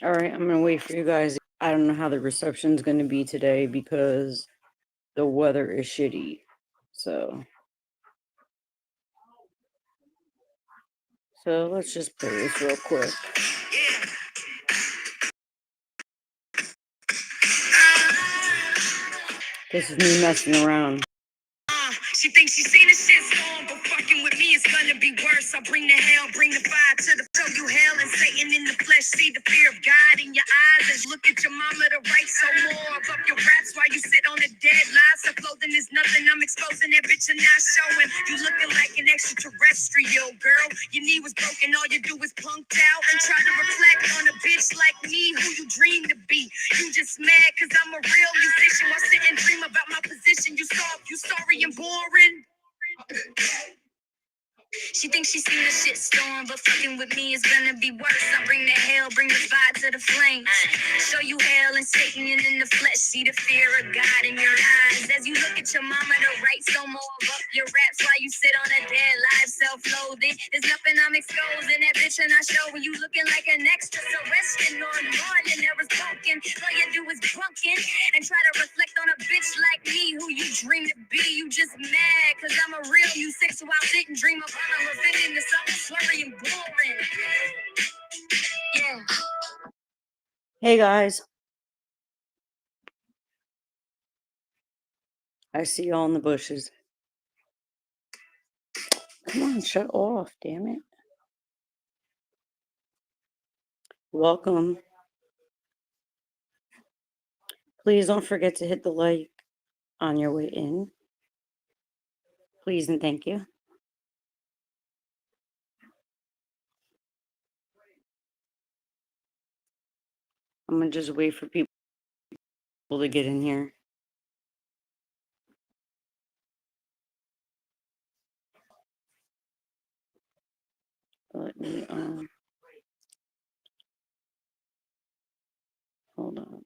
All right, I'm gonna wait for you guys. I don't know how the reception's gonna be today because the weather is shitty. So let's just play this real quick. This is me messing around. She thinks she's seen a shit storm, but fucking with me is gonna be worse. I bring the hell, bring the fire to the show you hell and Satan in the flesh. See the fear of God in your eyes as you look at your mama to write so more of up your raps while you sit on a dead lie. So clothing is nothing, I'm exposing that bitch and not showing. You looking like an extraterrestrial girl. Your knee was broken, all you do is punked out and try to reflect on a bitch like me who you dream to be. You just mad cause I'm a real musician while sit and dream about my position. You soft, you sorry and boring. She thinks she's seen a shit storm, but fucking with me is gonna be worse. I bring the hell, bring the fire to the flames. Show you hell and Satan in the flesh. See the fear of God in your eyes as you look at your mama to write some more up your raps while you sit on a dead live self-loathing. There's nothing I'm exposing that bitch and I show when you looking like an extraterrestrial on morning there is broken. All you do is bunking and try to reflect on a bitch like me who you dream to be. You just mad cause I'm a real music, so I'll sit and dream of I'm offending to something slurry and boring. Yeah. Hey guys, I see y'all in the bushes. Come on, shut off, damn it. Welcome. Please don't forget to hit the like on your way in. Please and thank you. I'm gonna just wait for people to get in here. Let me hold on.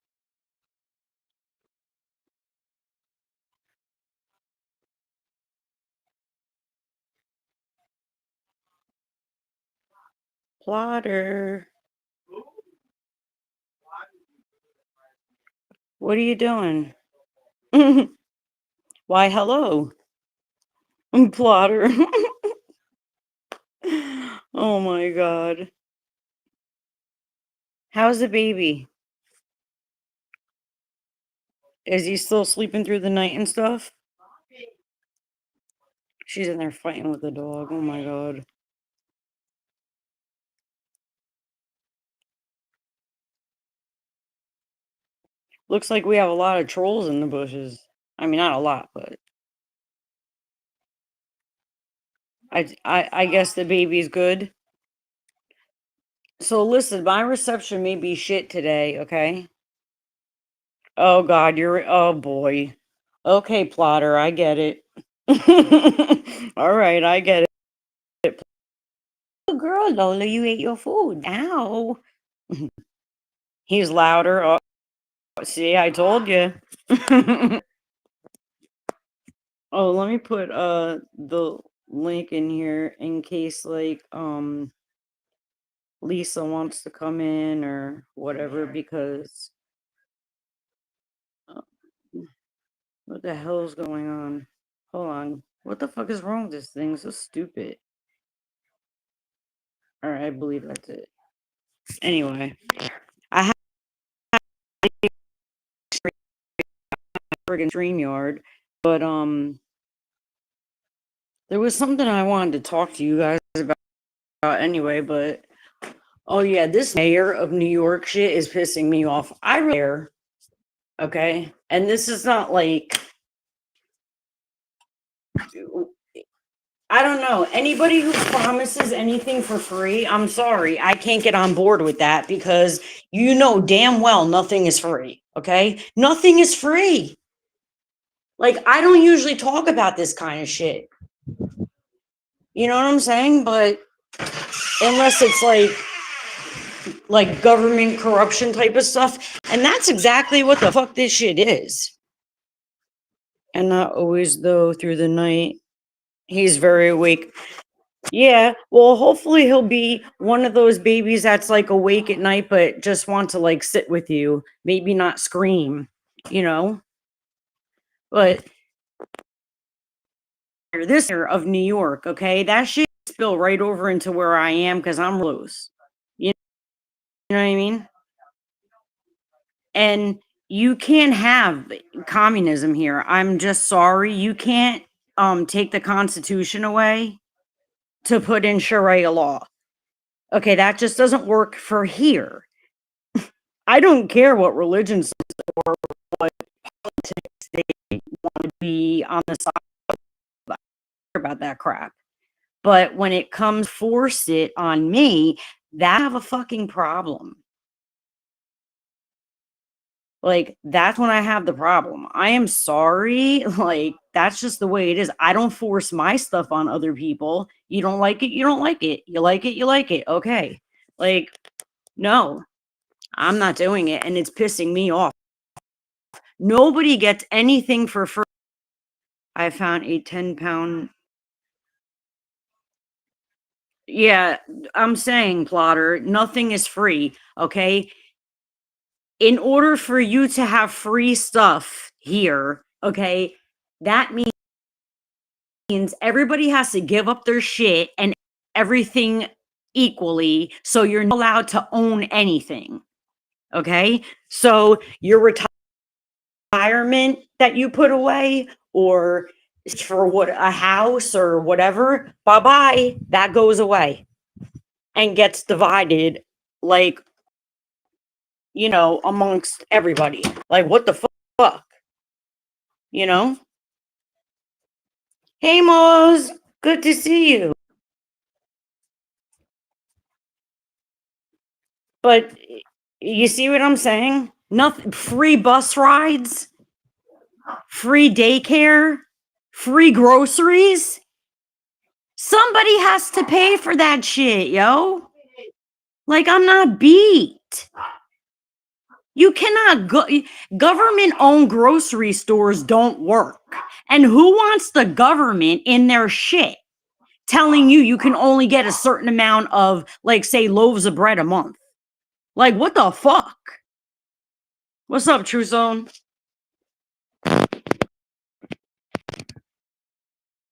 Plotter. What are you doing? Why, hello. Plotter. Oh my god. How's the baby? Is he still sleeping through the night and stuff? She's in there fighting with the dog. Oh my god. Looks like we have a lot of trolls in the bushes. I mean, not a lot, but I guess the baby's good. So listen, my reception may be shit today, okay? Oh god, oh boy. Okay, Plotter, I get it. All right, I get it. Oh, girl, Lola, you ate your food. Ow. He's louder. Oh, see, I told you. Oh, let me put the link in here in case like Lisa wants to come in or whatever because what the hell is going on? Hold on. What the fuck is wrong with this thing? So stupid. All right, I believe that's it. Anyway, I have a friggin' StreamYard, but there was something I wanted to talk to you guys about anyway, but oh yeah, this mayor of New York shit is pissing me off. I really care, okay? And this is not like I don't know. Anybody who promises anything for free, I'm sorry, I can't get on board with that because you know damn well nothing is free, okay? Nothing is free. Like, I don't usually talk about this kind of shit. You know what I'm saying? But unless it's like government corruption type of stuff, and that's exactly what the fuck this shit is. And not always though through the night. He's very awake. Yeah, well, hopefully he'll be one of those babies that's like awake at night, but just want to like sit with you, maybe not scream, you know? But this year of New York, okay, that shit spill right over into where I am because I'm loose. You know what I mean? And you can't have communism here. I'm just sorry. You can't take the Constitution away to put in Sharia law. Okay, that just doesn't work for here. I don't care what religions what politics they want to be on the side about that crap. But when it comes force it on me, that I have a fucking problem. Like that's when I have the problem. I am sorry. Like that's just the way it is. I don't force my stuff on other people. You don't like it, you don't like it. You like it, you like it. Okay. Like no, I'm not doing it and it's pissing me off. Nobody gets anything for free. I found a 10-pound. Yeah, I'm saying, plotter, nothing is free, okay? In order for you to have free stuff here, okay, that means everybody has to give up their shit and everything equally, so you're not allowed to own anything, okay? So your retirement that you put away or for what a house or whatever, bye-bye, that goes away and gets divided like amongst everybody. Like, what the fuck? You know? Hey, Moz, good to see you. But you see what I'm saying? Nothing, free bus rides, free daycare, free groceries. Somebody has to pay for that shit, yo. Like, I'm not beat. You cannot go. Government owned grocery stores don't work. And who wants the government in their shit? Telling you can only get a certain amount of, like, say, loaves of bread a month. Like, what the fuck? What's up, True Zone?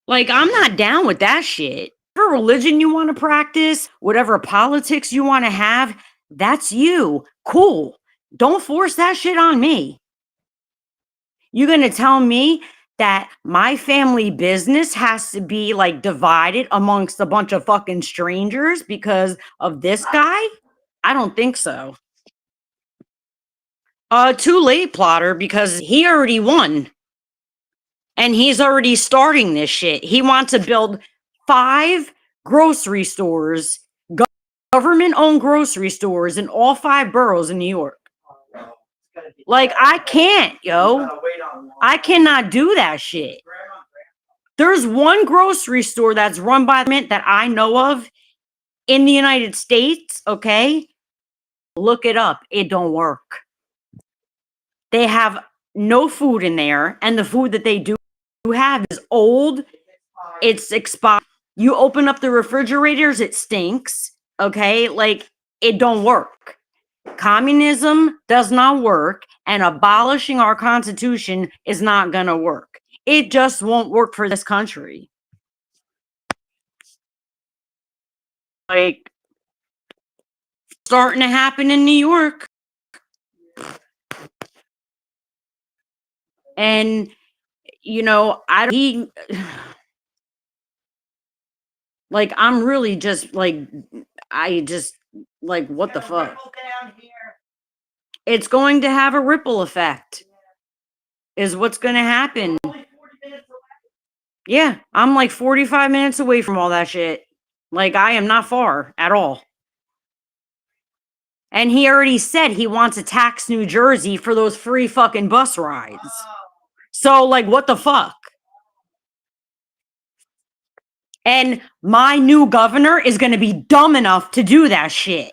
Like, I'm not down with that shit. Whatever religion you want to practice, whatever politics you want to have, that's you. Cool. Don't force that shit on me. You're going to tell me that my family business has to be like divided amongst a bunch of fucking strangers because of this guy? I don't think so. Too late, plotter, because he already won. And he's already starting this shit. He wants to build 5 grocery stores, government owned grocery stores in all 5 boroughs in New York. Like, I can't, yo. I cannot do that shit. There's one grocery store that's run by the government that I know of in the United States, okay? Look it up. It don't work. They have no food in there, and the food that they do have is old. It's expired. You open up the refrigerators, it stinks. Okay? Like, it don't work. Communism does not work, and abolishing our constitution is not gonna work. It just won't work for this country. Like, starting to happen in New York. And I he like I'm really just like I just like what the fuck? It's going to have a ripple effect. Is what's going to happen. Yeah, I'm like 45 minutes away from all that shit. Like, I am not far at all. And he already said he wants to tax New Jersey for those free fucking bus rides. So, like, what the fuck? And my new governor is going to be dumb enough to do that shit.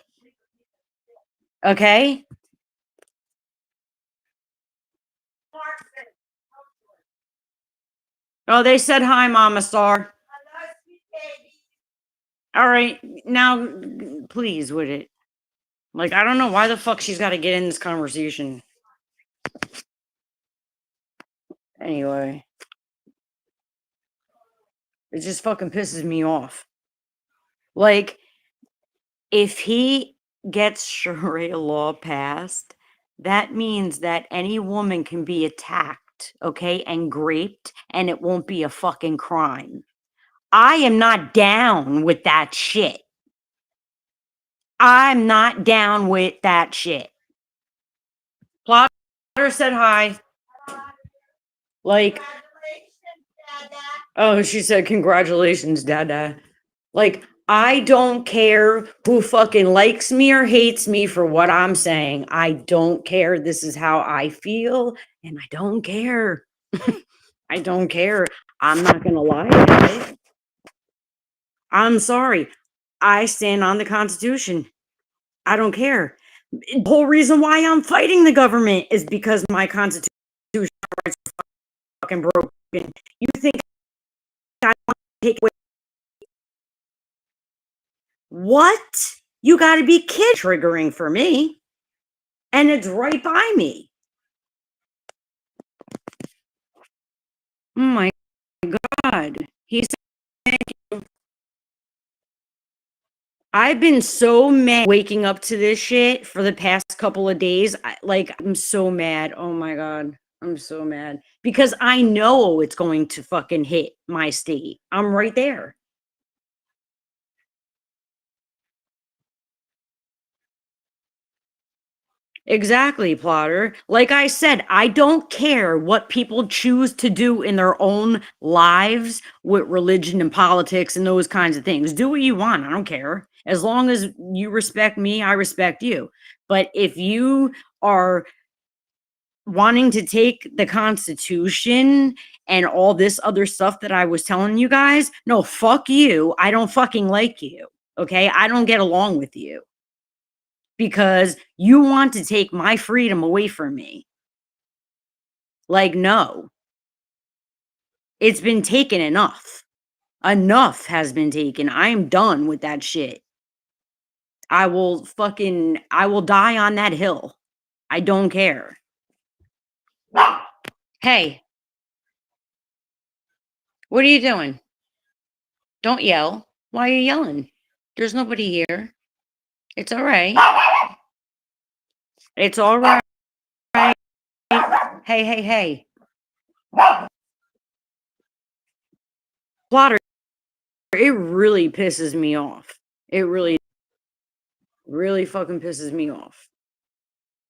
Okay? Oh, they said hi, Mama Star. All right, now, please, with it. Like, I don't know why the fuck she's got to get in this conversation. Anyway, it just fucking pisses me off. Like, if he gets Sharia law passed, that means that any woman can be attacked, okay, and raped, and it won't be a fucking crime. I am not down with that shit. I'm not down with that shit. Plotter said hi. Like, oh, she said, congratulations, Dada. Like, I don't care who fucking likes me or hates me for what I'm saying. I don't care. This is how I feel, and I don't care. I don't care. I'm not going to lie about it. I'm sorry. I stand on the Constitution. I don't care. The whole reason why I'm fighting the government is because my Constitution is fucking broken. You think I want to take away? What? You got to be kid triggering for me. And it's right by me. Oh my God. He's I've been so mad waking up to this shit for the past couple of days. I'm so mad. Oh my God. I'm so mad because I know it's going to fucking hit my state. I'm right there. Exactly, Plotter. Like I said, I don't care what people choose to do in their own lives with religion and politics and those kinds of things. Do what you want. I don't care. As long as you respect me, I respect you. But if you are wanting to take the Constitution and all this other stuff that I was telling you guys, no, fuck you. I don't fucking like you. Okay? I don't get along with you because you want to take my freedom away from me. Like, no, it's been taken enough. Enough has been taken. I am done with that shit. I will die on that hill. I don't care. Hey, what are you doing? Don't yell. Why are you yelling? There's nobody here. It's all right. It's all right. Hey, hey, hey. Plotter, it really pisses me off. It really, really fucking pisses me off.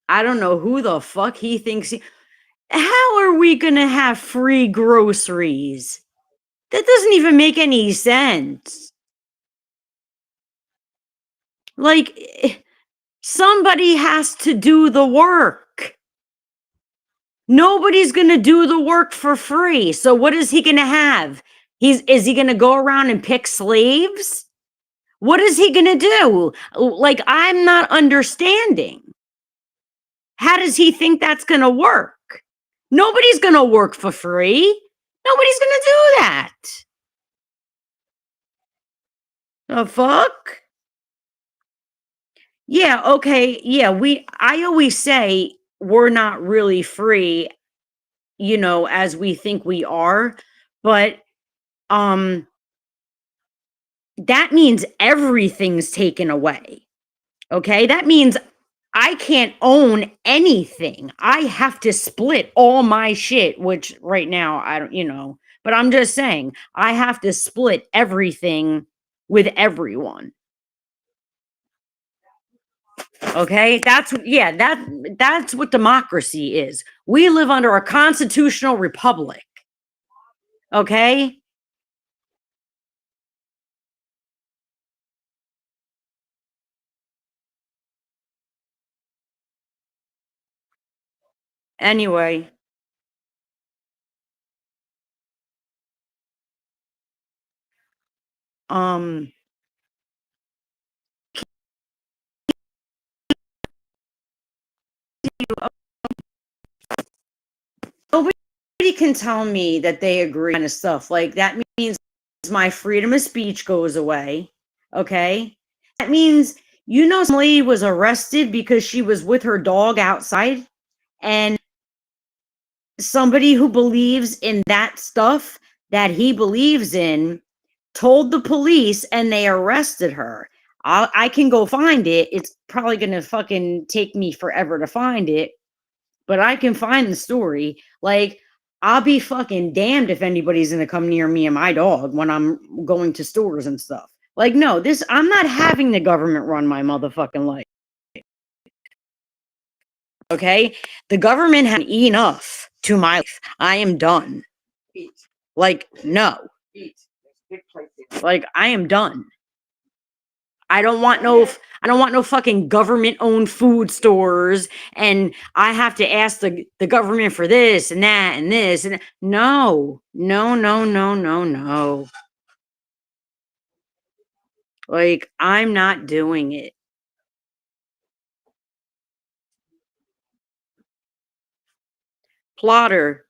I don't know who the fuck he thinks how are we gonna have free groceries? That doesn't even make any sense. Like, somebody has to do the work. Nobody's gonna do the work for free. So what is he gonna have? Is he gonna go around and pick slaves? What is he gonna do? Like, I'm not understanding. How does he think that's gonna work? Nobody's gonna work for free. Nobody's gonna do that. The fuck? Yeah, okay. Yeah, I always say we're not really free, as we think we are, but um that means everything's taken away. Okay? That means I can't own anything. I have to split all my shit, which right now I don't, but I'm just saying, I have to split everything with everyone. Okay? That's what democracy is. We live under a constitutional republic. Okay? Anyway, um nobody can tell me that they agree kind of stuff. Like that means my freedom of speech goes away. Okay? That means, some lady was arrested because she was with her dog outside, and somebody who believes in that stuff that he believes in told the police and they arrested her. I can go find it. It's probably going to fucking take me forever to find it, but I can find the story. Like, I'll be fucking damned if anybody's going to come near me and my dog when I'm going to stores and stuff. Like, no, I'm not having the government run my motherfucking life. Okay? The government had enough to my life. I am done. Like, no. Like, I am done. I don't want no fucking government owned food stores, and I have to ask the government for this and that and this and no. No, no, no, no, no. Like, I'm not doing it. Plotter,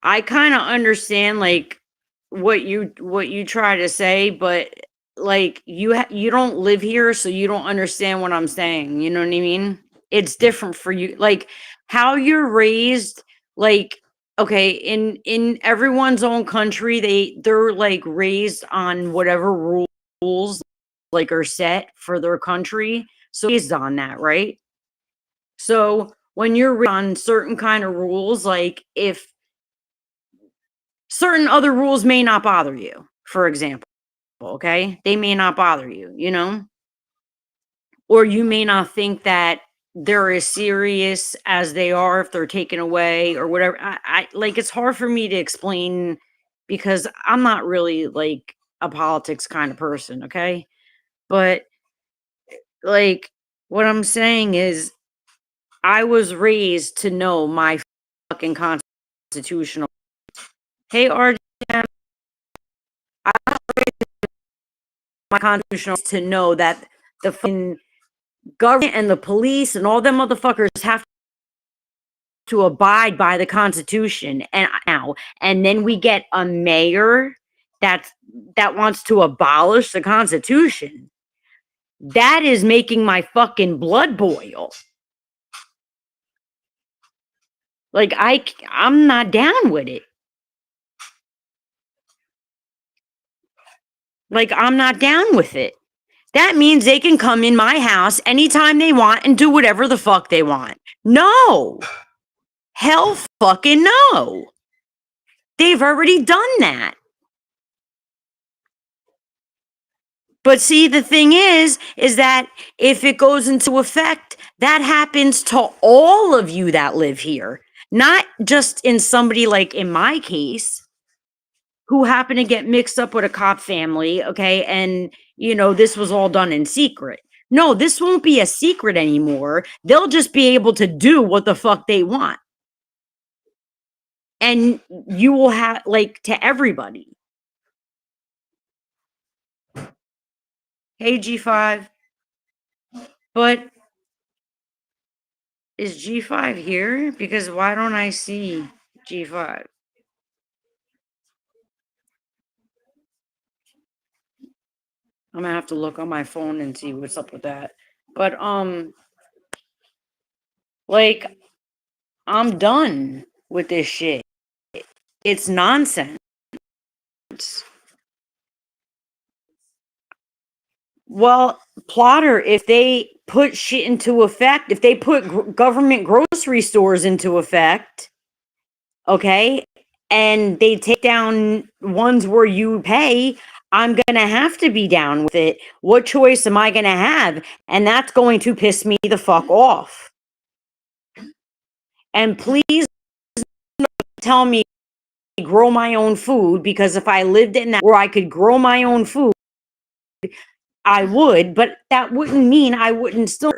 I kind of understand like what you try to say, but like you don't live here, so you don't understand what I'm saying. You know what I mean? It's different for you. Like how you're raised, like okay, in everyone's own country, they're like raised on whatever rules like are set for their country. So based on that, right? So when you're on certain kind of rules, like if certain other rules may not bother you, for example, okay? They may not bother you, or you may not think that they're as serious as they are if they're taken away or whatever. I like it's hard for me to explain because I'm not really like a politics kind of person, okay? But like what I'm saying is I was raised to know my fucking constitutional. Hey, RJ, I my constitutional to know that the fucking government and the police and all them motherfuckers have to abide by the Constitution. And then we get a mayor that that wants to abolish the Constitution. That is making my fucking blood boil. Like I'm not down with it. Like I'm not down with it. That means they can come in my house anytime they want and do whatever the fuck they want. No. Hell fucking no. They've already done that. But see, the thing is that if it goes into effect, that happens to all of you that live here, not just in somebody like in my case, who happened to get mixed up with a cop family, okay? And, this was all done in secret. No, this won't be a secret anymore. They'll just be able to do what the fuck they want. And you will have, like, to everybody. Hey, G5. But is G5 here? Because why don't I see G5? I'm gonna have to look on my phone and see what's up with that. But like I'm done with this shit. It's nonsense. Well, Plotter, if they put shit into effect, if they put government grocery stores into effect, okay, and they take down ones where you pay, I'm gonna have to be down with it. What choice am I gonna have? And that's going to piss me the fuck off. And please tell me grow my own food, because if I lived in that where I could grow my own food, I would, but that wouldn't mean I wouldn't still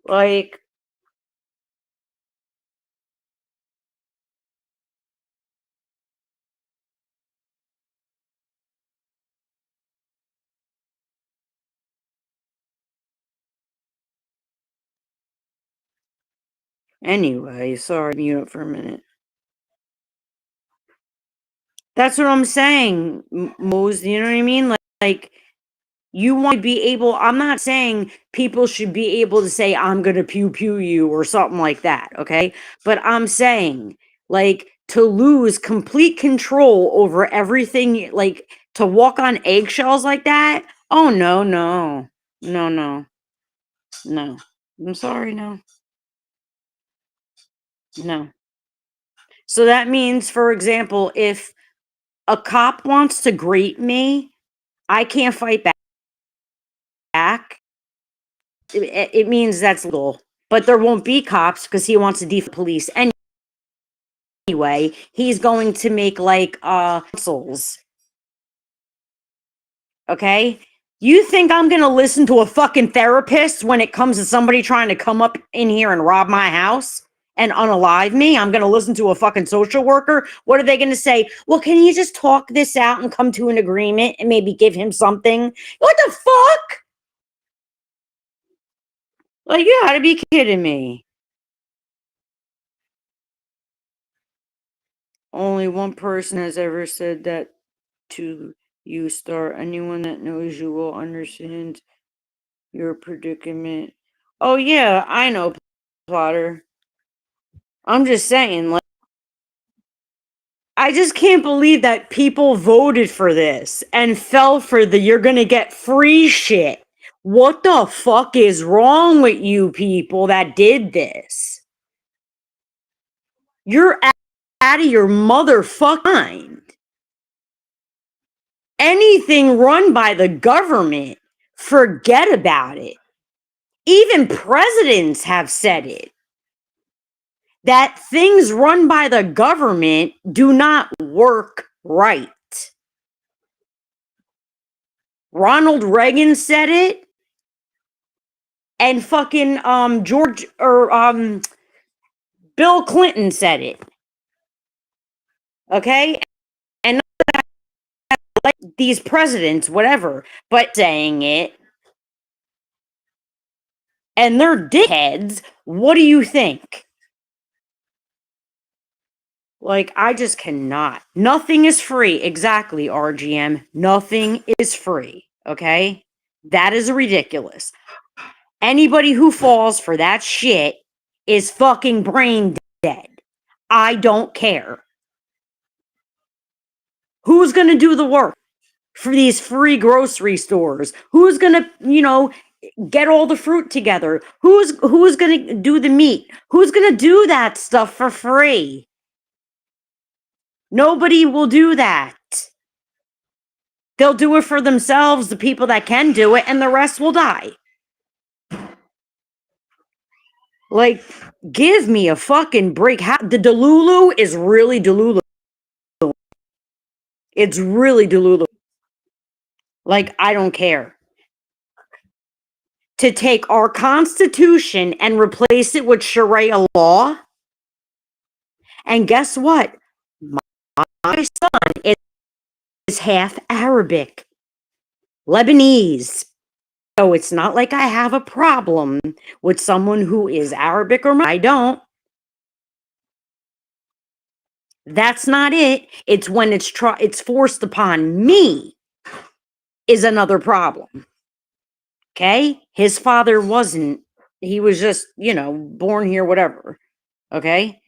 like anyway, sorry, mute it for a minute. That's what I'm saying, Mose. You know what I mean? Like you want to be able. I'm not saying people should be able to say I'm gonna pew pew you or something like that. Okay, but I'm saying like to lose complete control over everything, like to walk on eggshells like that. Oh no, no, no, no, no. I'm sorry, no, no. So that means, for example, if a cop wants to greet me, I can't fight back. It means that's legal. But there won't be cops because he wants to defund police anyway. He's going to make like councils. Okay? You think I'm gonna listen to a fucking therapist when it comes to somebody trying to come up in here and rob my house and unalive me? I'm gonna listen to a fucking social worker? What are they gonna say? Well, can you just talk this out and come to an agreement and maybe give him something? What the fuck? Like, you gotta be kidding me. Only one person has ever said that to you, Star. Anyone that knows you will understand your predicament. Oh, yeah, I know, Plotter. I'm just saying, like, I just can't believe that people voted for this and fell for the you're gonna get free shit. What the fuck is wrong with you people that did this? You're out of your motherfucking mind. Anything run by the government, forget about it. Even presidents have said it. That things run by the government do not work right. Ronald Reagan said it, and fucking George or Bill Clinton said it. Okay? And like these presidents, whatever, but saying it, and they're dickheads. What do you think? Like, I just cannot. Nothing is free. Exactly, RGM. Nothing is free. Okay? That is ridiculous. Anybody who falls for that shit is fucking brain dead. I don't care. Who's going to do the work for these free grocery stores? Who's going to, get all the fruit together? Who's going to do the meat? Who's going to do that stuff for free? Nobody will do that. They'll do it for themselves, the people that can do it, and the rest will die. Like, give me a fucking break. The Delulu is really Delulu. It's really Delulu. Like, I don't care. To take our Constitution and replace it with Sharia law. And guess what? My son is half Arabic, Lebanese. So it's not like I have a problem with someone who is Arabic or I don't. That's not it. It's when it's forced upon me is another problem. Okay? His father wasn't. He was just, born here, whatever. Okay?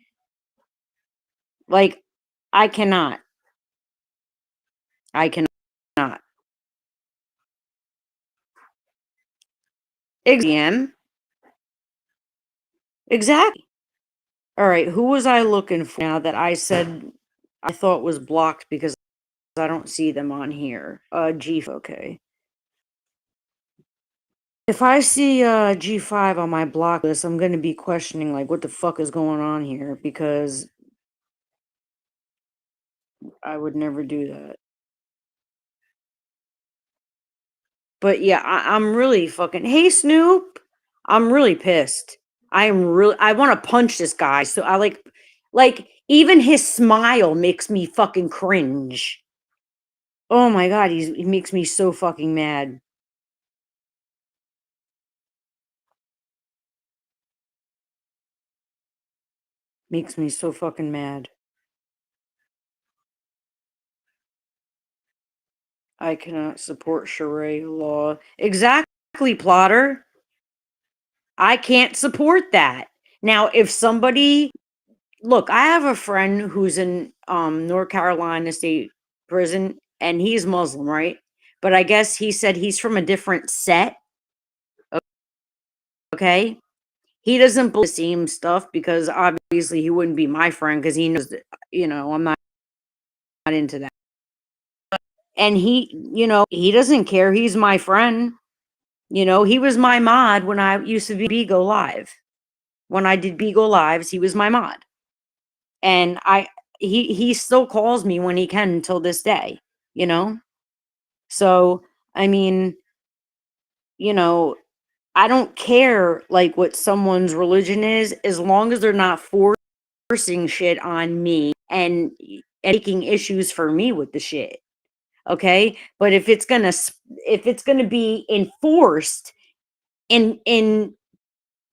Like, I cannot. I cannot. Exam. Exactly. All right. Who was I looking for now that I said I thought was blocked because I don't see them on here? G. Okay. If I see G5 on my block list, I'm going to be questioning, like, what the fuck is going on here? Because I would never do that. But yeah, I'm really fucking. Hey, Snoop. I'm really pissed. I want to punch this guy. So I like, even his smile makes me fucking cringe. Oh my God. He makes me so fucking mad. Makes me so fucking mad. I cannot support Sharia law. Exactly, Plotter. I can't support that. Now, if somebody look, I have a friend who's in North Carolina State Prison and he's Muslim, right? But I guess he said he's from a different set, okay? He doesn't believe the same stuff because obviously he wouldn't be my friend because he knows that, I'm not into that. And he doesn't care. He's my friend. He was my mod when I used to be Beagle Live. When I did Beagle Lives, he was my mod. And he still calls me when he can until this day, you know? So, I mean, you know, I don't care like what someone's religion is as long as they're not forcing shit on me and making issues for me with the shit. Okay? But if it's going to be enforced in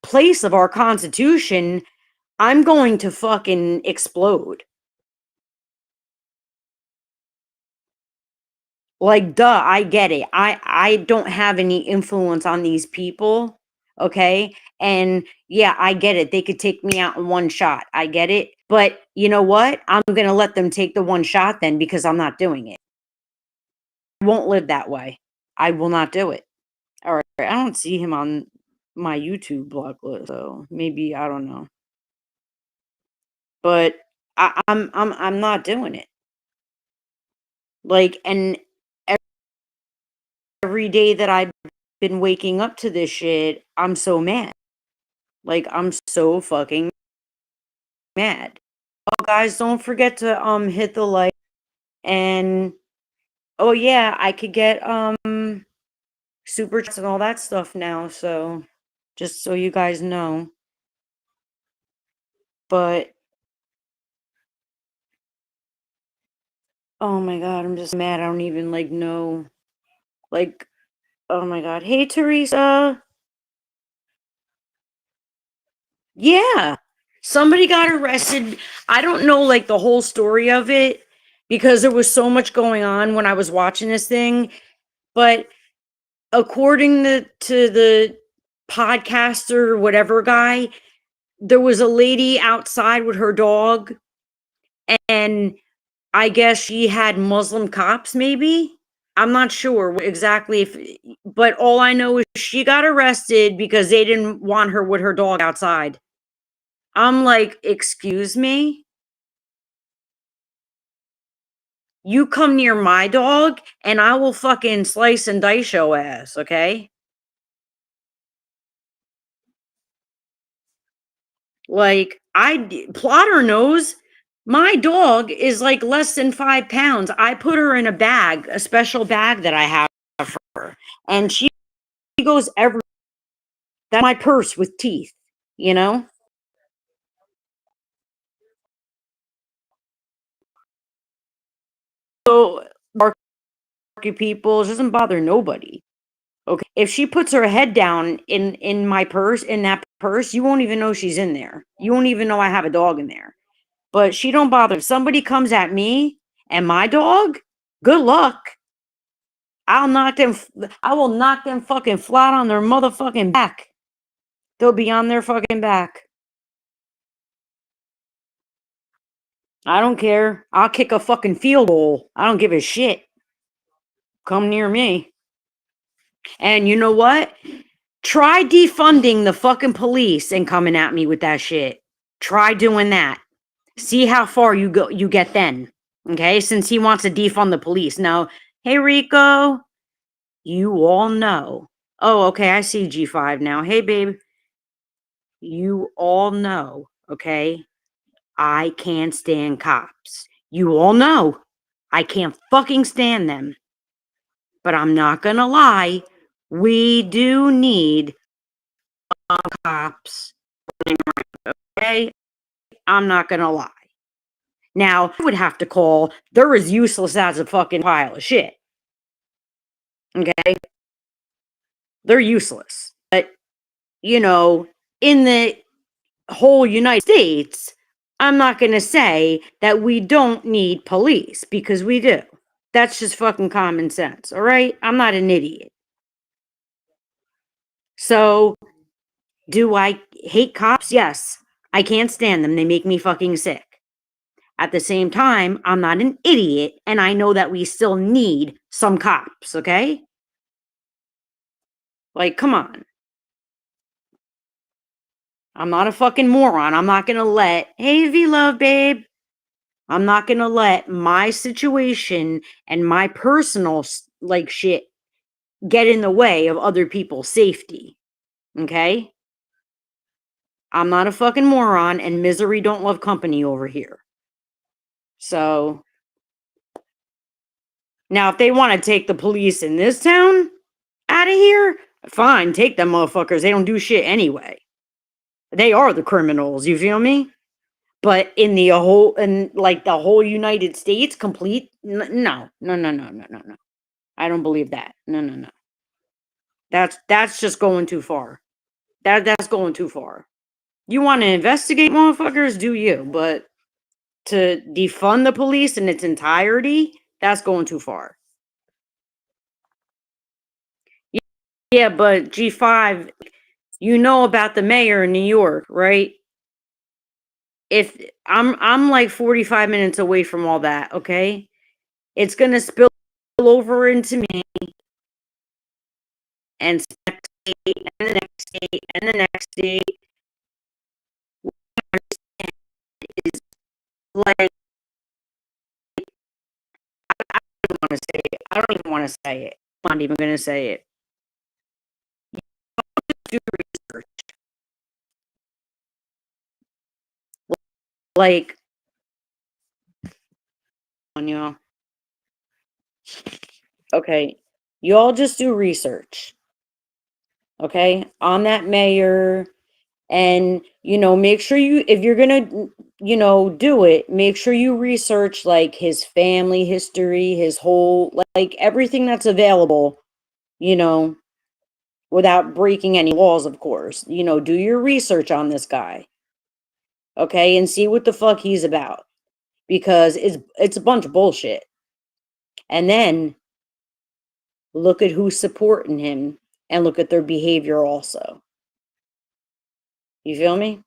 place of our constitution, I'm going to fucking explode. Like, duh, I get it. I don't have any influence on these people, okay? And yeah, I get it. They could take me out in one shot. I get it. But you know what? I'm going to let them take the one shot then because I'm not doing it. I won't live that way. I will not do it. All right. I don't see him on my YouTube block list, so maybe I don't know. But I'm not doing it. Like, and every day that I've been waking up to this shit, I'm so mad. Like, I'm so fucking mad. Oh, guys, don't forget to hit the like and oh yeah, I could get super chats and all that stuff now, so just so you guys know. But oh my god, I'm just mad. I don't even like know. Like, oh my god. Hey Teresa. Yeah. Somebody got arrested. I don't know like the whole story of it because there was so much going on when I was watching this thing, but according to the podcaster or whatever guy, there was a lady outside with her dog, and I guess she had Muslim cops, maybe. I'm not sure exactly but all I know is she got arrested because they didn't want her with her dog outside. I'm like, excuse me? You come near my dog and I will fucking slice and dice your ass, okay? Like, Plotter knows my dog is like less than 5 pounds. I put her in a bag, a special bag that I have for her, and she goes every. That's my purse with teeth, you know. So, barky people, it doesn't bother nobody. Okay, if she puts her head down in my purse, in that purse, you won't even know she's in there. You won't even know I have a dog in there. But she don't bother. If somebody comes at me and my dog, good luck. I will knock them fucking flat on their motherfucking back. They'll be on their fucking back. I don't care. I'll kick a fucking field goal. I don't give a shit. Come near me. And you know what? Try defunding the fucking police and coming at me with that shit. Try doing that. See how far you get then. Okay? Since he wants to defund the police. Now, hey Rico, you all know. Oh, okay, I see G5 now. Hey babe. You all know, okay? I can't stand cops. You all know. I can't fucking stand them. But I'm not gonna lie. We do need cops. Okay? I'm not gonna lie. Now, I would have to call, they're as useless as a fucking pile of shit. Okay? They're useless. But, in the whole United States, I'm not going to say that we don't need police because we do. That's just fucking common sense, all right? I'm not an idiot. So, do I hate cops? Yes. I can't stand them. They make me fucking sick. At the same time, I'm not an idiot, and I know that we still need some cops, okay? Like, come on. I'm not a fucking moron. I'm not gonna let, hey, V Love, babe. I'm not gonna let my situation and my personal, like, shit get in the way of other people's safety, okay? I'm not a fucking moron, and misery don't love company over here. So, now if they want to take the police in this town out of here, fine, take them motherfuckers. They don't do shit anyway. They are the criminals, you feel me? But in the whole, in like the whole United States, complete, no, no, no, no, no, no, no. I don't believe that. No, no, no. That's just going too far. That's going too far. You want to investigate motherfuckers, do you? But to defund the police in its entirety, that's going too far. Yeah, but G5, you know about the mayor in New York, right? If I'm like 45 minutes away from all that, okay? It's gonna spill over into me and the next state and the next state and the next state is like I don't want to say it. I don't even want to say it. I'm not even gonna say it. Do research. Like on y'all. Okay. You all just do research. Okay? On that mayor. And, make sure you, if you're gonna, do it, make sure you research like his family history, his whole, like everything that's available, you know, without breaking any laws, of course. Do your research on this guy, okay, and see what the fuck he's about, because it's a bunch of bullshit. And then look at who's supporting him and look at their behavior also. You feel me?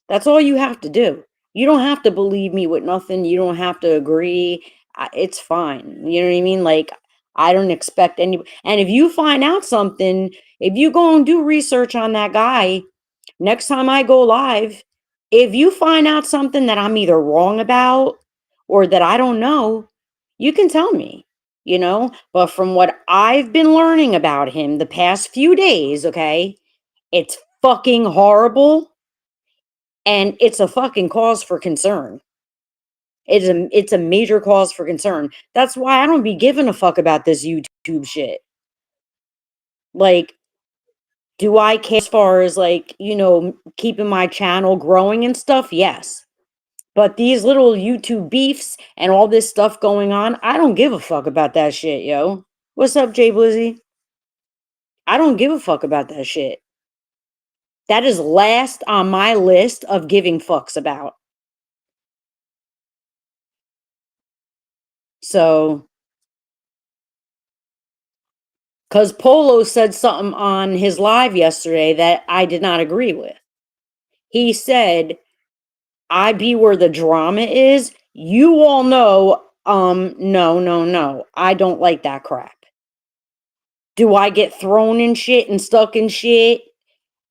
That's all you have to do. You don't have to believe me with nothing. You don't have to agree. It's fine. You know what I mean? Like, I don't expect any. And if you find out something, if you go and do research on that guy, next time I go live, if you find out something that I'm either wrong about or that I don't know, you can tell me. But from what I've been learning about him the past few days, okay, it's fucking horrible. And it's a fucking cause for concern. It's a major cause for concern. That's why I don't be giving a fuck about this YouTube shit. Like, do I care as far as like, keeping my channel growing and stuff? Yes. But these little YouTube beefs and all this stuff going on, I don't give a fuck about that shit, yo. What's up, Jay Blizzy? I don't give a fuck about that shit. That is last on my list of giving fucks about. So, because Polo said something on his live yesterday that I did not agree with. He said, I be where the drama is. You all know, no, no, no. I don't like that crap. Do I get thrown in shit and stuck in shit?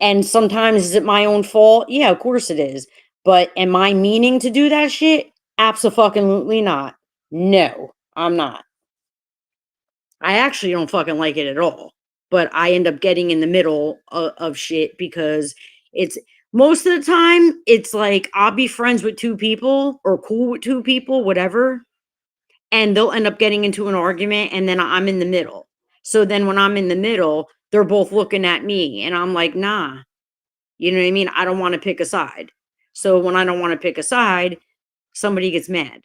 And sometimes is it my own fault? Yeah, of course it is. But am I meaning to do that shit? Absolutely not. No, I'm not. I actually don't fucking like it at all. But I end up getting in the middle of shit because it's most of the time it's like I'll be friends with two people or cool with two people, whatever, and they'll end up getting into an argument and then I'm in the middle. So then when I'm in the middle, they're both looking at me and I'm like, nah, you know what I mean? I don't want to pick a side. So when I don't want to pick a side, somebody gets mad,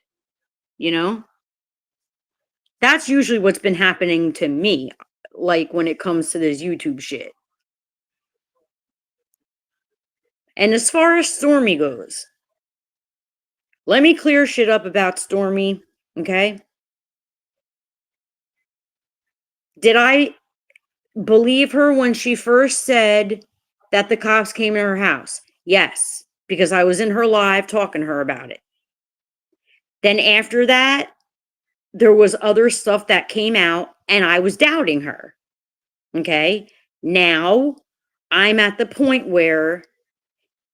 you know? That's usually what's been happening to me, like when it comes to this YouTube shit. And as far as Stormy goes, let me clear shit up about Stormy, okay? Did I believe her when she first said that the cops came to her house? Yes, because I was in her live talking to her about it. Then after that, there was other stuff that came out and I was doubting her. Okay? Now I'm at the point where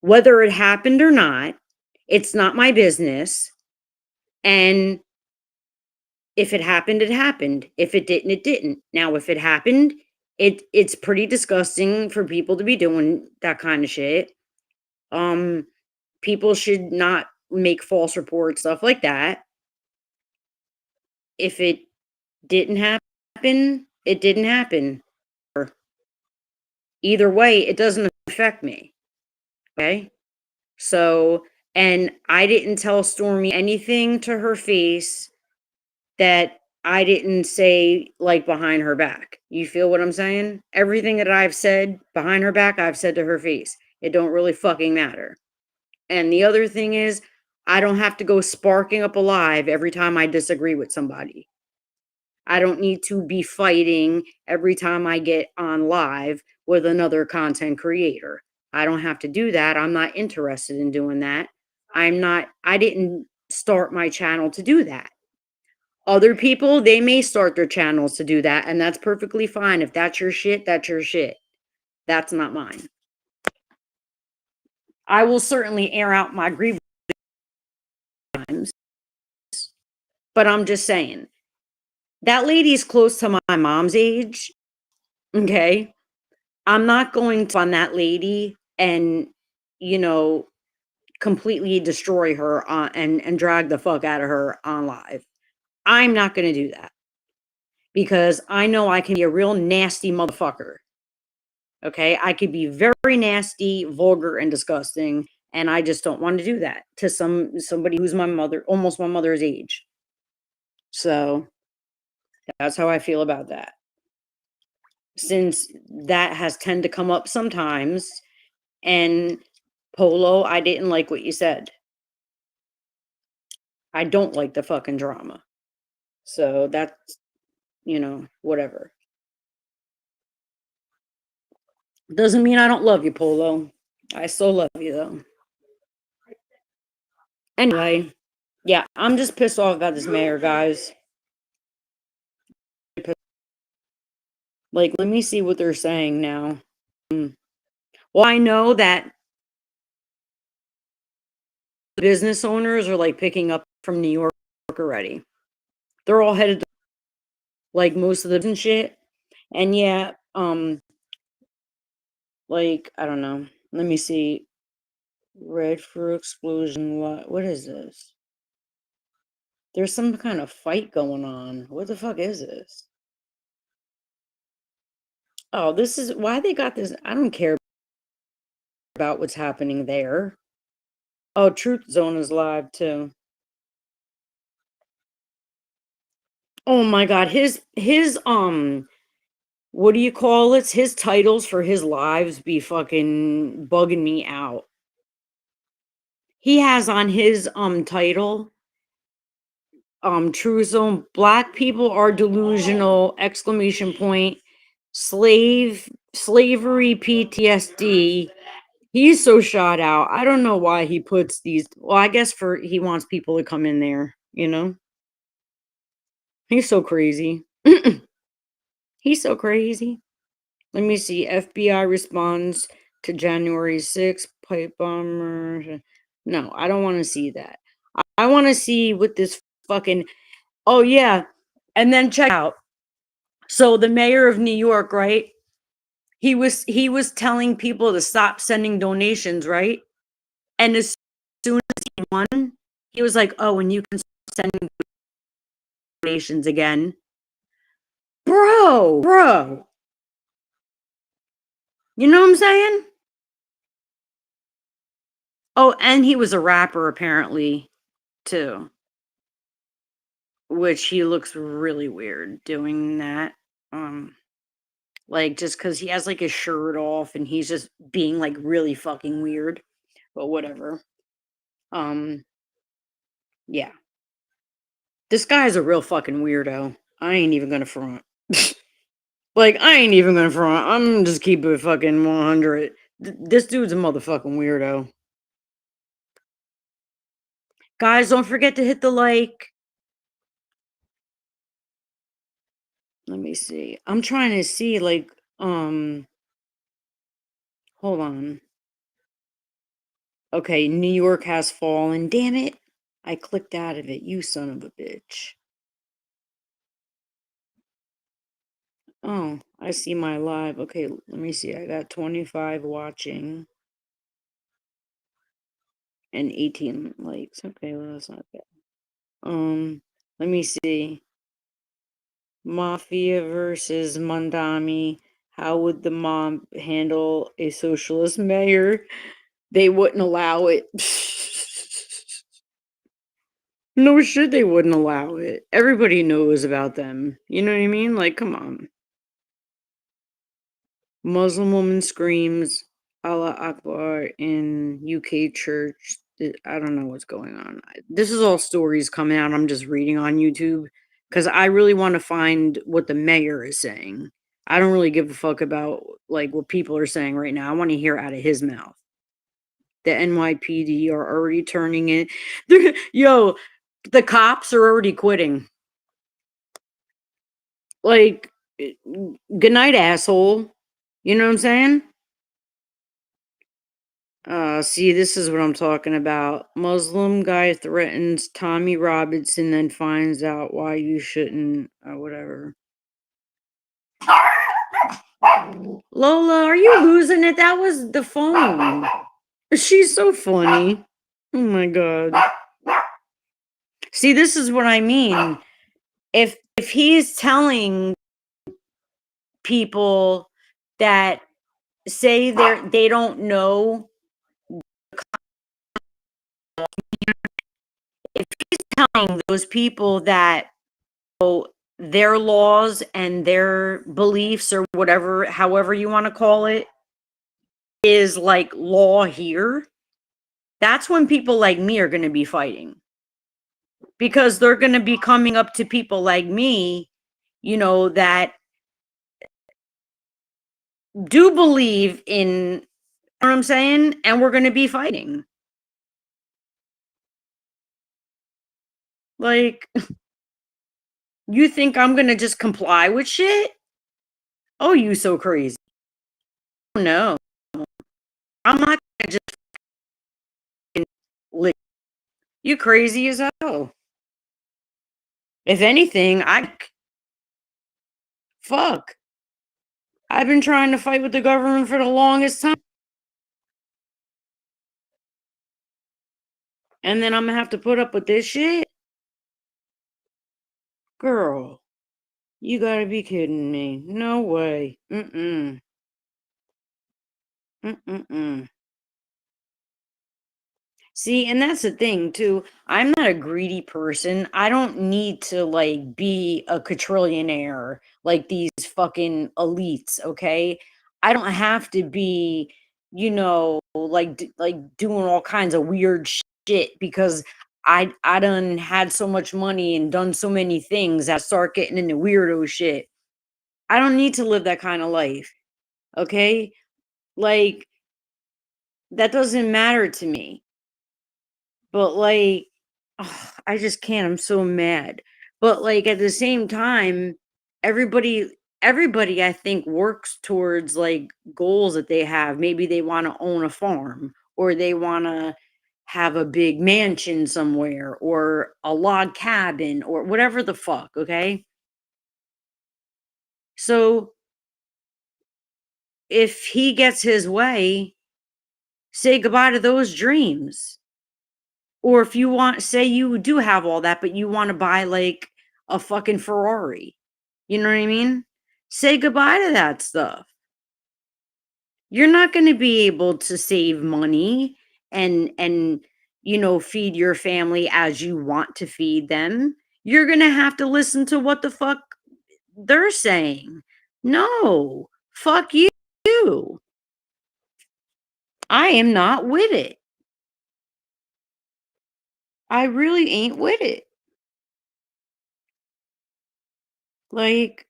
whether it happened or not, it's not my business. And if it happened, it happened. If it didn't, it didn't. Now, if it happened, it's pretty disgusting for people to be doing that kind of shit. Um, People should not make false reports, stuff like that. If it didn't happen, it didn't happen. Either way, it doesn't affect me. Okay? So, and I didn't tell Stormy anything to her face that I didn't say, like, behind her back. You feel what I'm saying? Everything that I've said behind her back, I've said to her face. It don't really fucking matter. And the other thing is, I don't have to go sparking up a live every time I disagree with somebody. I don't need to be fighting every time I get on live with another content creator. I don't have to do that. I'm not interested in doing that. I didn't start my channel to do that. Other people, they may start their channels to do that, and that's perfectly fine. If that's your shit, that's your shit. That's not mine. I will certainly air out my grievances, but I'm just saying that lady's close to my mom's age. Okay. I'm not going to on that lady and, you know, completely destroy her and drag the fuck out of her on live. I'm not going to do that because I know I can be a real nasty motherfucker. Okay? I could be very nasty, vulgar and disgusting, and I just don't want to do that to somebody who's my mother, almost my mother's age. So, that's how I feel about that. Since that has tend to come up sometimes, and Polo, I didn't like what you said. I don't like the fucking drama. So that's, whatever. Doesn't mean I don't love you, Polo. I still love you though. Anyway, yeah, I'm just pissed off about this mayor, guys. Like, let me see what they're saying now. Well, I know that business owners are like picking up from New York already. They're all headed to, like, most of the and shit. And yeah, like, I don't know. Let me see. Red for explosion. What is this? There's some kind of fight going on. What the fuck is this? Oh, this is why they got this. I don't care about what's happening there. Oh, Truth Zone is live too. Oh my god, his what do you call it? His titles for his lives be fucking bugging me out. He has on his title True Zone, black people are delusional, exclamation point, slavery PTSD. He's so shot out. I don't know why he puts these. Well, I guess for he wants people to come in there, you know? He's so crazy. He's so crazy. Let me see. FBI responds to January 6th pipe bomber. No, I don't want to see that. I want to see what this fucking. Oh, yeah. And then check out. So the mayor of New York, right? He was telling people to stop sending donations, right? And as soon as he won, he was like, "Oh, and you can send donations again." Bro. You know what I'm saying? Oh, and he was a rapper apparently too, which he looks really weird doing that. Like just cuz he has like his shirt off and he's just being like really fucking weird. But whatever. Um yeah. This guy's a real fucking weirdo. I ain't even going to front. Like, I ain't even gonna front. I'm just keep it fucking 100. This dude's a motherfucking weirdo. Guys, don't forget to hit the like. Let me see. I'm trying to see, like, hold on. Okay, New York has fallen. Damn it. I clicked out of it, you son of a bitch. Oh, I see my live. Okay, let me see. I got 25 watching and 18 likes. Okay, well, that's not bad. Let me see. Mafia versus Mondami. How would the mob handle a socialist mayor? They wouldn't allow it. No shit, they wouldn't allow it. Everybody knows about them. You know what I mean? Like, come on. Muslim woman screams Allah Akbar in UK church. I don't know what's going on. This is all stories coming out. I'm just reading on YouTube because I really want to find what the mayor is saying. I don't really give a fuck about like what people are saying right now. I want to hear out of his mouth. The NYPD are already turning it. Yo, the cops are already quitting. Like, good night, asshole. You know what I'm saying? See, this is what I'm talking about. Muslim guy threatens Tommy Robinson, then finds out why you shouldn't, whatever. Lola, are you losing it? That was the phone. She's so funny. Oh my god. See, this is what I mean. If he's telling people that say they don't know, if he's telling those people that their laws and their beliefs or whatever, however you want to call it, is like law here, that's when people like me are going to be fighting. Because they're going to be coming up to people like me, you know, that do believe in, you know what I'm saying? And we're going to be fighting. Like, you think I'm going to just comply with shit? Oh, you so crazy. No, I'm not going to just lick. You crazy as hell. If anything, fuck. I've been trying to fight with the government for the longest time. And then I'm gonna have to put up with this shit? Girl, you gotta be kidding me. No way. Mm-mm. Mm-mm-mm. See, and that's the thing too. I'm not a greedy person. I don't need to like be a quadrillionaire like these fucking elites, okay? I don't have to be, you know, like like doing all kinds of weird shit because I done had so much money and done so many things that I start getting into weirdo shit. I don't need to live that kind of life, okay? Like that doesn't matter to me. But, like, I just can't, I'm so mad. But, like, at the same time, everybody I think works towards, like, goals that they have. Maybe they wanna own a farm, or they wanna have a big mansion somewhere, or a log cabin, or whatever the fuck, okay? So, if he gets his way, say goodbye to those dreams. Or if you want, say you do have all that, but you wanna buy, like, a fucking Ferrari, you know what I mean? Say goodbye to that stuff. You're not gonna be able to save money and, you know, feed your family as you want to feed them. You're gonna have to listen to what the fuck they're saying. No. Fuck you. I am not with it. I really ain't with it. Like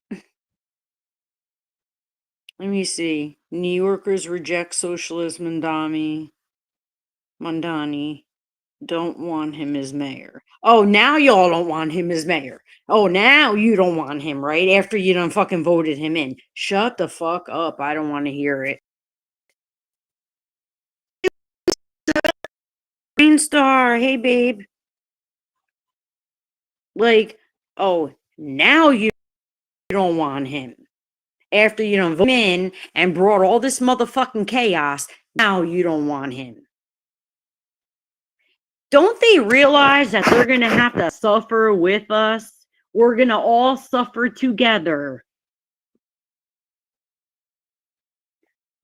Let me see. New Yorkers reject socialist Mandani. Don't want him as mayor. Oh, now y'all don't want him as mayor. Oh, now you don't want him, right? After you done fucking voted him in. Shut the fuck up. I don't want to hear it. Green Star, hey babe. Like, oh, now you don't want him. After you done voted him in and brought all this motherfucking chaos, now you don't want him. Don't they realize that they're going to have to suffer with us? We're going to all suffer together.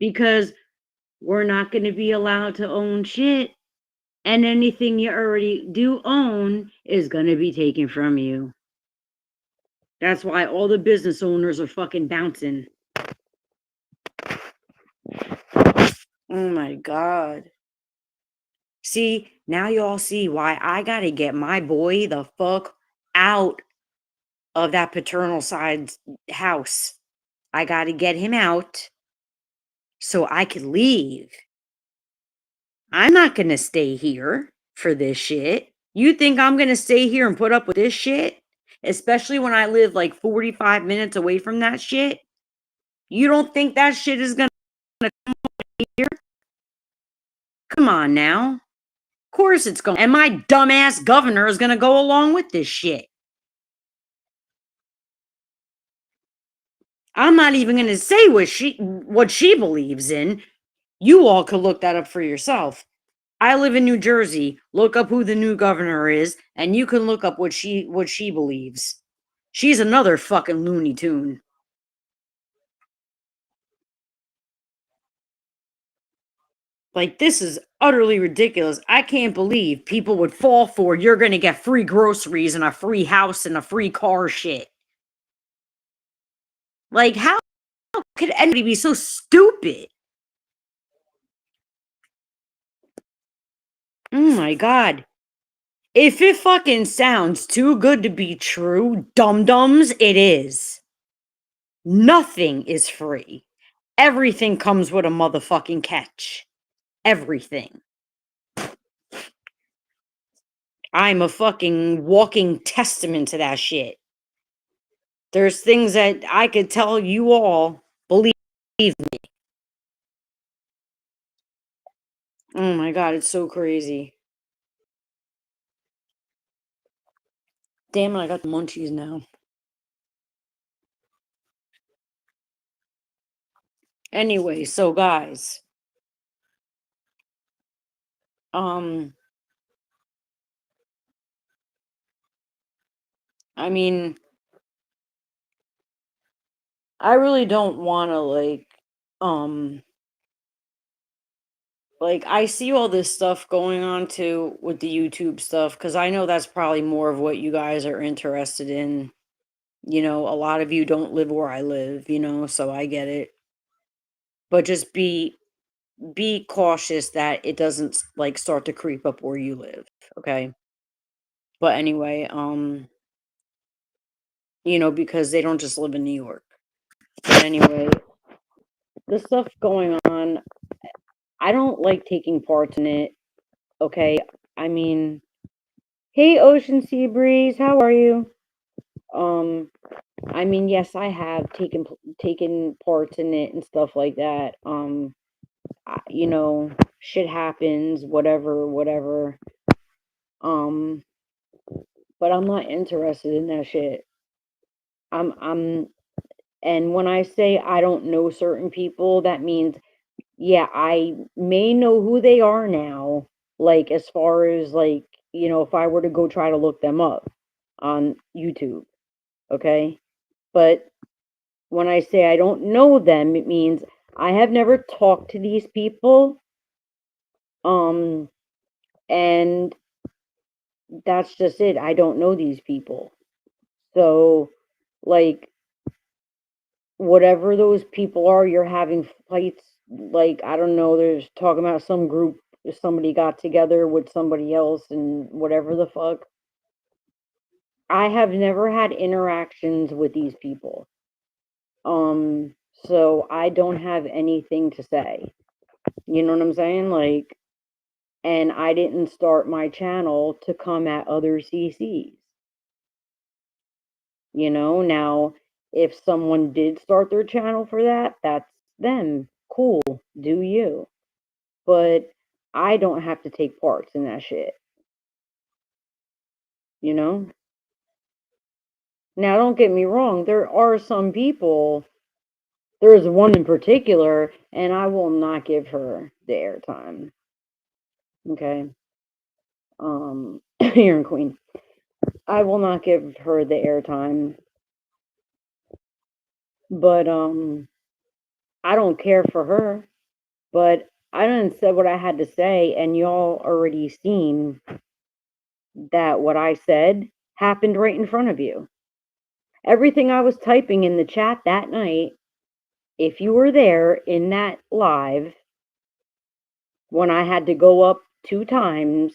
Because we're not going to be allowed to own shit. And anything you already do own is going to be taken from you. That's why all the business owners are fucking bouncing. Oh my God. See, now y'all see why I got to get my boy the fuck out of that paternal side house. I got to get him out so I could leave. I'm not going to stay here for this shit. You think I'm going to stay here and put up with this shit? Especially when I live like 45 minutes away from that shit? You don't think that shit is going to come here? Come on now. Of course it's going. And my dumbass governor is going to go along with this shit. I'm not even going to say what she believes in. You all could look that up for yourself. I live in New Jersey. Look up who the new governor is, and you can look up what she believes. She's another fucking Looney Tune. Like, this is utterly ridiculous. I can't believe people would fall for you're gonna get free groceries and a free house and a free car shit. Like, how could anybody be so stupid? Oh my God. If it fucking sounds too good to be true, dum-dums, it is. Nothing is free. Everything comes with a motherfucking catch. Everything. I'm a fucking walking testament to that shit. There's things that I could tell you all, believe me. Oh my God, it's so crazy. Damn it, I got the munchies now. Anyway, so guys, I mean, I really don't want to like I see all this stuff going on too with the YouTube stuff because I know that's probably more of what you guys are interested in. You know, a lot of you don't live where I live, so I get it. But just be cautious that it doesn't like start to creep up where you live, okay? But anyway, because they don't just live in New York. But anyway, the stuff going on, I don't like taking part in it, okay? I mean, hey Ocean Sea Breeze, how are you? Um, I mean, yes, I have taken parts in it and stuff like that. Shit happens, whatever. Um, but I'm not interested in that shit. I'm and when I say I don't know certain people, that means yeah, I may know who they are now, like as far as like, if I were to go try to look them up on YouTube, okay? But when I say I don't know them, it means I have never talked to these people. Um and that's just it. I don't know these people. So like whatever those people are, you're having fights, like I don't know, there's talking about some group, somebody got together with somebody else and whatever the fuck. I have never had interactions with these people. So I don't have anything to say. You know what I'm saying? Like, and I didn't start my channel to come at other CCs. Now if someone did start their channel for that, that's them. Cool, do you. But I don't have to take parts in that shit, you know? Now, don't get me wrong, there are some people, there's one in particular, and I will not give her the airtime. Okay? Here in Queen. I will not give her the airtime. But I don't care for her. But I done said what I had to say, and y'all already seen that what I said happened right in front of you. Everything I was typing in the chat that night, if you were there in that live, when I had to go up 2 times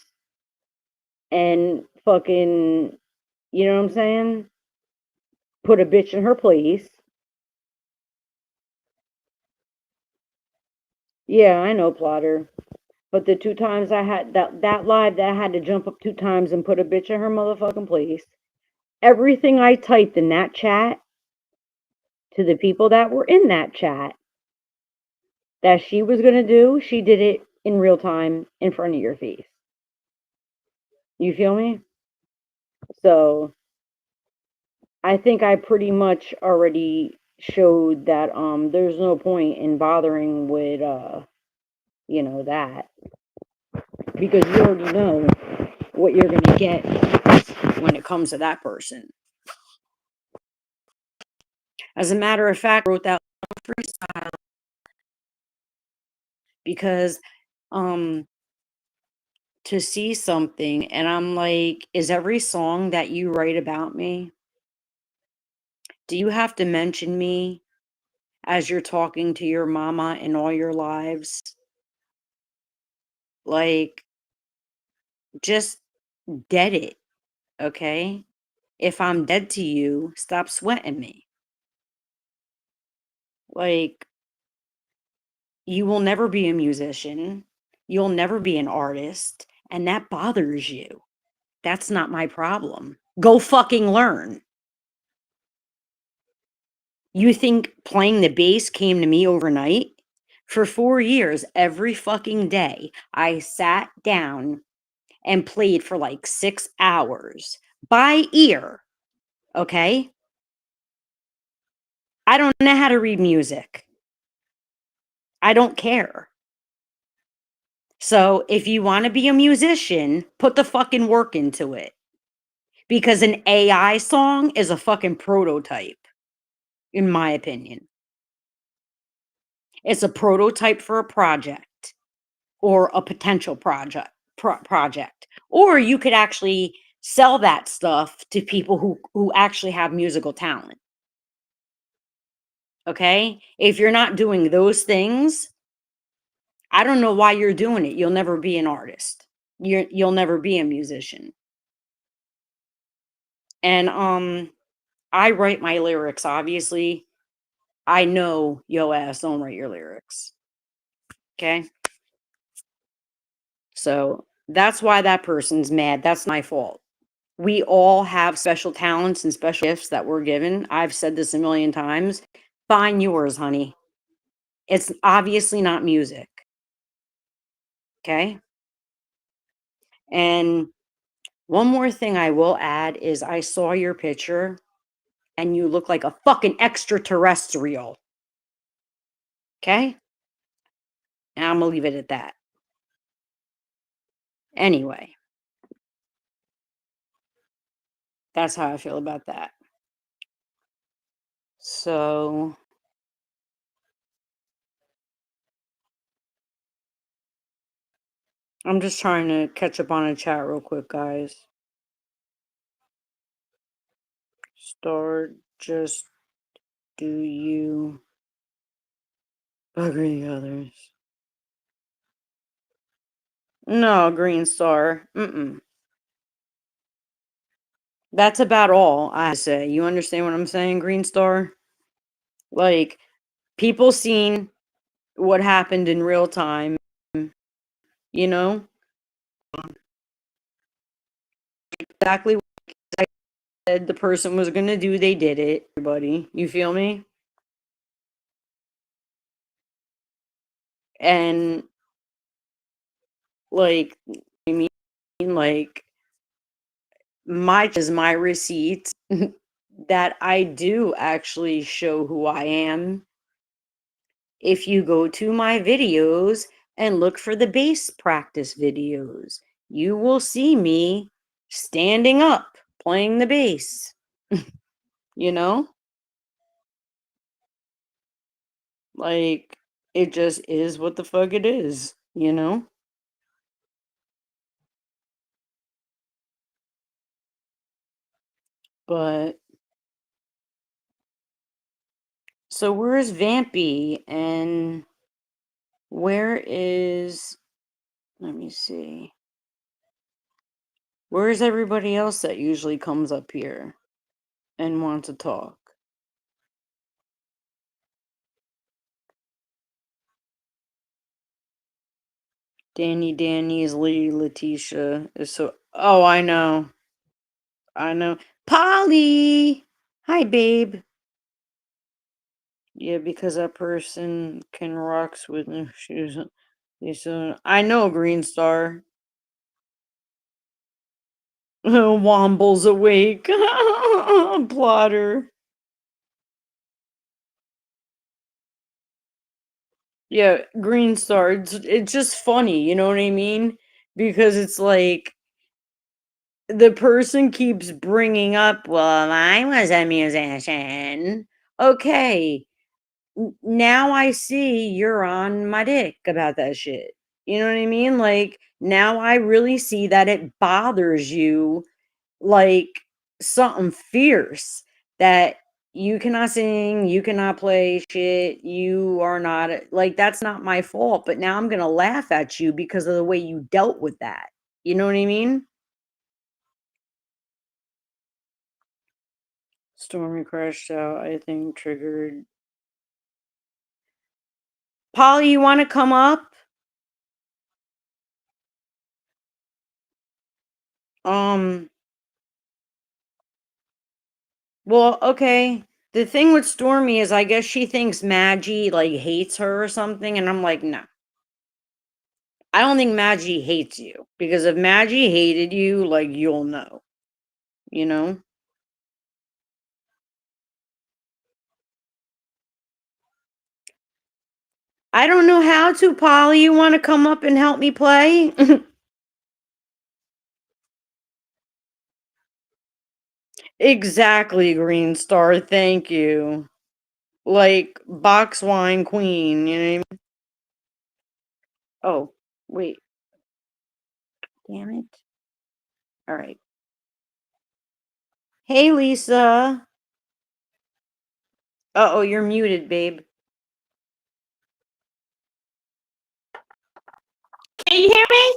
and fucking, you know what I'm saying? Put a bitch in her place. Yeah, I know, plotter. But the 2 times I had that live that I had to jump up 2 times and put a bitch in her motherfucking place. Everything I typed in that chat to the people that were in that chat that she was gonna do, she did it in real time in front of your face. You feel me? So I think I pretty much already showed that there's no point in bothering with that, because you already know what you're gonna get when it comes to that person. As a matter of fact, I wrote that freestyle because um to see something and I'm like, is every song that you write about me, do you have to mention me as you're talking to your mama in all your lives? Like, just dead it, okay? If I'm dead to you, stop sweating me. Like, you will never be a musician. You'll never be an artist. And that bothers you. That's not my problem. Go fucking learn. You think playing the bass came to me overnight? For 4 years, every fucking day, I sat down and played for like 6 hours by ear. Okay? I don't know how to read music. I don't care. So if you want to be a musician, put the fucking work into it. Because an AI song is a fucking prototype, in my opinion. It's a prototype for a project or a potential project. Or you could actually sell that stuff to people who actually have musical talent. Okay? If you're not doing those things, I don't know why you're doing it. You'll never be an artist. You'll never be a musician. And I write my lyrics, obviously. I know yo ass don't write your lyrics. Okay? So that's why that person's mad. That's my fault. We all have special talents and special gifts that we're given. I've said this a million times. Find yours, honey. It's obviously not music. Okay? And one more thing I will add is I saw your picture and you look like a fucking extraterrestrial. Okay? And I'm gonna leave it at that. Anyway, that's how I feel about that. So I'm just trying to catch up on a chat real quick, guys. Start, just do you agree others? No, Green Star. Mm-mm. That's about all I say. You understand what I'm saying, Green Star? Like, People seen what happened in real time, you know? Exactly what I said the person was gonna do, they did it, everybody. You feel me? And like I mean like my receipts that I do actually show who I am. If you go to my videos and look for the bass practice videos, you will see me standing up playing the bass, you know? Like it just is what the fuck it is, you know? But so where's Vampy and where is, let me see. Where's everybody else that usually comes up here and wants to talk? Danny's Lady Letitia is so. Oh, I know. I know. Polly! Hi, babe. Yeah, because that person can rocks with no shoes. I know, Green Star. Womble's awake. Plotter. Yeah, Green Star. It's just funny, you know what I mean? Because it's like the person keeps bringing up, well, I was a musician. Okay, now I see you're on my dick about that shit. You know what I mean? Like, now I really see that it bothers you like something fierce that you cannot sing, you cannot play shit, you are not like that's not my fault, but now I'm going to laugh at you because of the way you dealt with that. You know what I mean? Stormy crashed out, I think triggered. Polly, you want to come up? Um, well, okay. The thing with Stormy is I guess she thinks Maggie like hates her or something, and I'm like, no. I don't think Maggie hates you because if Maggie hated you, like you'll know, you know? I don't know how to, Polly. You want to come up and help me play? Exactly, Green Star. Thank you. Like box wine queen, you know what I mean? Oh, wait. Damn it. All right. Hey, Lisa. Uh-oh, you're muted, babe. Can you hear me?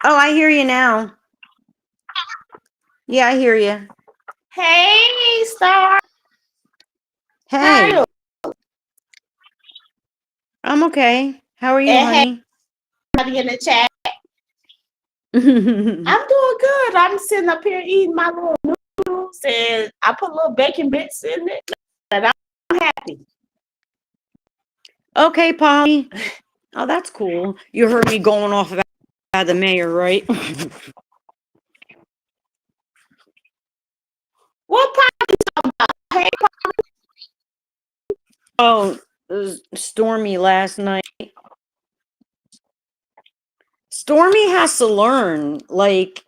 Oh, I hear you now. Yeah, I hear you. Hey, Star. How are Hey, you? I'm okay. How are you, And hey, honey? everybody in the chat. Oh, I'm doing good. I'm sitting up here eating my little noodles, and I put little bacon bits in it, and I'm happy. okay, Polly. Oh, that's cool. You heard me going off about the mayor, right? What part you talking about? Hey, Oh, it was stormy last night. Stormy has to learn. Like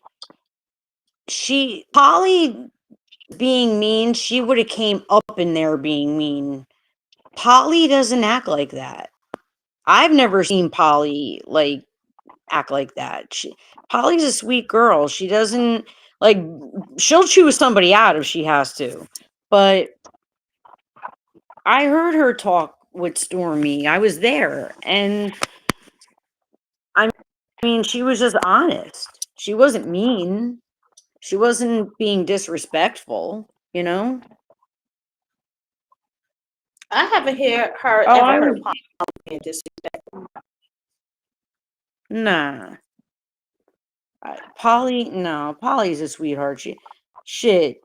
Polly being mean, she would have came up in there being mean. Polly doesn't act like that. I've never seen Polly like act like that. Polly's a sweet girl. She doesn't like she'll choose somebody out if she has to. But I heard her talk with Stormy. I was there and I mean she was just honest. She wasn't mean. She wasn't being disrespectful, you know? I haven't heard Oh, ever I heard was Polly being disrespectful. nah. Polly, no, Polly's a sweetheart. Shit.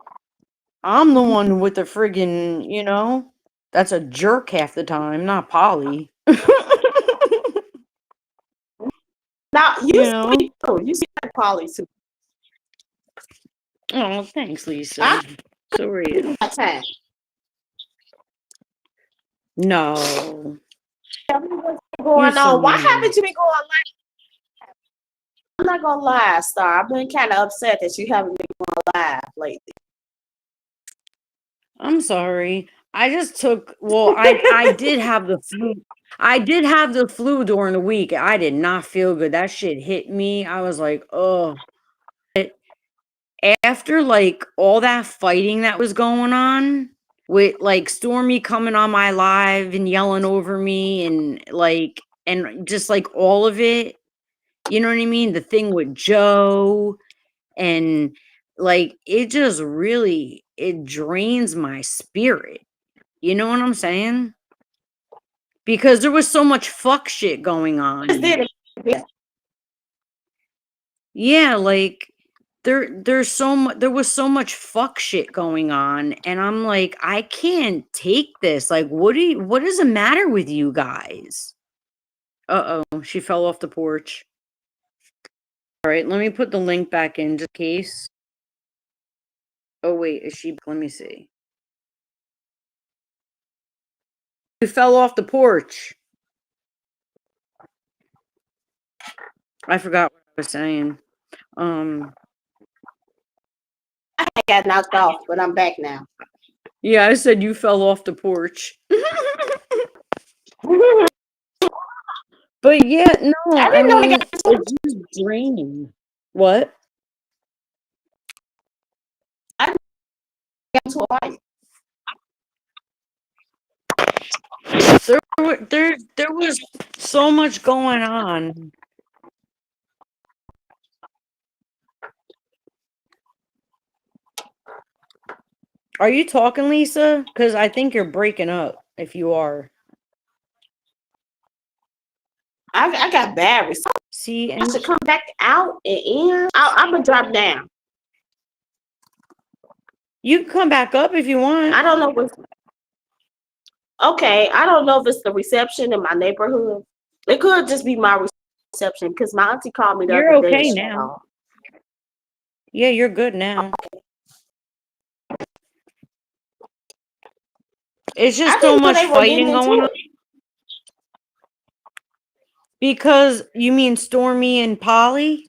I'm the one with the friggin', that's a jerk half the time, not Polly. Now you You know? sweet too. You sweet Polly too. Oh, thanks, Lisa. I So are you. got time. No, Tell me what's you're going so on. Why mean. haven't you been going live? I'm not gonna lie, Star. I've been kind of upset that you haven't been going live lately. I'm sorry. I just took, well, I did have the flu. I did have the flu during the week. I did not feel good. That shit hit me. I was like, oh. After like all that fighting that was going on with like Stormy coming on my live and yelling over me and just like all of it, you know what I mean? The thing with Joe and like it just really it drains my spirit. You know what I'm saying? Because there was so much fuck shit going Just on. did it. Yeah, like there was so much fuck shit going on and I'm like, I can't take this. Like what is the matter with you guys? Uh-oh, she fell off the porch. All right, let me put the link back in just in case. Oh wait, is she let me see. You fell off the porch. I forgot what I was saying. Um I got knocked off, but I'm back now. yeah, I said you fell off the porch. I But yeah, no, I didn't know they mean, got it's just draining. What? into a fight. There was so much going on. Are you talking, Lisa? Because I think you're breaking up. If you are, I got bad results. see, I and should come back out and in. I'm gonna drop down. you can come back up if you want. I don't know what's okay. I don't know if it's the reception in my neighborhood. It could just be my reception because my auntie called me the You're other day and okay shut now. off. Yeah, you're good now. It's I just so didn't know much they were getting fighting going into on. it. Because you mean Stormy and Polly?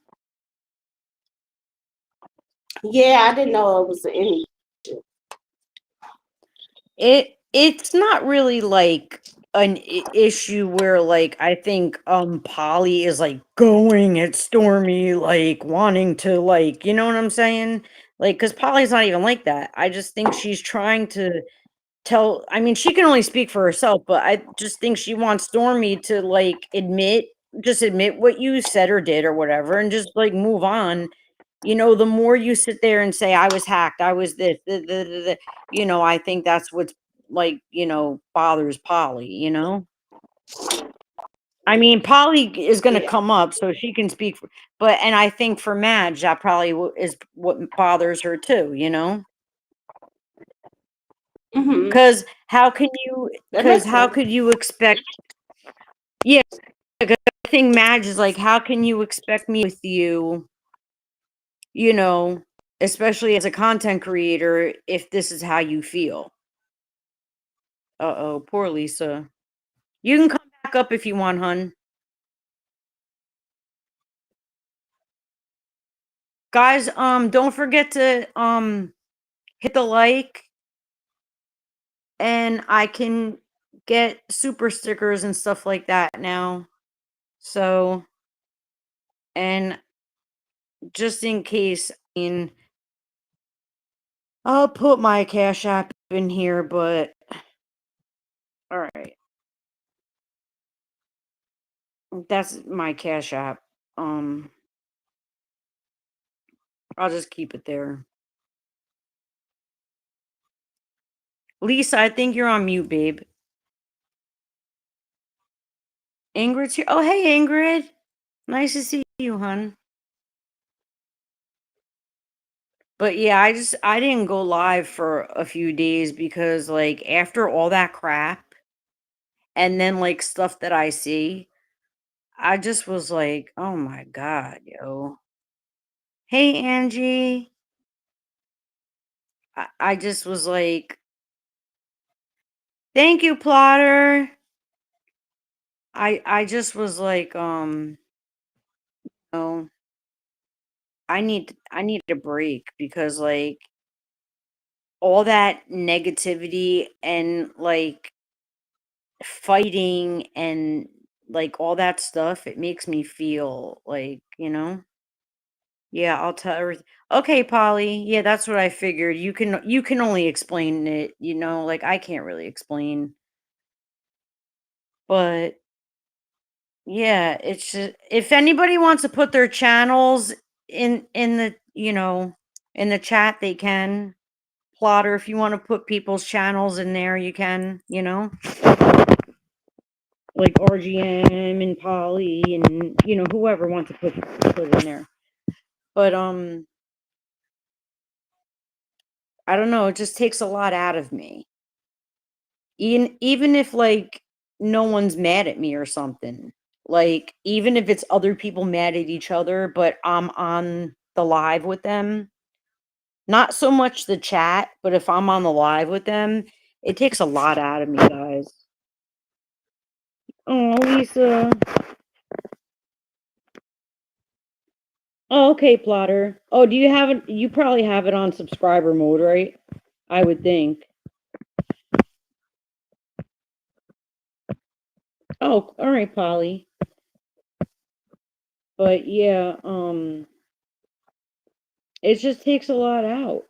Yeah, I didn't know it was any. It's not really like an issue where like I think Polly is like going at Stormy like wanting to like you know what I'm saying? Like cuz Polly's not even like that. I just think she's trying to tell I mean she can only speak for herself, but I just think she wants Stormy to like admit what you said or did or whatever and just like move on. The more you sit there and say I was hacked, I was this, I think that's what's like, bothers Polly. I mean, Polly is going to Yeah. come up so she can speak but and I think for Madge that probably is what bothers her too. Mm-hmm. Cuz That makes how sense. could you expect yeah, 'cause I think Madge is like how can you expect me with you know, especially as a content creator if this is how you feel. Uh-oh, poor Lisa. You can come back up if you want, hun. Guys, don't forget to hit the like and I can get super stickers and stuff like that now. So, and just in case, I'll put my Cash App in here, but all right. That's my Cash App. Um, I'll just keep it there. Lisa, I think you're on mute, babe. Ingrid's here. Oh, hey, Ingrid. Nice to see you, hun. But yeah, I didn't go live for a few days because like after all that crap and then like stuff that I see, I just was like, oh my God, yo. Hey, Angie. I just was like, thank you, Plotter. I just was like, oh, I need a break because like all that negativity and like fighting and like all that stuff, it makes me feel like, yeah, I'll tell everything. Okay, Polly. Yeah, that's what I figured. You can only explain it, like I can't really explain. But yeah, it's just if anybody wants to put their channels in the, in the chat, they can. Plotter, if you want to put people's channels in there, you can, like RGM and Polly and whoever wants to put it in there. But I don't know, it just takes a lot out of me. Even if like no one's mad at me or something. Like even if it's other people mad at each other, but I'm on the live with them. Not so much the chat, but if I'm on the live with them, it takes a lot out of me, guys. Oh, Lisa. Oh, okay, Plotter. Oh, do you have it? You probably have it on subscriber mode, right? I would think. Oh, all right, Polly. But yeah, it just takes a lot out,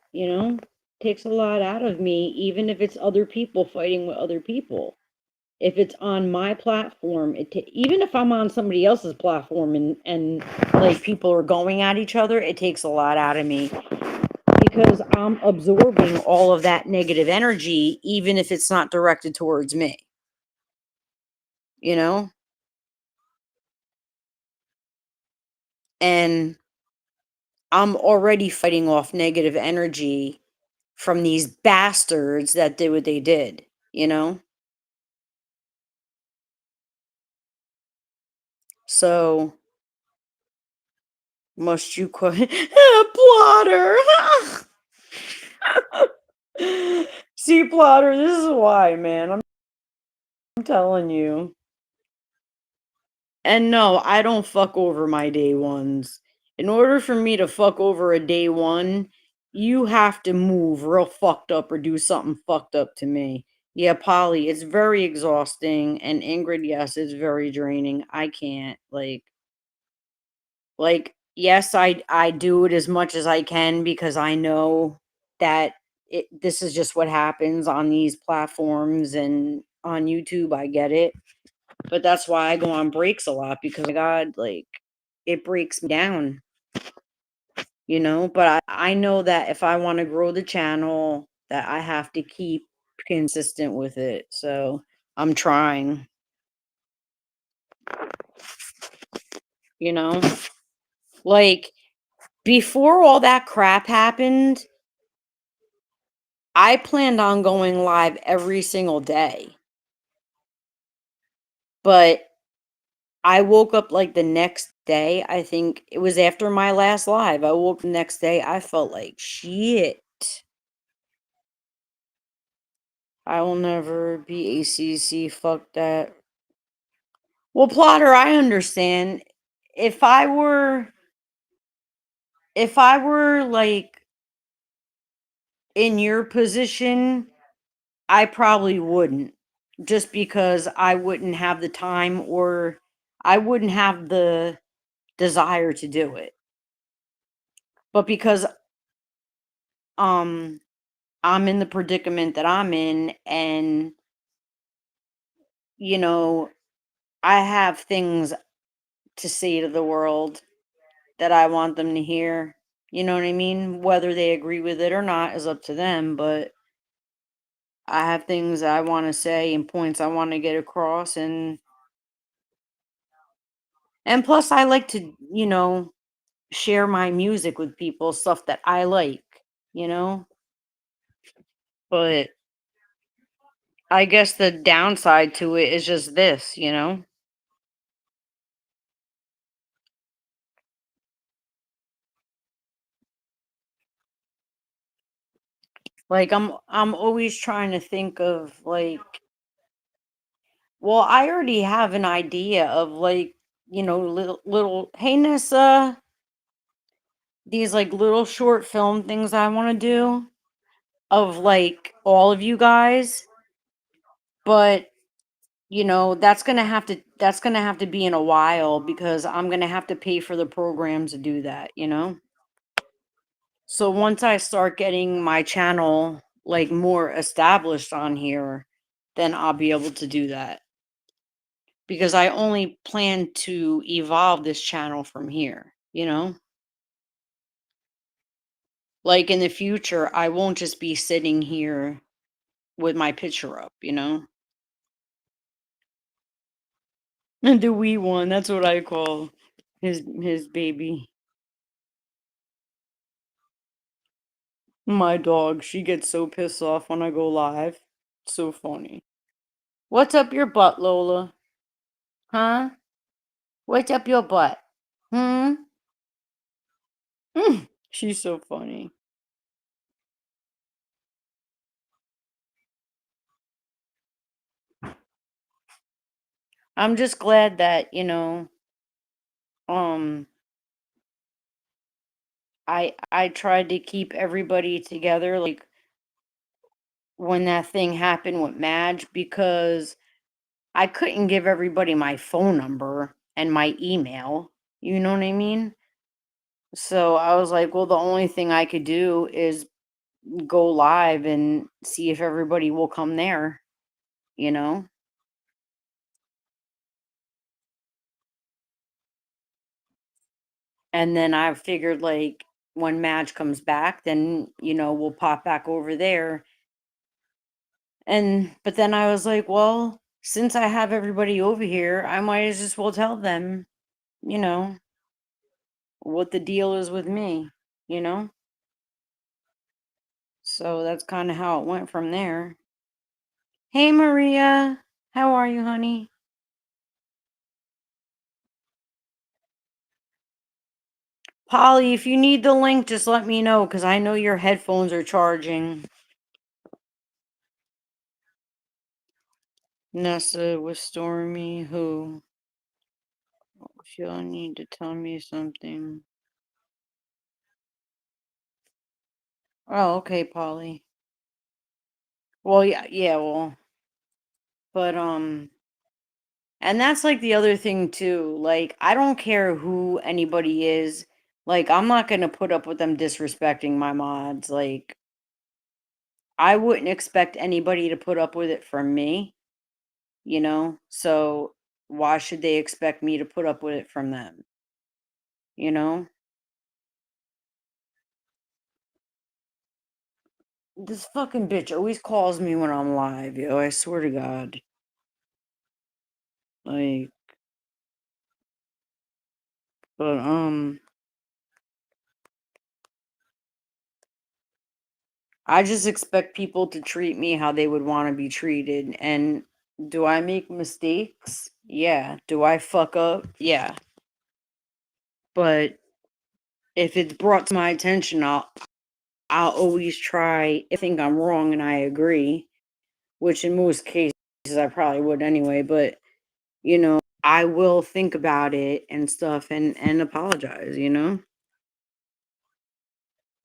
Takes a lot out of me, even if it's other people fighting with other people. If it's on my platform, even if I'm on somebody else's platform and like people are going at each other, it takes a lot out of me because I'm absorbing all of that negative energy, even if it's not directed towards me, you know? And I'm already fighting off negative energy from these bastards that did what they did, you know? So, must you quit? Plotter! See, Plotter, this is why, man. I'm telling you. And no, I don't fuck over my day ones. In order for me to fuck over a day one, you have to move real fucked up or do something fucked up to me. Yeah, Polly, it's very exhausting. And Ingrid, yes, it's very draining. I can't yes, I do it as much as I can because I know that this is just what happens on these platforms and on YouTube. I get it. But that's why I go on breaks a lot because my God, like it breaks me down, but I know that if I want to grow the channel that I have to keep consistent with it. So I'm trying, you know, like before all that crap happened, I planned on going live every single day. But I woke up like the next day. I think it was after my last live. I woke the next day. I felt like shit. I will never be ACC. Fuck that. Well, Plotter, I understand. If I were, if I were like in your position, I probably wouldn't. Just because I wouldn't have the time or I wouldn't have the desire to do it. But because um I'm in the predicament that I'm in and you know, I have things to say to the world that I want them to hear. You know what I mean? Whether they agree with it or not is up to them, but I have things I want to say and points I want to get across and And plus, I like to, share my music with people, stuff that I like, you know? But I guess the downside to it is just this, Like I'm always trying to think of like, well, I already have an idea of like, little hey Nessa, these like little short film things I want to do of like all of you guys, but that's going to have to be in a while because I'm going to have to pay for the programs to do that. So once I start getting my channel like more established on here, then I'll be able to do that. Because I only plan to evolve this channel from here. Like in the future, I won't just be sitting here with my picture up. And the wee one, that's what I call his baby. My dog, she gets so pissed off when I go live. So funny. What's up your butt, Lola? Huh? What's up your butt? Hmm? She's so funny. I'm just glad that, um I tried to keep everybody together like when that thing happened with Madge because I couldn't give everybody my phone number and my email. You know what I mean? So I was like, well, the only thing I could do is go live and see if everybody will come there, you know? And then I figured like when Madge comes back, then, we'll pop back over there. And but then I was like, well, since I have everybody over here, I might as well tell them, you know, what the deal is with me, you know? So that's kind of how it went from there. Hey Maria, how are you, honey? Polly, if you need the link, just let me know because I know your headphones are charging. Nessa with Stormy, who? She'll need to tell me something. Oh, okay, Polly. Well, yeah, well, but and that's like the other thing too. Like, I don't care who anybody is. Like, I'm not gonna put up with them disrespecting my mods. Like, I wouldn't expect anybody to put up with it from me. So why should they expect me to put up with it from them? You know? This fucking bitch always calls me when I'm live, yo. I swear to God. Like, but I just expect people to treat me how they would want to be treated. And do I make mistakes? Yeah. Do I fuck up? Yeah. But if it's brought to my attention, I'll always try. I think I'm wrong and I agree, which in most cases I probably would anyway, but I will think about it and stuff and apologize.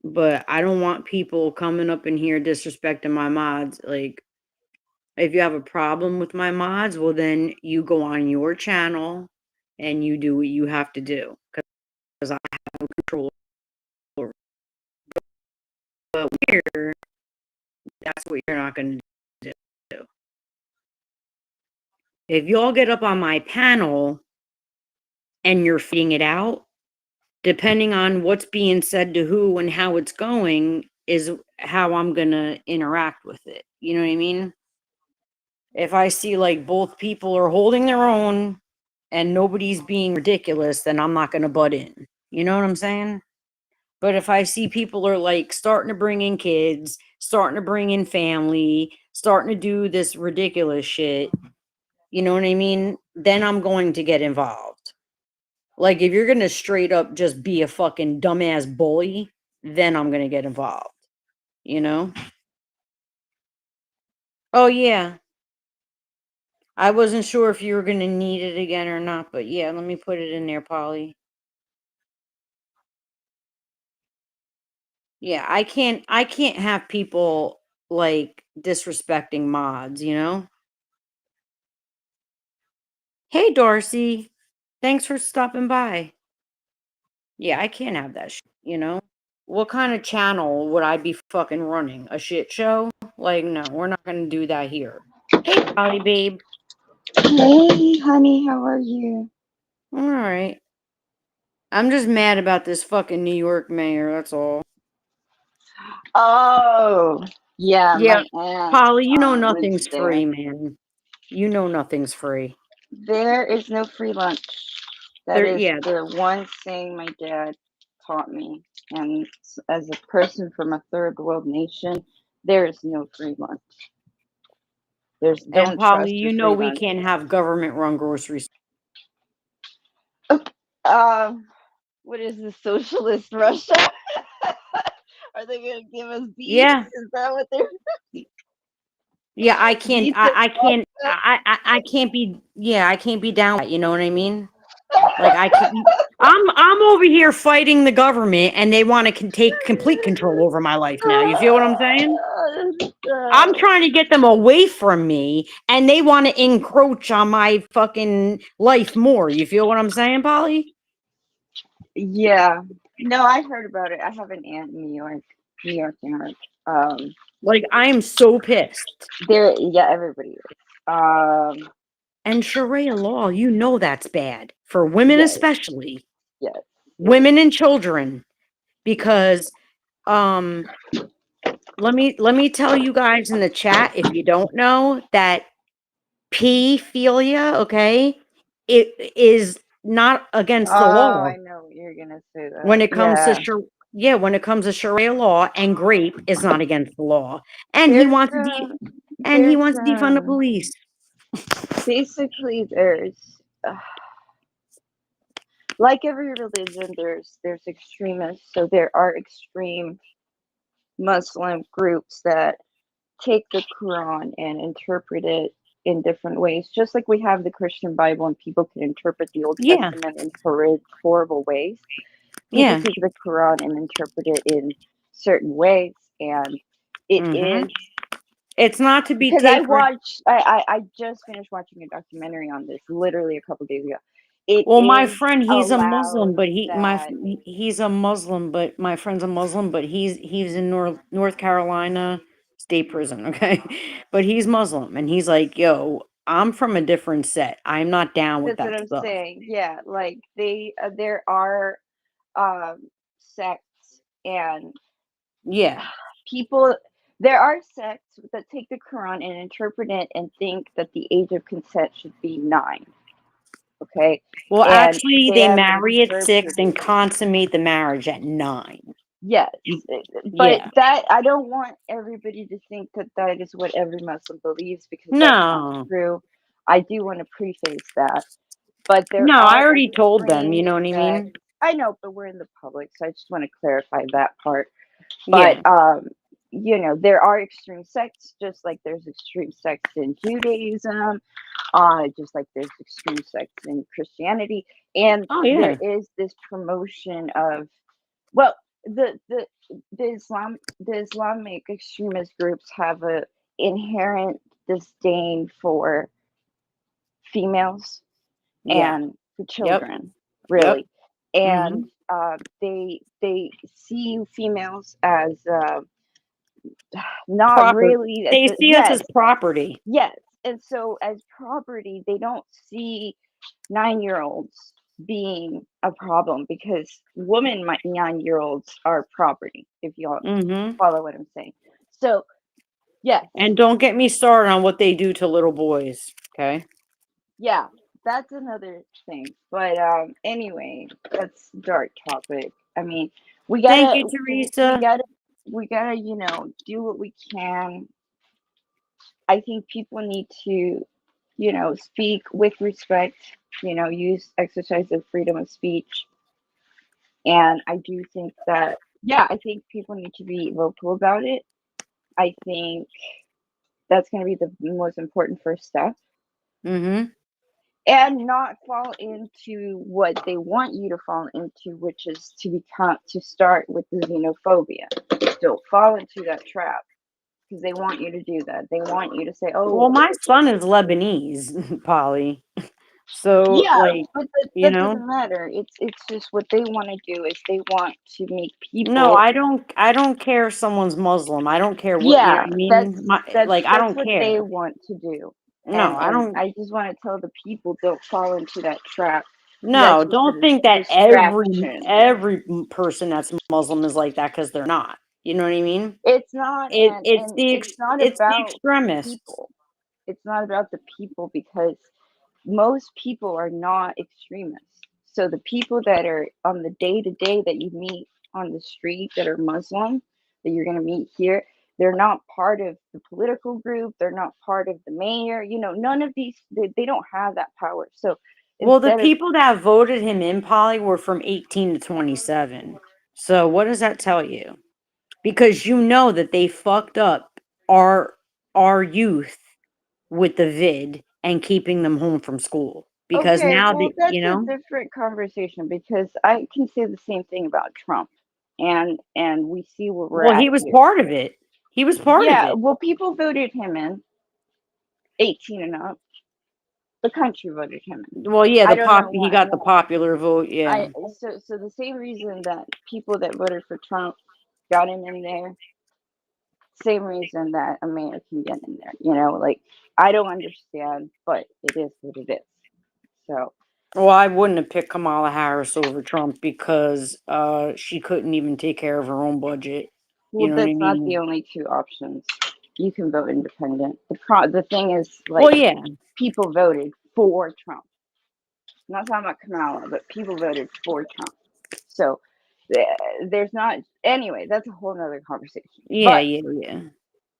But I don't want people coming up in here disrespecting my mods. Like, if you have a problem with my mods, well, then you go on your channel and you do what you have to do because I have no control over it. But here, that's what you're not going to do. If y'all get up on my panel and you're feeding it out, depending on what's being said to who and how it's going, is how I'm going to interact with it. You know what I mean? If I see like both people are holding their own and nobody's being ridiculous, then I'm not going to butt in. You know what I'm saying? But if I see people are like starting to bring in kids, starting to bring in family, starting to do this ridiculous shit, you know what I mean? Then I'm going to get involved. Like if you're going to straight up just be a fucking dumbass bully, then I'm going to get involved, you know? Oh yeah. I wasn't sure if you were going to need it again or not, but yeah, let me put it in there, Polly. Yeah, I can't have people like disrespecting mods, you know? Hey Darcy, thanks for stopping by. Yeah, I can't have that shit, you know? What kind of channel would I be fucking running? A shit show? Like, no, we're not gonna do that here. Hey, Polly, babe. Hey, honey, how are you? All right. I'm just mad about this fucking New York mayor, that's all. Oh, yeah, Yeah, my aunt Polly, you know lives nothing's there. free, man. You know nothing's free. There is no free lunch. That There, is yeah, the one saying my dad taught me. And as a person from a third world nation, there is no free lunch. There's and don't Polly, trust you your know free we lunch. can't have government-run groceries. Okay, what is the socialist Russia? Are they gonna give us beef? Yeah, Is that what they're yeah, I can't, beef I and can't, I can't be, yeah, I can't be down with that, you know what I mean? Like I can't. I'm over here fighting the government, and they want to take complete control over my life now. You feel what I'm saying? I'm Uh, trying to get them away from me, and they want to encroach on my fucking life more. You feel what I'm saying, Polly? Yeah. No, I heard about it. I have an aunt in New York, New York, New York. Um, Like I am so pissed. there, yeah, everybody is. And Sharia law, you know that's bad for women, Yes, especially yes, it is. women and children, because um let me tell you guys in the chat if you don't know that pedophilia, okay, it is not Oh, against the law I know what you're gonna say when that. it comes to Yeah. yeah, when it comes to Sharia law, and grape is not against the law. And he There's wants to and he there's wants to defund the police. basically there's like every religion, there's extremists. So there are extreme Muslim groups that take the Quran and interpret it in different ways. Just like we have the Christian Bible and people can interpret the Old Yeah, Testament in horrible ways, people yeah. take the Quran and interpret it in certain ways. And it Hmm. is It's not to be because I taken. watched, I just finished watching a documentary on this literally a couple days ago. It Well, my is friend, he's a allowed Muslim, but that he's a Muslim, but my friend's a Muslim, but he's in North Carolina State Prison, okay? But he's Muslim, and he's like, "Yo, I'm from a different set. I'm not down with that's what that I'm stuff." saying. Yeah, like there are sects and Yeah. people there are sects that take the Quran and interpret it and think that the age of consent should be 9. Okay, Well, and actually, they they have marry at 6 interpreted and consummate the marriage at 9. yes, You- but Yeah. that I don't want everybody to think that that is what every Muslim believes because that's not No. true. I do want to preface that, but there No, I are already told them, extreme you know what I sects. mean? I know, but we're in the public, so I just want to clarify that part. But Yeah. there are extreme sects, just like there's extreme sects in Judaism, just like there's extreme sects in Christianity, and Oh, there yeah. is this promotion of well, the Islamic extremist groups have a inherent disdain for females Yeah. and for Yep. children, Yep. really, and Mhm. they see females as not Proper. really They see us as yes, property. yes, and so as property they don't see 9-year-olds being a problem because women 9-year-olds are property if y'all Mhm. follow what I'm saying. So yes, And don't get me started on what they do to little boys, okay? yeah, that's another thing. But anyway, that's dark topic. I mean, we Thank gotta you, we Teresa. gotta we gotta do what we can. I think people need to speak with respect. Use exercise of freedom of speech. And I do think that, yeah, I think people need to be vocal about it. I think that's going to be the most important first step. Mm-hmm. And not fall into what they want you to fall into, which is to start with the xenophobia. Don't fall into that trap because they want you to do that. They want you to say, Well, oh, my son is Lebanese, Polly. So, yeah, like, but you that know, doesn't matter. It's just what they want to do is they want to make no, people. I don't care if someone's Muslim. I don't care what, you know Yeah, what I mean? Like, I that's don't what care. they want to do. No, I And don't. I just want to tell the people don't fall into that trap. That's No, just don't a think that distraction. every person that's Muslim is like that because they're not. You know what I mean? It's not, It and it's the it's not it's the about the extremists. people. It's not about the people because most people are not extremists. So the people that are on the day to day that you meet on the street that are Muslim, that you're going to meet here, they're not part of the political group. They're not part of the mayor. None of these, they don't have that power. So Well, the instead of, people that voted him in, Polly, were from 18 to 27. So what does that tell you? Because you know that they fucked up our our youth with the vid and keeping them home from school. Because okay, now well, that, that's a different conversation because I can say the same thing about Trump. And we see where we're well, at he was here. part of it. He was part of Yeah, it. well, people voted him in 18 and up. The country voted him in. Well, yeah, I don't know he why. got the popular vote, yeah. So the same reason that people that voted for Trump got him in there, same reason that a mayor can get in there. Like I don't understand, but it is what it is. So Well, I wouldn't have picked Kamala Harris over Trump because she couldn't even take care of her own budget. You well, know what I that's not the mean? only two options. You can vote independent. The thing is, like, Well, yeah. people voted for Trump. I'm not talking about Kamala, but people voted for Trump. So there's not. Anyway, that's a whole nother conversation. Yeah, But yeah, yeah.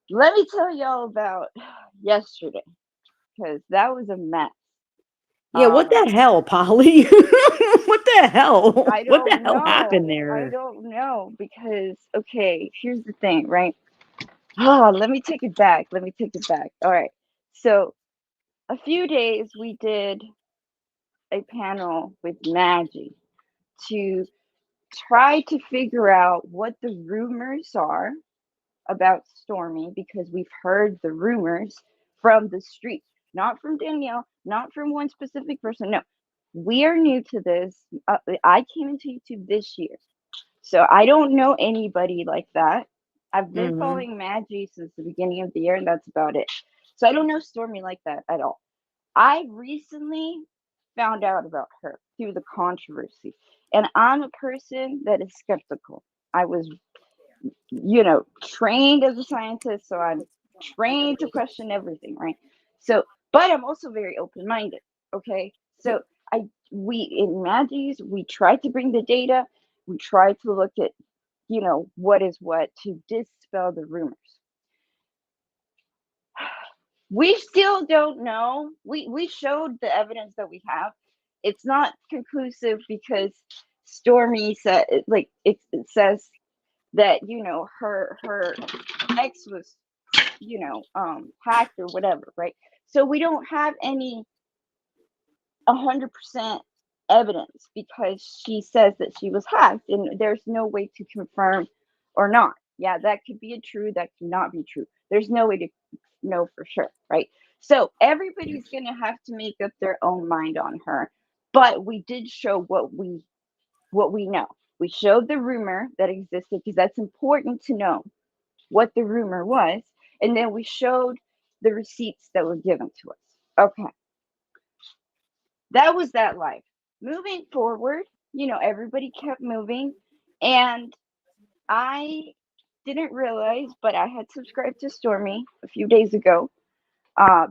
let me tell y'all about yesterday because that was a mess. Yeah, what Um, the hell, Polly? What the hell? I What the don't hell happened know. I there? don't know because okay, here's the thing, right? Ah, let me take it back. Let me take it back. All right. So a few days we did a panel with Maggie to try to figure out what the rumors are about Stormy because we've heard the rumors from the street, not from Danielle, not from one specific person. No, we are new to this. I came into YouTube this year, so I don't know anybody like that. I've been Mhm. following Maggie since the beginning of the year, and that's about it. So I don't know Stormy like that at all. I recently found out about her through the controversy, and I'm a person that is skeptical. I was trained as a scientist, so I'm trained to question everything, right? So, but I'm also very open-minded. Okay, so I we in Magis we tried to bring the data, we tried to look at what is what to dispel the rumors. We still don't know. We showed the evidence that we have. It's not conclusive because Stormy said like it says that her ex was hacked or whatever, right? So we don't have any 100% evidence because she says that she was hacked and there's no way to confirm or not. Yeah, that could be a true, that could not be true. There's no way to know for sure, right? So everybody's gonna have to make up their own mind on her. But we did show what we know. We showed the rumor that existed because that's important to know what the rumor was, and then we showed the receipts that were given to us. Okay, that was that life. Moving forward, everybody kept moving, and I didn't realize, but I had subscribed to Stormy a few days ago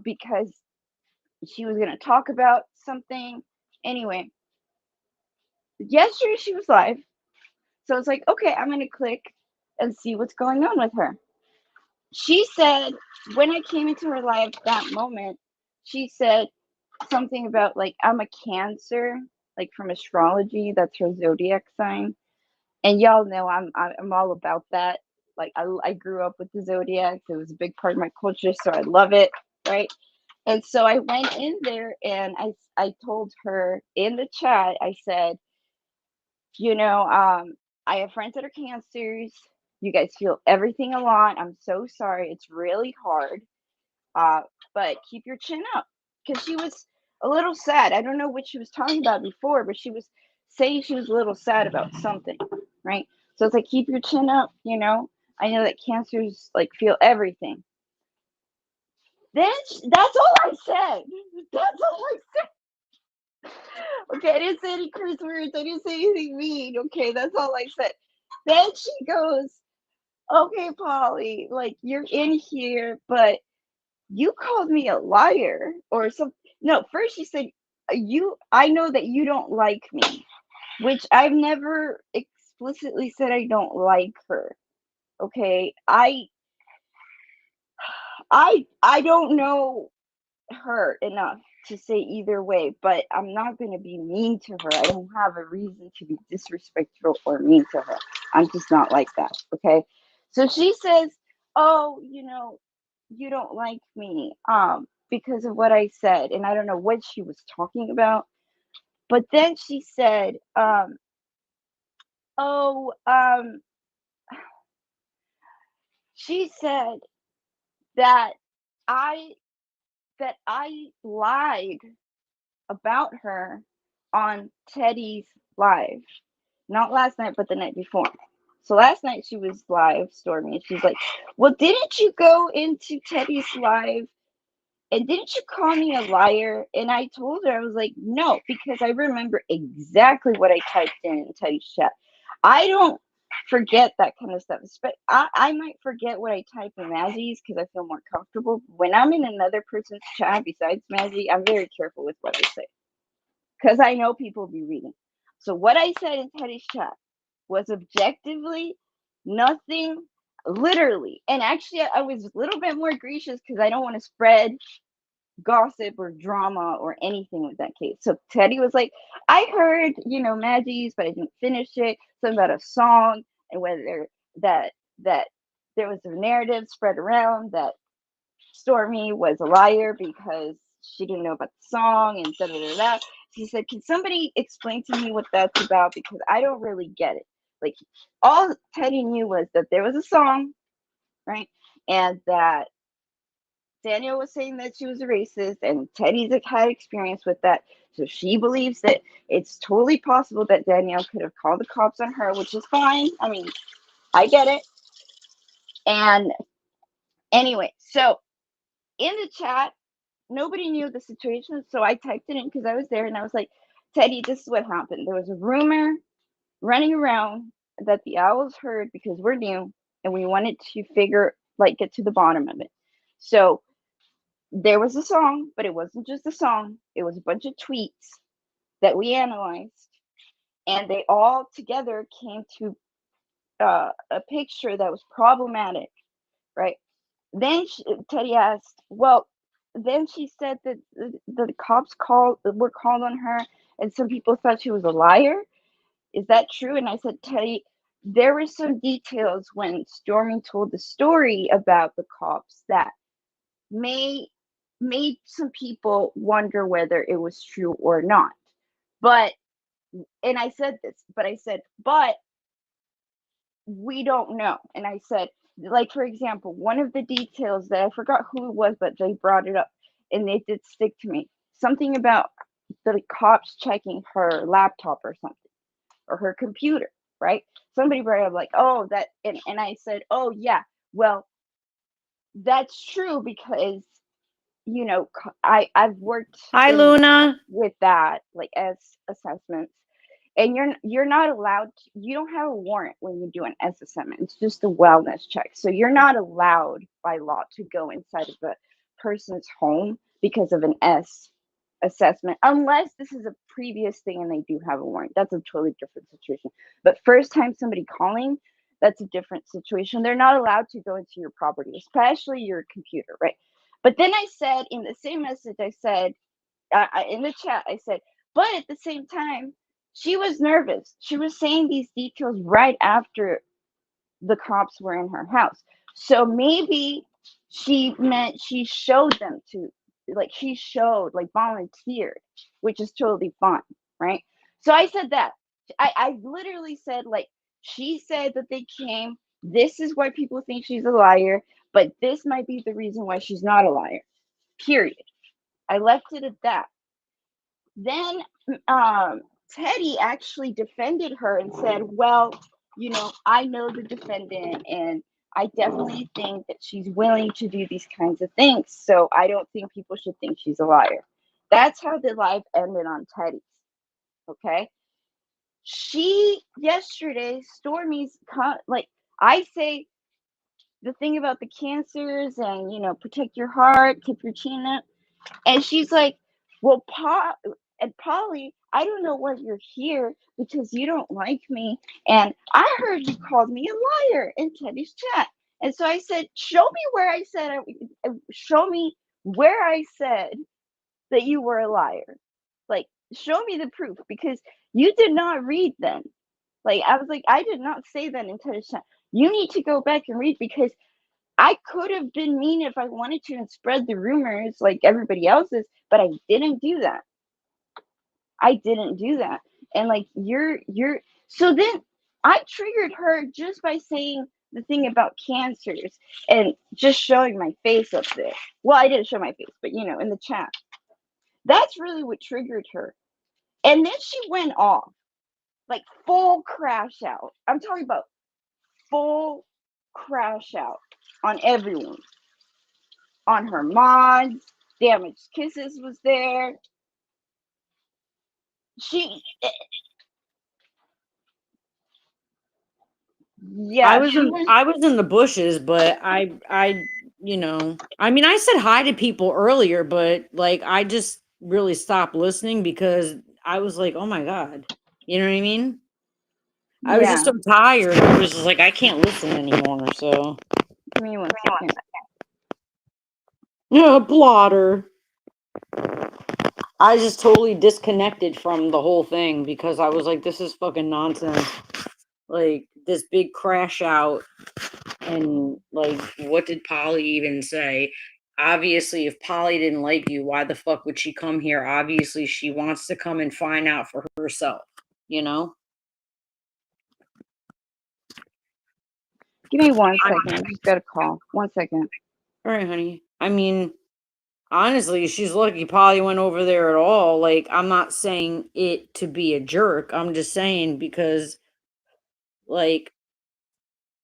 because she was going to talk about something. Anyway, yesterday she was live. So I was like, okay, I'm going to click and see what's going on with her. She said, when I came into her live that moment, she said something about like, I'm a Cancer, like from astrology. That's her zodiac sign. And y'all know I'm all about that. Like I grew up with the zodiacs. It was a big part of my culture, so I love it, right? And so I went in there and I told her in the chat, I said, you know, I have friends that are Cancers. You guys feel everything a lot. I'm so sorry. It's really hard. Uh, but keep your chin up. Because she was a little sad. I don't know what she was talking about before, but she was saying she was a little sad about something, right? So it's like, keep your chin up, you know? I know that Cancers like feel everything. Then that's all I said. That's all I said. Okay, I didn't say any curse words. I didn't say anything mean. Okay, that's all I said. Then she goes, okay, Polly, like you're in here, but you called me a liar or something. No, first she said, I know that you don't like me, which I've never explicitly said I don't like her. Okay, I don't know her enough to say either way, but I'm not going to be mean to her. I don't have a reason to be disrespectful or mean to her. I'm just not like that. Okay. So she says, oh, you know, you don't like me because of what I said. And I don't know what she was talking about. But then she said, oh, she said that I I lied about her on Teddy's live. Not last night, but the night before. So last night she was live, Stormy, and she's like, well, didn't you go into Teddy's live and didn't you call me a liar? And I told her, I was like, no, because I remember exactly what I typed in Teddy's chat. I don't forget that kind of stuff. But I might forget what I type in Maggie's because I feel more comfortable. When I'm in another person's chat besides Maggie, I'm very careful with what I say because I know people will be reading. So what I said in Teddy's chat was objectively nothing, literally. And actually, I was a little bit more gracious because I don't want to spread gossip or drama or anything with that case. So Teddy was like, I heard, you know, Maggie's, but I didn't finish it. Something about a song and whether that there was a narrative spread around that Stormy was a liar because she didn't know about the song and da da da da. She said, can somebody explain to me what that's about? Because I don't really get it. Like, all Teddy knew was that there was a song, right? And that Daniel was saying that she was a racist, and Teddy's had experience with that. So she believes that it's totally possible that Danielle could have called the cops on her, which is fine. I mean, I get it. And anyway, so in the chat, nobody knew the situation, so I typed it in because I was there, and I was like, Teddy, this is what happened. There was a rumor running around that the owls heard because we're new, and we wanted to get to the bottom of it. So there was a song, but it wasn't just a song. It was a bunch of tweets that we analyzed, and they all together came to a picture that was problematic, right? Then Teddy asked, well, then she said that the cops were called on her, and some people thought she was a liar. Is that true? And I said, Teddy, there were some details when Stormy told the story about the cops that may made some people wonder whether it was true or not. But and I said this, but I said, but we don't know. And I said, like, for example, one of the details that I forgot who it was, but they brought it up and it did stick to me. Something about the cops checking her laptop or something, or her computer, right? Somebody brought up like, oh, that, and I said, oh yeah, well, that's true because, you know, I've worked Hi, in Luna. with that, like, as assessments, and you're not allowed to, you don't have a warrant when you do an S assessment. It's just a wellness check. So you're not allowed by law to go inside of a person's home because of an S assessment, unless this is a previous thing and they do have a warrant. That's a totally different situation. But first time somebody calling, that's a different situation. They're not allowed to go into your property, especially your computer, right? But then I said in the same message, I said, in the chat, I said, but at the same time, she was nervous. She was saying these details right after the cops were in her house. So maybe she meant she showed them to, like, she showed, like, volunteered, which is totally fine, right? So I said that. I literally said, like, she said that they came. This is why people think she's a liar, but this might be the reason why she's not a liar. Period. I left it at that. Then Teddy actually defended her and said, well, you know, I know the defendant and I definitely think that she's willing to do these kinds of things. So I don't think people should think she's a liar. That's how the live ended on Teddy's. Okay. She yesterday, Stormy's like, I say the thing about the cancers and, you know, protect your heart, keep your chin up. And she's like, well, and Polly, I don't know why you're here because you don't like me. And I heard you called me a liar in Teddy's chat. And so I said, show me where I said, show me where I said that you were a liar. Like, show me the proof because you did not read then. Like, I was like, I did not say that in Teddy's chat. You need to go back and read because I could have been mean if I wanted to and spread the rumors like everybody else's, but I didn't do that. I didn't do that. And like you're so then I triggered her just by saying the thing about cancers and just showing my face up there. Well, I didn't show my face, but you know, in the chat. That's really what triggered her. And then she went off. Like full crash out. I'm talking about full crash out on everyone. On her mods, Damaged Kisses was there. She, yeah, I was in the bushes, but you know, I mean, I said hi to people earlier, but like I just really stopped listening because I was like, oh my God. You know what I mean? I was just yeah. so tired. I was just like, I can't listen anymore. So Give me 1 second. yeah, blotter. I just totally disconnected from the whole thing because I was like, this is fucking nonsense. Like this big crash out. And like, what did Polly even say? Obviously, if Polly didn't like you, why the fuck would she come here? Obviously, she wants to come and find out for herself, you know? Give me 1 second. I just got a call. 1 second. All right, honey. I mean, honestly, she's lucky Polly went over there at all. Like, I'm not saying it to be a jerk. I'm just saying because, like,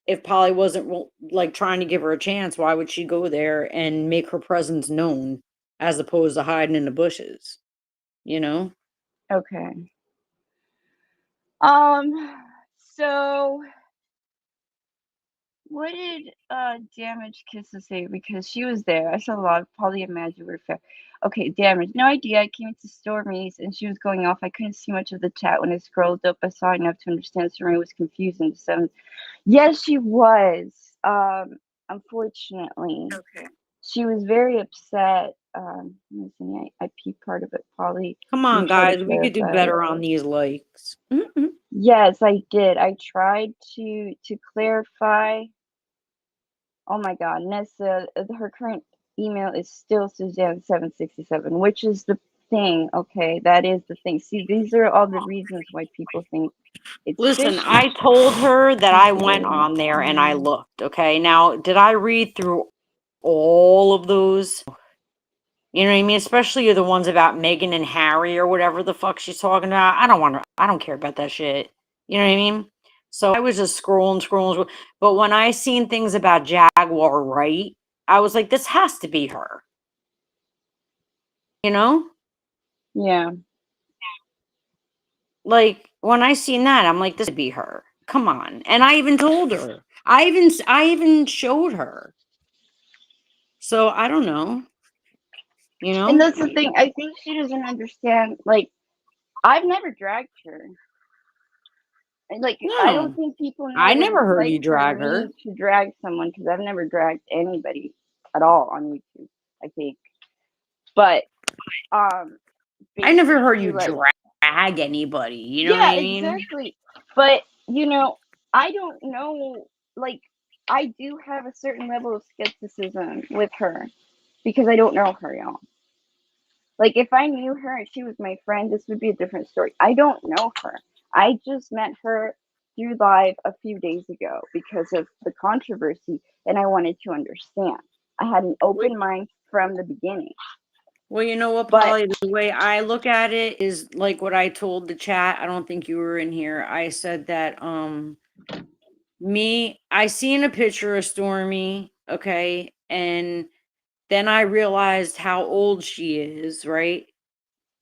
if Polly wasn't like trying to give her a chance, why would she go there and make her presence known as opposed to hiding in the bushes? You know? Okay. So what did Damaged Kisses say? Because she was there. I saw a lot of Polly and Maggie were fair. Okay, Damaged. No idea. I came to Stormy's and she was going off. I couldn't see much of the chat. When I scrolled up, I saw enough to understand Stormy was confused and so yes, she was. Unfortunately. Okay. She was very upset. Listen, I peeped part of it, Polly. Come on, You try to guys. We could do clarify. better on these likes. Yes, I did. I tried to clarify. Oh my God, Nessa, her current email is still Suzanne767, which is the thing. Okay, that is the thing. See, these are all the reasons why people think it's Listen, fishy. I told her that I went Okay. on there and I looked. Okay. Now, did I read through all of those? You know what I mean? Especially the ones about Meghan and Harry or whatever the fuck she's talking about. I don't care about that shit. You know what I mean? So I was just scrolling. But when I seen things about Jaguar Wright, I was like, this has to be her. You know? Yeah. Like when I seen that, I'm like, this would be her. Come on. And I even told her. I even showed her. So I don't know. you And know? that's the thing. I think she doesn't understand. Like, I've never dragged her. And like, I don't No, think people know I what never it's heard like you for drag her. me to drag someone because I've never dragged anybody at all on YouTube, I think. But um I never heard basically you like, drag anybody. You know what yeah, I mean? exactly. But I don't know, like, I do have a certain level of skepticism with her because I don't know her, y'all. Like, if I knew her and she was my friend, this would be a different story. I don't know her. I just met her through live a few days ago because of the controversy, and I wanted to understand. I had an open mind from the beginning. Well, you know what, But Polly? The way I look at it is like what I told the chat. I don't think you were in here. I said that I seen a picture of Stormy, okay, and then I realized how old she is, right?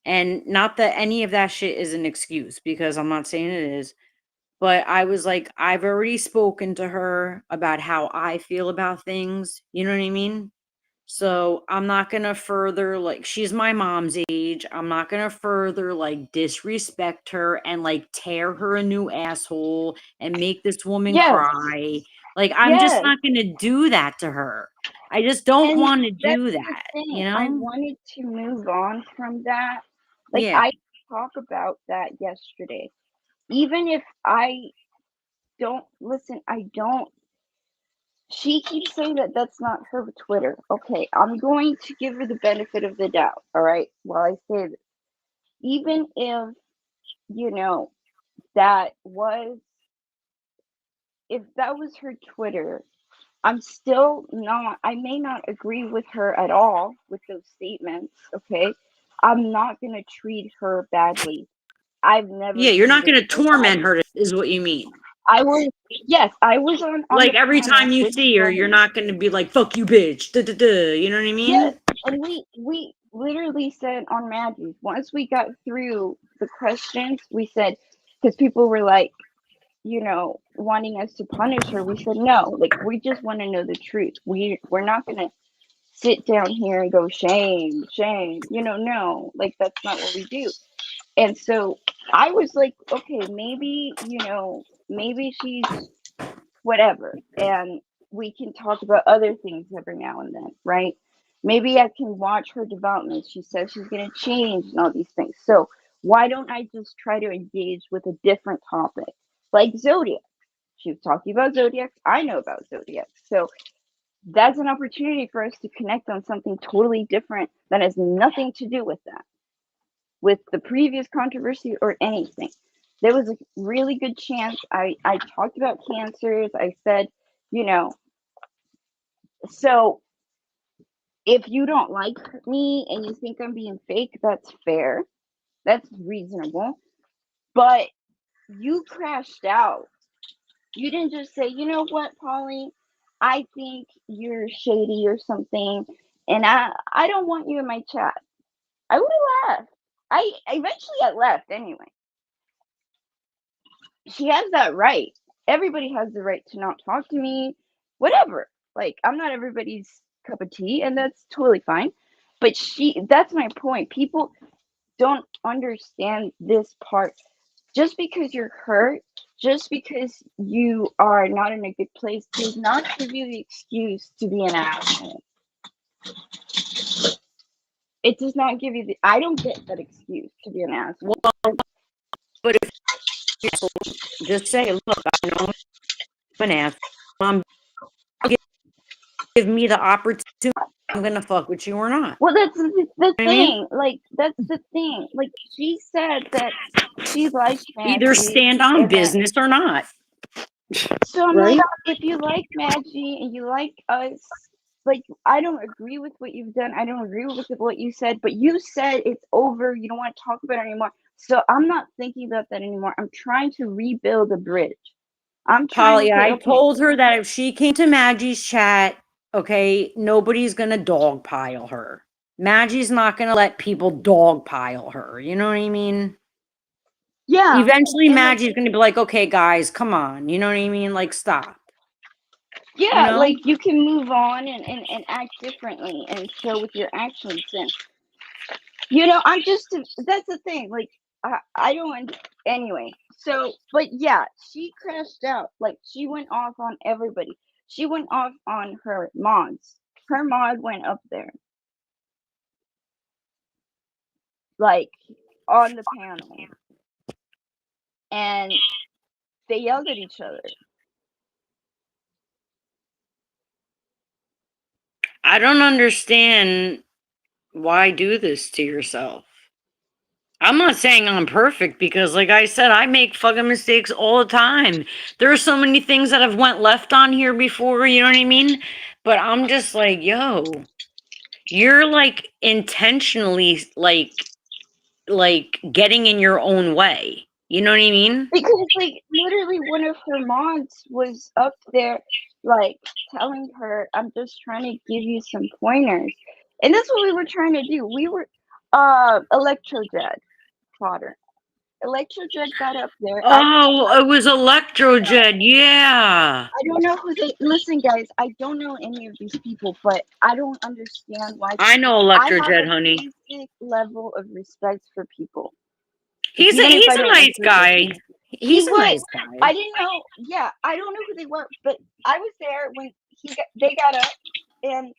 And not that any of that shit is an excuse because I'm not saying it is, but I was like, I've already spoken to her about how I feel about things. You know what I mean? So I'm not gonna further like she's my mom's age. I'm not gonna further like disrespect her and like tear her a new asshole and make this woman yes, cry. Like I'm just yes. not gonna do that to her. I just don't And want to that's do the that, thing. you I know? wanted to move on from that. Like, Yeah. I talk about that yesterday. Even if I don't listen, I don't. She keeps saying that that's not her Twitter. Okay, I'm going to give her the benefit of the doubt. All right, while I say this, even if you know that was if that was her Twitter, I'm still not, I may not agree with her at all with those statements, okay? I'm not going to treat her badly. I've never Yeah, you're not treated gonna her torment badly. her is what you mean. I was, yes, I was on Like the every panel time you with see her, you're Stormy. not gonna be like, fuck you, bitch. Duh, duh, duh. You know what I Yes, mean? and we literally said on Maggie's, once we got through the questions, we said, because people were like, wanting us to punish her, we said no, like, we just want to know the truth. We're not going to sit down here and go shame, shame. No, like, that's not what we do. And so I was like, okay, maybe, maybe she's whatever, and we can talk about other things every now and then, right? Maybe I can watch her development. She says she's going to change and all these things. So why don't I just try to engage with a different topic, like zodiac? She was talking about zodiacs. I know about zodiacs. So that's an opportunity for us to connect on something totally different that has nothing to do with that, with the previous controversy or anything. There was a really good chance. I talked about cancers. I said, you know, so if you don't like me and you think I'm being fake, that's fair. That's reasonable. But you crashed out. You didn't just say, you know what, Polly, I think you're shady or something, and I don't want you in my chat. I would have left. I left anyway. She has that right. Everybody has the right to not talk to me, whatever. Like, I'm not everybody's cup of tea, and that's totally fine. But that's my point. People don't understand this part. Just because you're hurt, just because you are not in a good place, does not give you the excuse to be an asshole. It does not give you I don't get that excuse to be an asshole. Well, but if you're so, just say, look, I know I'm an ass. Mom, give me the opportunity. I'm gonna fuck with you or not. Well, that's the You know what I mean? thing. Like, that's the thing. Like, she said that she liked Either Maggie, stand on and that. business or not. So I'm like, Right? if you like Maggie and you like us, like, I don't agree with what you've done. I don't agree with what you said, but you said it's over. You don't want to talk about it anymore. So I'm not thinking about that anymore. I'm trying to rebuild a bridge. I'm trying to Polly, say, I okay, told her that if she came to Maggie's chat, okay, nobody's gonna dogpile her. Maggie's not gonna let people dogpile her. You know what I mean? yeah, Eventually, and like, Maggie's gonna be like, okay, guys, come on. You know what I mean? Like, stop. You yeah, know? like, you can move on and act differently and show with your actions. And I'm just, that's the thing. Like, I don't, anyway. So, but yeah, she crashed out. Like, she went off on everybody. She went off on her mods. Her mod went up there, like, on the panel, and they yelled at each other. I don't understand why do this to yourself. I'm not saying I'm perfect because like I said, I make fucking mistakes all the time. There are so many things that have went left on here before, you know what I mean? But I'm just like, yo, you're like intentionally like getting in your own way. You know what I mean? Because, like, literally one of her mods was up there, like, telling her, I'm just trying to give you some pointers. And that's what we were trying to do. We were, Electrojet fodder. Electrojet got up there. Oh, it was Electrojet. Yeah. I don't know who they, listen, guys, I don't know any of these people, but I don't understand why. I know I have Electrojet, a honey. basic level of respect for people. He's a Even if he's I a don't nice agree with guy. you. He He's a was. nice guy. I didn't know. Yeah, I don't know who they were, but I was there when they got up, and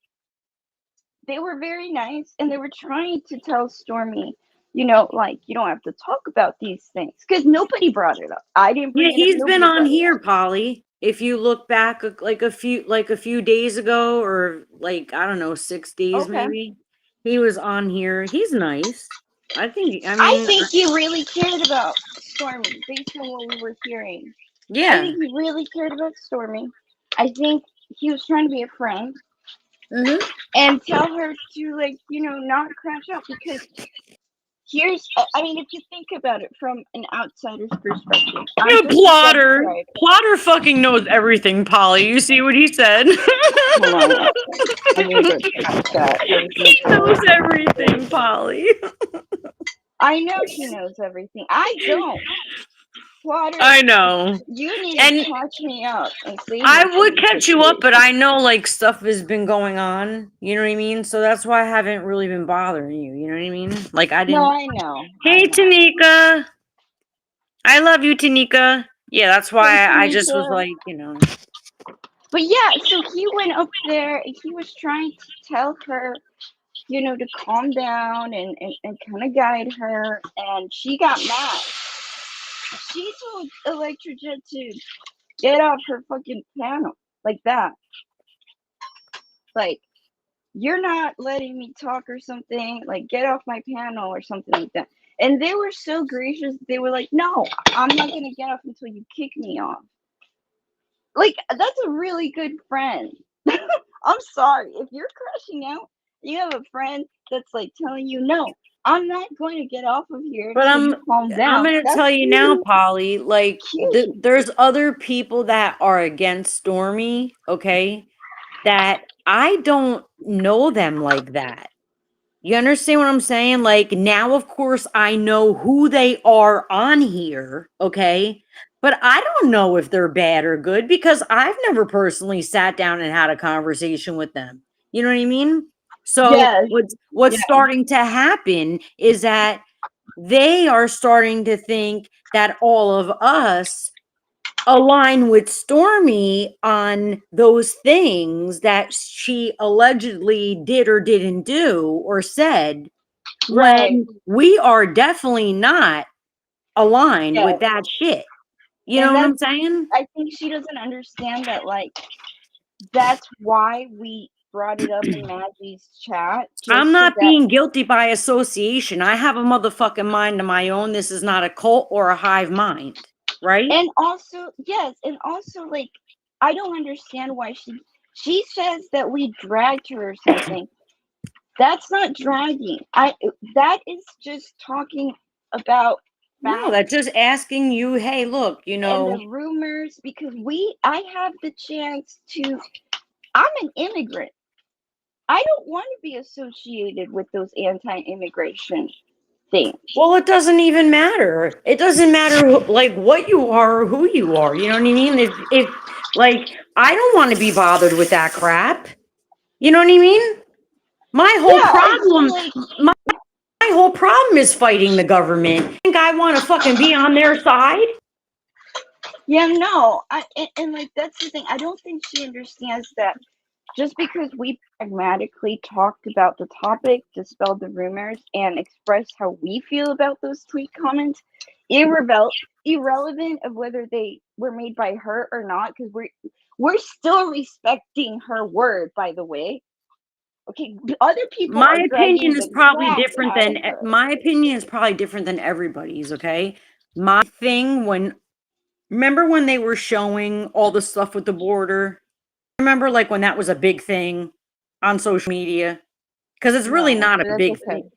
they were very nice, and they were trying to tell Stormy, like, you don't have to talk about these things because nobody brought it up. I didn't Yeah, bring it up. he's been Nobody on brought it here, up. Polly. If you look back like a few days ago or like I don't know, 6 days Okay. maybe. He was on here. He's nice. I I mean, think he really cared about Stormy based on what we were hearing. I yeah. think he really cared about Stormy. I think he was trying to be a friend Mm-hmm. and tell her to, like, not crash out because I mean, if you think about it from an outsider's perspective, I'm Yeah, just a Plotter. subscriber. Plotter fucking knows everything, Polly. You see what he said? Hold on, let me get that. He knows everything, Polly. I know he knows everything. I don't. Plotter, I know. you need And to catch me up and save I me from would this catch you up, but situation. I know like stuff has been going on. You know what I mean? So that's why I haven't really been bothering you. You know what I mean? Like I No, didn't. I know. I Hey, know. Tanika. I love you, Tanika. Yeah, that's Hey, why I just was Tanisha. like, you know. But yeah, so he went up there and he was trying to tell her, to calm down and kind of guide her. And she got mad. She told Electrojet to get off her fucking panel like that. Like, you're not letting me talk or something. Like, get off my panel or something like that. And they were so gracious. They were like, no, I'm not going to get off until you kick me off. Like, that's a really good friend. I'm sorry. If you're crashing out, you have a friend that's like telling you, no, I'm not going to get off of here But until you calm I'm down. gonna That's tell you now, really Polly. Like cute. there's other people that are against Stormy. Okay, that I don't know them like that. You understand what I'm saying? Like now, of course, I know who they are on here, okay? But I don't know if they're bad or good because I've never personally sat down and had a conversation with them. You know what I mean? So Yes. what's Yeah. starting to happen is that they are starting to think that all of us align with Stormy on those things that she allegedly did or didn't do or said Right. when we are definitely not aligned Yeah. with that shit. You know And what that's, I'm saying? I think she doesn't understand that, like, that's why we brought it up in Maggie's chat, I'm just so not that, being guilty by association. I have a motherfucking mind of my own. This is not a cult or a hive mind, right? and also, yes, and also, like, I don't understand why she says that we dragged her or something. That's not dragging. That is just talking about No, facts that's just asking you, hey, look, and the rumors because I have the chance to, I'm an immigrant. I don't want to be associated with those anti-immigration things. well, it doesn't even matter. It doesn't matter like what you are or who you are. You know what I mean? If like I don't want to be bothered with that crap. You know what I mean? My Yeah, whole I feel problem, like my whole problem is fighting the government. Think I want to fucking be on their side? Yeah, no, and like that's the thing. I don't think she understands that just because we pragmatically talked about the topic, dispelled the rumors, and expressed how we feel about those tweet comments, irrelevant of whether they were made by her or not, because we're still respecting her word. By the way, okay, other people My are dragging opinion is the probably crap different out of than her. my opinion is probably different than everybody's, okay? My thing when remember when they were showing all the stuff with the border? Remember like when that was a big thing on social media? Because it's really No, not but a that's big okay. thing.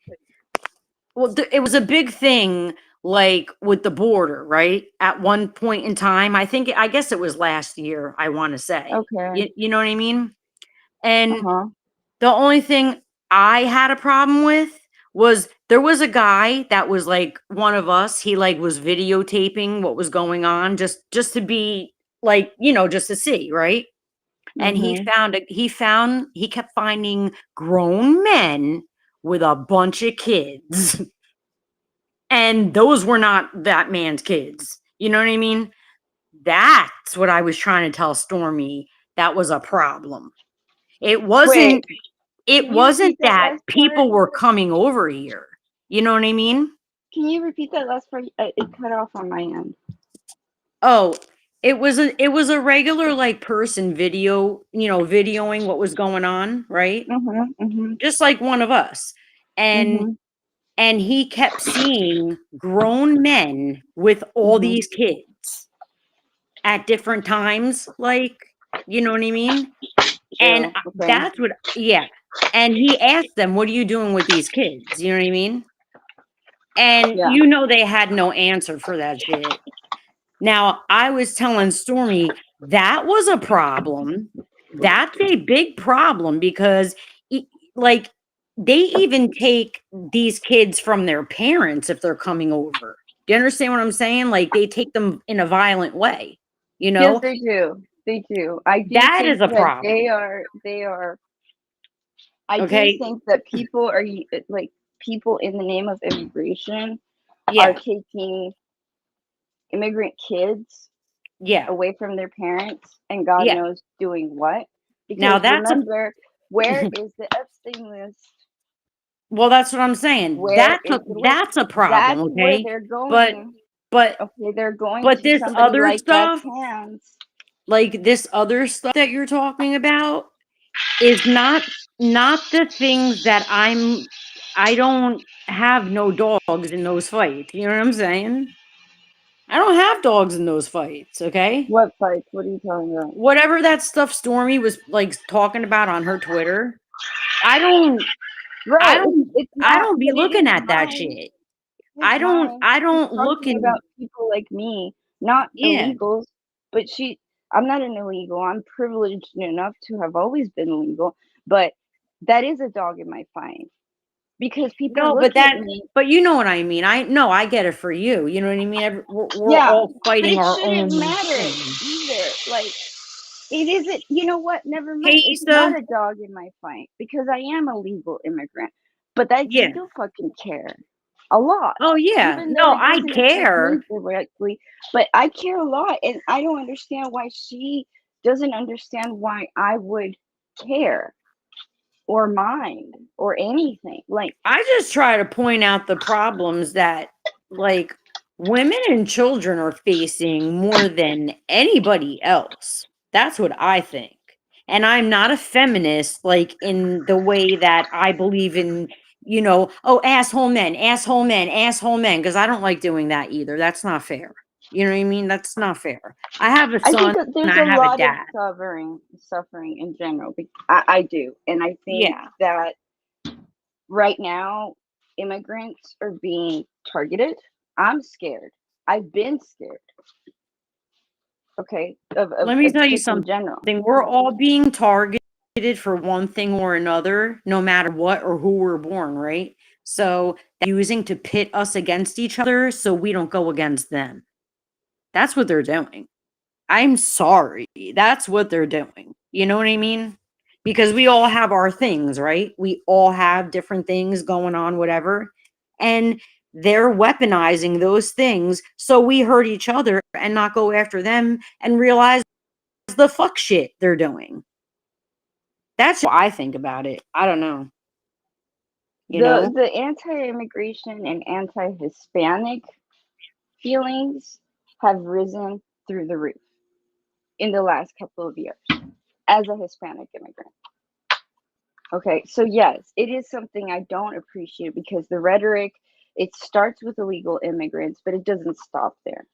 Well, it was a big thing like with the border, right? At one point in time, I guess it was last year, I want to say. Okay. You know what I mean? Uh And huh. the only thing I had a problem with was there was a guy that was like one of us. He like was videotaping what was going on just to be like, just to see, right? And Mhm. he kept finding grown men with a bunch of kids. And those were not that man's kids. You know what I mean? That's what I was trying to tell Stormy. That was a problem. It Wait, wasn't it can you wasn't repeat that that last part? people were coming over here. You know what I mean? Can you repeat that last part? It cut off on my end. Oh, it was a regular like person videoing what was going on, right? Mhm. Mhm. Just like one of us. And Mhm. and he kept seeing grown men with all Mhm. these kids at different times, like, you know what I mean? And Ew. Okay. that's what, yeah. And he asked them, "What are you doing with these kids?" You know what I mean? And Yeah. they had no answer for that shit. Now, I was telling Stormy that was a problem. That's a big problem because, e- like, they even take these kids from their parents if they're coming over. Do you understand what I'm saying? Like, they take them in a violent way, you Yes, know? they do. They do. I do That think is a that problem. they are. I do Okay. think that people are like people in the name of immigration are Yeah. taking immigrant kids Yeah. away from their parents, and God Yeah. knows doing what. Now, Because that's a, remember, where is the Epstein list? well, that's what I'm saying. Where is the list? That's a problem. That's where Okay. they're But, going. but, Okay, they're going but to this somebody other like that's stuff, hands. like this other stuff that you're talking about is not the things that I don't have no dogs in those fights. You know what I'm saying? I don't have dogs in those fights, okay? What fights? What are you talking about? Whatever that stuff Stormy was like talking about on her Twitter, I don't I Right. don't It's I not, don't be but it looking is at that mine. shit. It's mine. I She's don't look talking in about people like me, not yeah. illegals. But I'm not an illegal. I'm privileged enough to have always been legal. But that is a dog in my fight because people No, look but at that me. but you know what I mean. I no, I get it for you. You know what I mean? We're Yeah, all but fighting it our shouldn't own matter thing. either. Like, it isn't, you know what? Never mind. Hey It's Issa, not a dog in my fight because I am a legal immigrant. But I yeah. still fucking care a lot, Oh yeah. even though No, it I doesn't affect me care. directly. But I care a lot, and I don't understand why she doesn't understand why I would care or mind or anything. Like, I just try to point out the problems that like women and children are facing more than anybody else. That's what I think. And I'm not a feminist like in the way that I believe in, oh, asshole men, asshole men, because I don't like doing that either. That's not fair. You know what I mean? That's not fair. I have a I think son that and there's I a have a lot of dad. suffering in general. I do, and I think Yeah. that right now immigrants are being targeted. I'm scared. I've been scared. Okay, Let me of tell you just in something. general. We're all being targeted for one thing or another, no matter what or who we're born, right? So they're using to pit us against each other so we don't go against them. That's what they're doing. I'm sorry. That's what they're doing. You know what I mean? Because we all have our things, right? We all have different things going on, whatever. And they're weaponizing those things so we hurt each other and not go after them and realize the fuck shit they're doing. That's what I think about it. I don't know. You know? The anti-immigration and anti-Hispanic feelings have risen through the roof in the last couple of years as a Hispanic immigrant. Okay, so yes, it is something I don't appreciate because the rhetoric, it starts with illegal immigrants, but it doesn't stop there.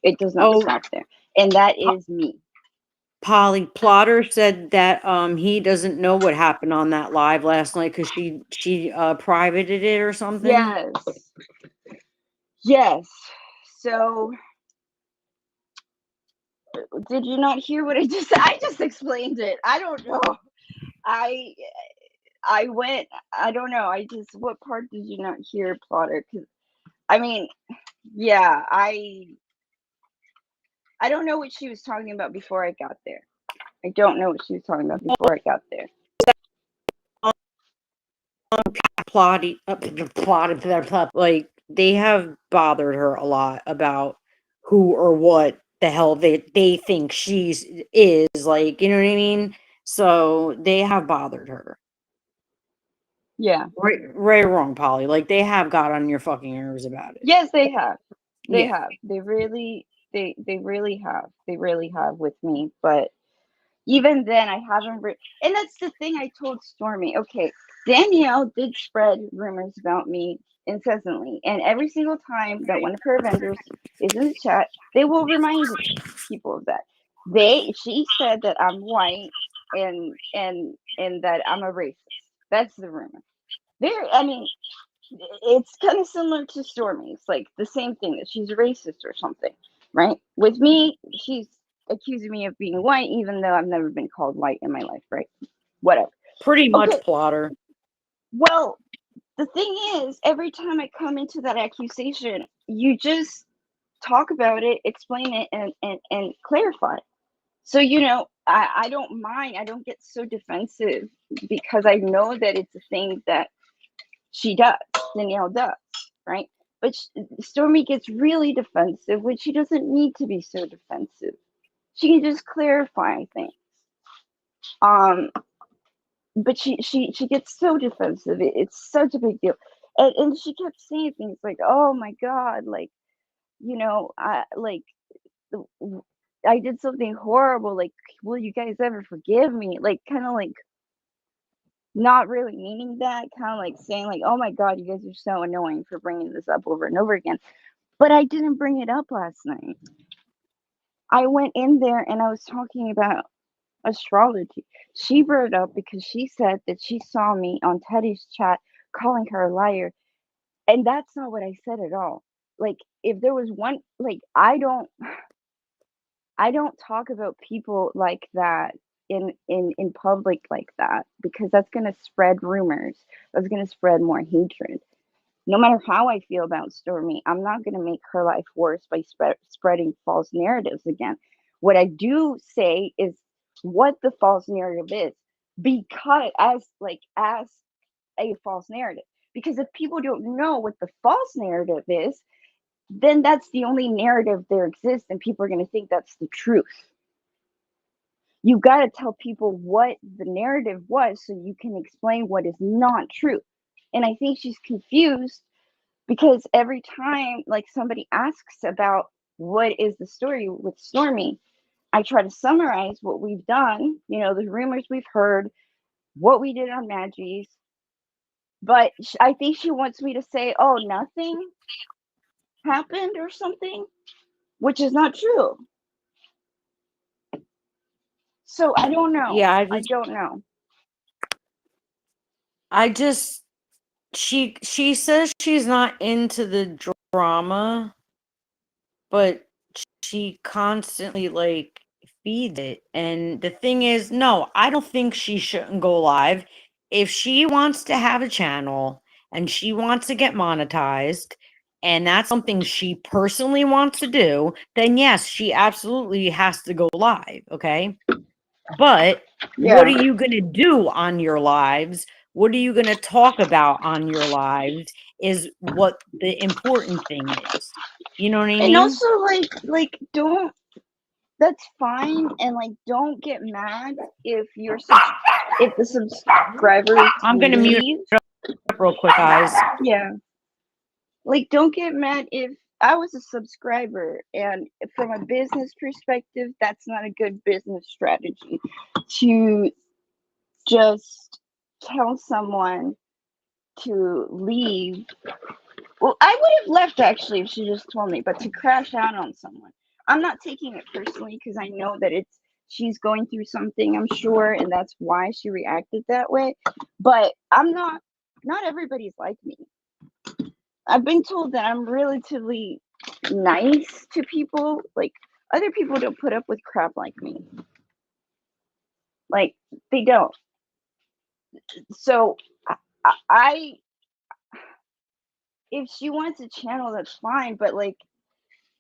It does not Oh, stop there. And that is me. Polly Plotter said that he doesn't know what happened on that live last night because she privated it or something. Yes. Yes. So did you not hear what I just said? I just explained it. I don't know. I I went, I don't know. What part did you not hear, Plotter? Because I mean, yeah, I don't know what she was talking about before I got there. I don't know what she was talking about before I got there. Plotted, like they have bothered her a lot about who or what the hell they think is, like, you know what I mean? So they have bothered her. Yeah. Right or wrong, Polly. Like they have got on your fucking nerves about it. Yes, they have. They Yeah. have. They really they really have. They really have with me. But even then I haven't and that's the thing I told Stormy. Okay, Danielle did spread rumors about me incessantly. And every single time that one of her vendors is in the chat, they will remind people of that. She said that I'm white and that I'm a racist. That's the rumor. I mean, it's kind of similar to Stormy. It's like the same thing that she's a racist or something, right? With me, she's accusing me of being white, even though I've never been called white in my life, right? Whatever. Pretty much, Okay. Plotter. Well, the thing is, every time I come into that accusation, you just talk about it, explain it, and clarify. So, I don't mind. I don't get so defensive because I know that it's a thing that Danielle does, right? But Stormy gets really defensive when she doesn't need to be so defensive. She can just clarify things. But she gets so defensive. It's such a big deal, and she kept saying things like, "Oh my God, like, I did something horrible. Like, will you guys ever forgive me?" Like, kind of like not really meaning that, kind of like saying like, "Oh my God, you guys are so annoying for bringing this up over and over again." But I didn't bring it up last night. I went in there and I was talking about astrology. She brought it up because she said that she saw me on Teddy's chat calling her a liar. And that's not what I said at all. Like, if there was one, like, I don't talk about people like that in public like that, because that's going to spread rumors. That's going to spread more hatred. No matter how I feel about Stormy, I'm not going to make her life worse by spreading false narratives again. What I do say is what the false narrative is, because as a false narrative. Because if people don't know what the false narrative is, then that's the only narrative there exists, and people are going to think that's the truth. You got to tell people what the narrative was so you can explain what is not true. And I think she's confused because every time like somebody asks about what is the story with Stormy, I try to summarize what we've done, the rumors we've heard, what we did on Maggies. But I think she wants me to say, "Oh, nothing happened" or something, which is not true. So I don't know. Yeah, I don't know. I just she says she's not into the drama, but she constantly like feeds it. And the thing is, no, I don't think she shouldn't go live. If she wants to have a channel and she wants to get monetized, and that's something she personally wants to do, then yes, she absolutely has to go live, okay? But what are you going to do on your lives? What are you going to talk about on your lives is what the important thing is. You know what I And mean? also, like don't. That's fine, and like don't get mad if if the subscribers I'm gonna mute leave. up real quick, guys. Yeah. Like, don't get mad if I was a subscriber, and from a business perspective, that's not a good business strategy to just tell someone to leave. Well, I would have left actually if she just told me, but to crash out on someone, I'm not taking it personally because I know that she's going through something, I'm sure, and that's why she reacted that way. But not everybody's like me. I've been told that I'm relatively nice to people. Like, other people don't put up with crap like me. Like, they don't. So, I if she wants a channel, that's fine. But, like,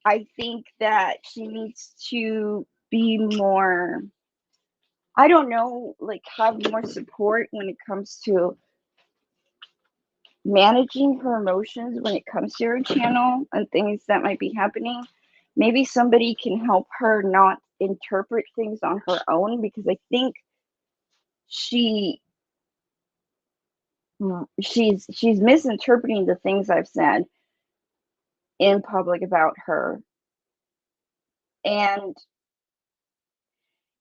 I think that she needs to be more, I don't know, like, have more support when it comes to managing her emotions when it comes to her channel and things that might be happening. Maybe somebody can help her not interpret things on her own, because I think she's misinterpreting the things I've said in public about her, and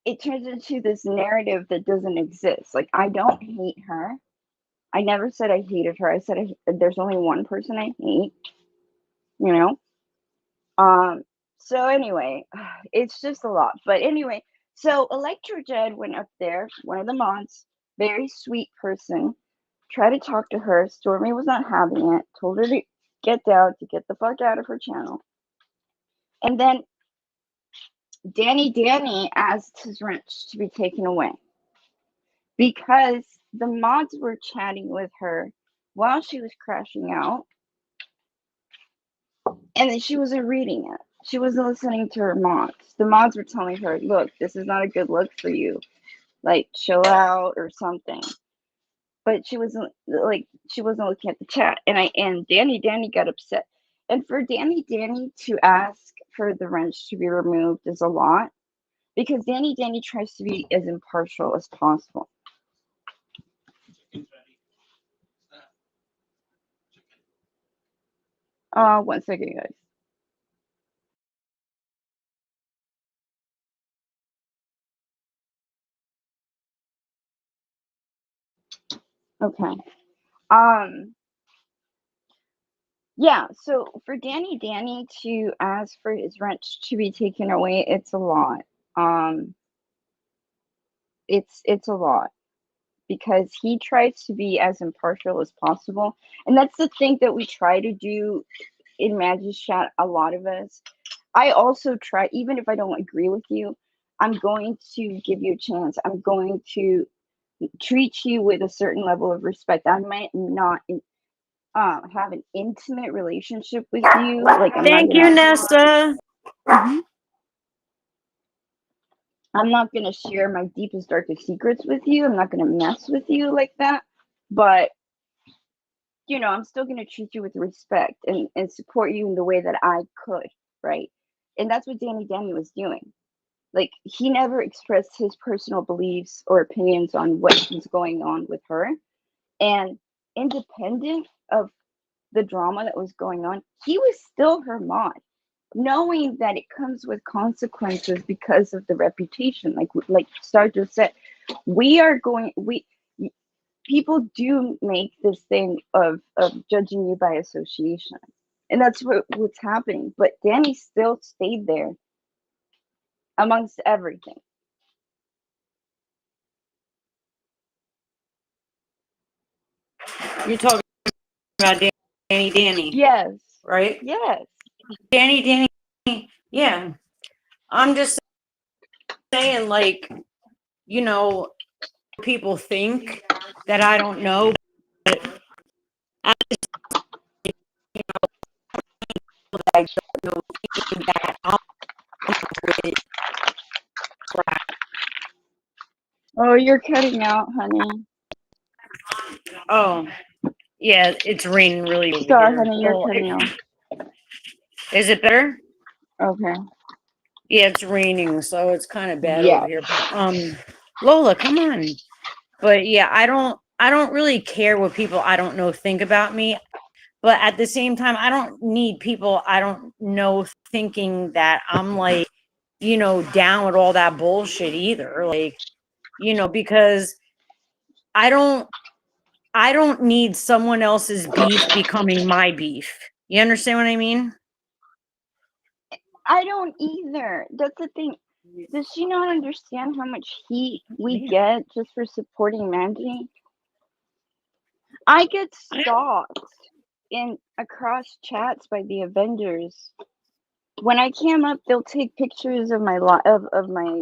it turns into this narrative that doesn't exist. Like, I don't hate her. I never said I hated her. I said there's only one person I hate, you know. So anyway, it's just a lot. But anyway, so Electro Jed went up there, one of the mods, very sweet person, tried to talk to her. Stormy was not having it, told her to get down, to get the fuck out of her channel. And then Danny asked his wrench to be taken away because the mods were chatting with her while she was crashing out, and then she wasn't reading it. She wasn't listening to her mods. The mods were telling her, look, this is not a good look for you. Like, chill out or something. But she wasn't looking at the chat. And Danny got upset. And for Danny to ask for the wrench to be removed is a lot, because Danny tries to be as impartial as possible. One second, guys. Okay. Yeah, so for Danny to ask for his wrench to be taken away, it's a lot. It's a lot, because he tries to be as impartial as possible, and that's the thing that we try to do in Magic's chat. A lot of us. I also try, even if I don't agree with you, I'm going to give you a chance. I'm going to treat you with a certain level of respect. I might not have an intimate relationship with you. Like, Thank you, Nessa. I'm not gonna share my deepest, darkest secrets with you. I'm not gonna mess with you like that. But I'm still gonna treat you with respect and support you in the way that I could, right? And that's what Danny was doing. Like, he never expressed his personal beliefs or opinions on what was going on with her. And independent of the drama that was going on, he was still her mod, knowing that it comes with consequences because of the reputation. Like Starr just said, people do make this thing of judging you by association, and that's what's happening. But Danny still stayed there amongst everything. You're talking about Danny, Yes. right? Yes. Danny, yeah. I'm just saying, like, people think that I don't know, but I just, I don't know that I'm with crap. Oh, you're cutting out, honey. Oh, Yeah, it's raining really over Star, here. honey, you're Well, cutting off. is it better? Okay. Yeah, it's raining, so it's kind of bad over Yeah. here. Lola, come on. But yeah, I don't really care what people I don't know think about me. But at the same time, I don't need people I don't know thinking that I'm like, down with all that bullshit either. Like, because I don't I don't need someone else's beef becoming my beef. You understand what I mean? I don't either. That's the thing. Does she not understand how much heat we Man. get just for supporting Mandy? I get stalked in across chats by the Avengers. When I cam up, they'll take pictures of my of my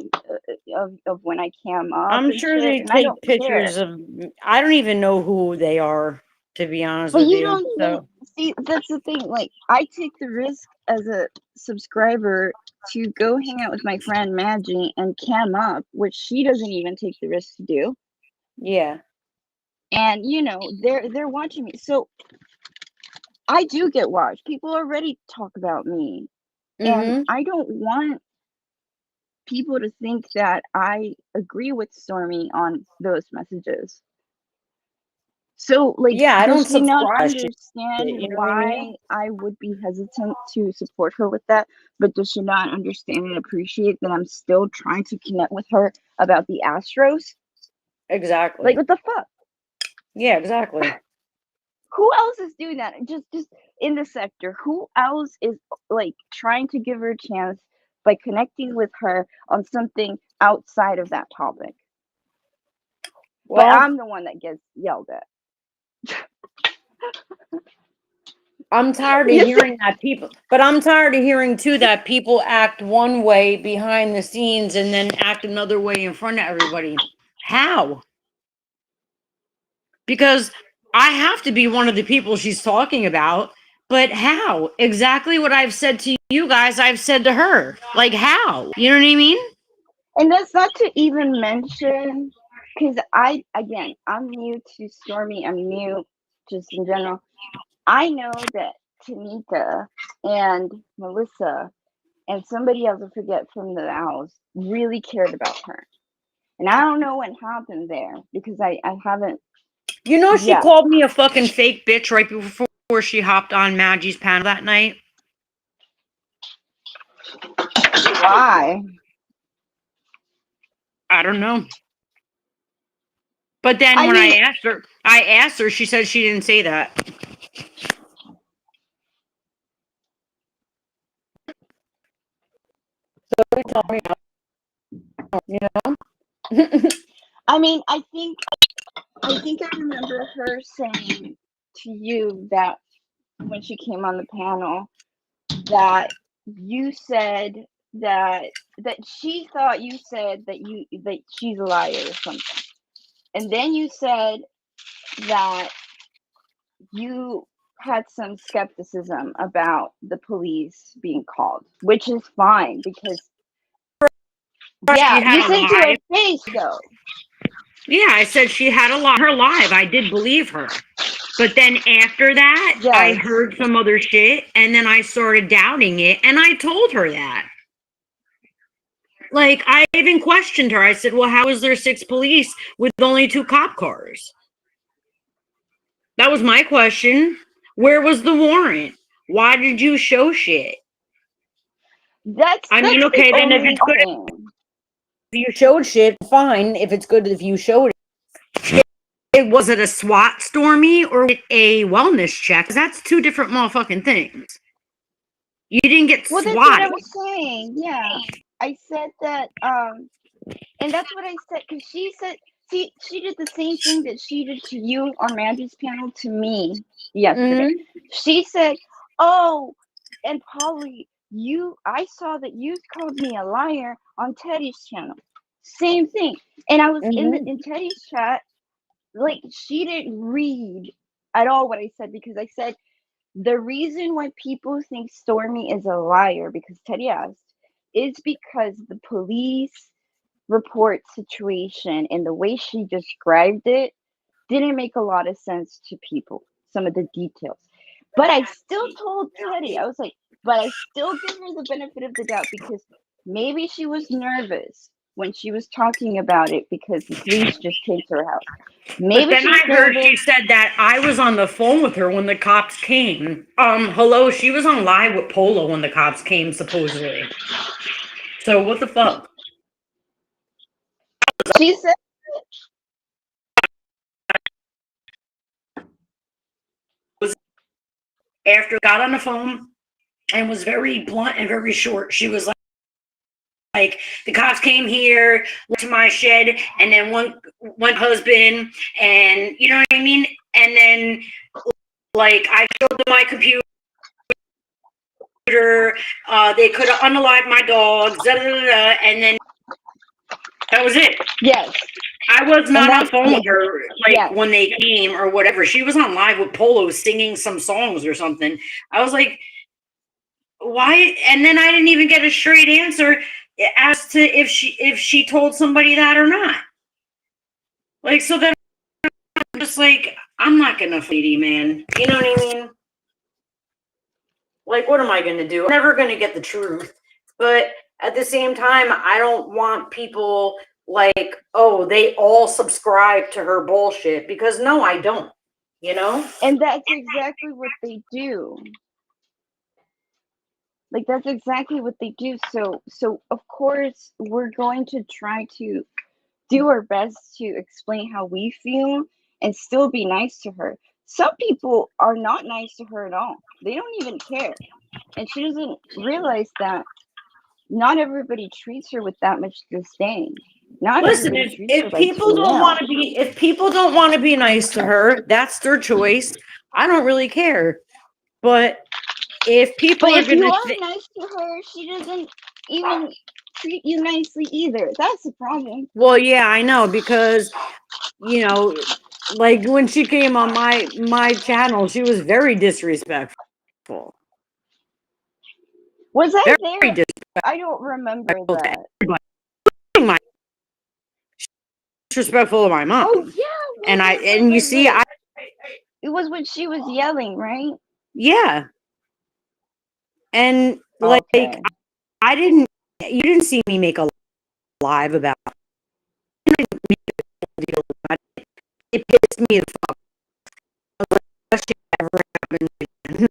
of when I cam up I'm and sure shit, they and I take don't care. pictures of I don't even know who they are, to be honest But with you you. don't even So see. That's the thing. Like, I take the risk as a subscriber to go hang out with my friend Maggie and cam up, which she doesn't even take the risk to do. yeah. And they're watching me, so I do get watched. People already talk about me, and Mm-hmm. I don't want people to think that I agree with Stormy on those messages. So, like, Yeah, I does don't she not subscribe to shit, understand you know what I mean? why I would be hesitant to support her with that? But does she not understand and appreciate that I'm still trying to connect with her about the Astros? Like, Exactly. what the fuck? Yeah, exactly. Who else is doing that? Just in the sector, who else is like trying to give her a chance by connecting with her on something outside of that topic? But Well, I'm the one that gets yelled at. I'm tired of You see? hearing that people, but I'm tired of hearing too that people act one way behind the scenes and then act another way in front of everybody. How? Because I have to be one of the people she's talking about, but how? Exactly what I've said to you guys, I've said to her. Like, how? You know what I mean? And that's not to even mention, because I'm new to Stormy. I'm new just in general. I know that Tanika and Melissa and somebody else, I forget from the Owls, really cared about her. And I don't know what happened there because I haven't, She yeah. called me a fucking fake bitch right before she hopped on Maggie's panel that night. Why? I don't know. But then I when mean, I asked her, she said she didn't say that. You know? I mean, I think I remember her saying to you that when she came on the panel that you said that she thought you said that she's a liar or something. And then you said that you had some skepticism about the police being called, which is fine because She yeah, you had a said to her lie. face though. Yeah, I said she had a lie. Her live. I did believe her. But then after that, I Yes. heard some other shit and then I started doubting it and I told her that. Like, I even questioned her. I said, well, how is there 6 police with only 2 cop cars? That was my question. Where was the warrant? Why did you show shit? That's I mean, that's the okay, then if only it's good thing. if you showed shit, fine. If it's good if you showed was it a SWAT Stormy or a wellness check? 'Cause that's 2 different motherfucking things. You didn't get Well, that's what I swatted. was saying. Yeah. I said that and that's what I said because she said, see, she did the same thing that she did to you on Mandy's panel to me yesterday. Mm-hmm. She said, "Oh, and Polly, I saw that you called me a liar on Teddy's channel." Same thing. And I was Mm-hmm. in Teddy's chat, like she didn't read at all what I said because I said the reason why people think Stormy is a liar because Teddy asked is because the police report situation and the way she described it didn't make a lot of sense to people. some of the details. But I still told Teddy, I was like, but I still give her the benefit of the doubt because maybe she was nervous when she was talking about it because the police just came to her house. But Maybe then she was I heard nervous. she said that I was on the phone with her when the cops came. Hello, she was on live with Polo when the cops came, supposedly. So what the fuck? She said, After got on the phone and was very blunt and very short, she was like the cops came here to my shed, and then one husband, and you know what I mean. And then like I showed them my computer. They could have unalived my dogs, and then that was it. yes. I was And not on the that's, phone with her like yes. when they came or whatever. She was on live with Polo singing some songs or something. I was like, why? And then I didn't even get a straight answer as to if she told somebody that or not. Like, so then I'm just like, I'm not gonna lady, man. You know what I mean? Like, what am I gonna do? I'm never gonna get the truth. But at the same time, I don't want people like, oh, they all subscribe to her bullshit, because no, I don't. You know? And that's exactly what they do. Like that's exactly what they do. So of course we're going to try to do our best to explain how we feel and still be nice to her. Some people are not nice to her at all. They don't even care. And she doesn't realize that not everybody treats her with that much disdain. Not Listen, everybody if, treats her if like people she's don't male. want to be if people don't want to be nice to her, that's their choice. I don't really care. But if people But are if you gonna are nice to her, she doesn't even treat you nicely either. That's the problem. well, yeah, I know, because you know, like when she came on my channel, she was very disrespectful. Was I Very there? I don't remember disrespectful to that. everybody. My disrespectful to my Oh mom. yeah, And I wait, wait, wait, and you wait, see, wait. It was when she was yelling, right? yeah. And like Okay. I didn't you didn't see me make a live about it. It pissed me the fuck off. That shit ever happened again.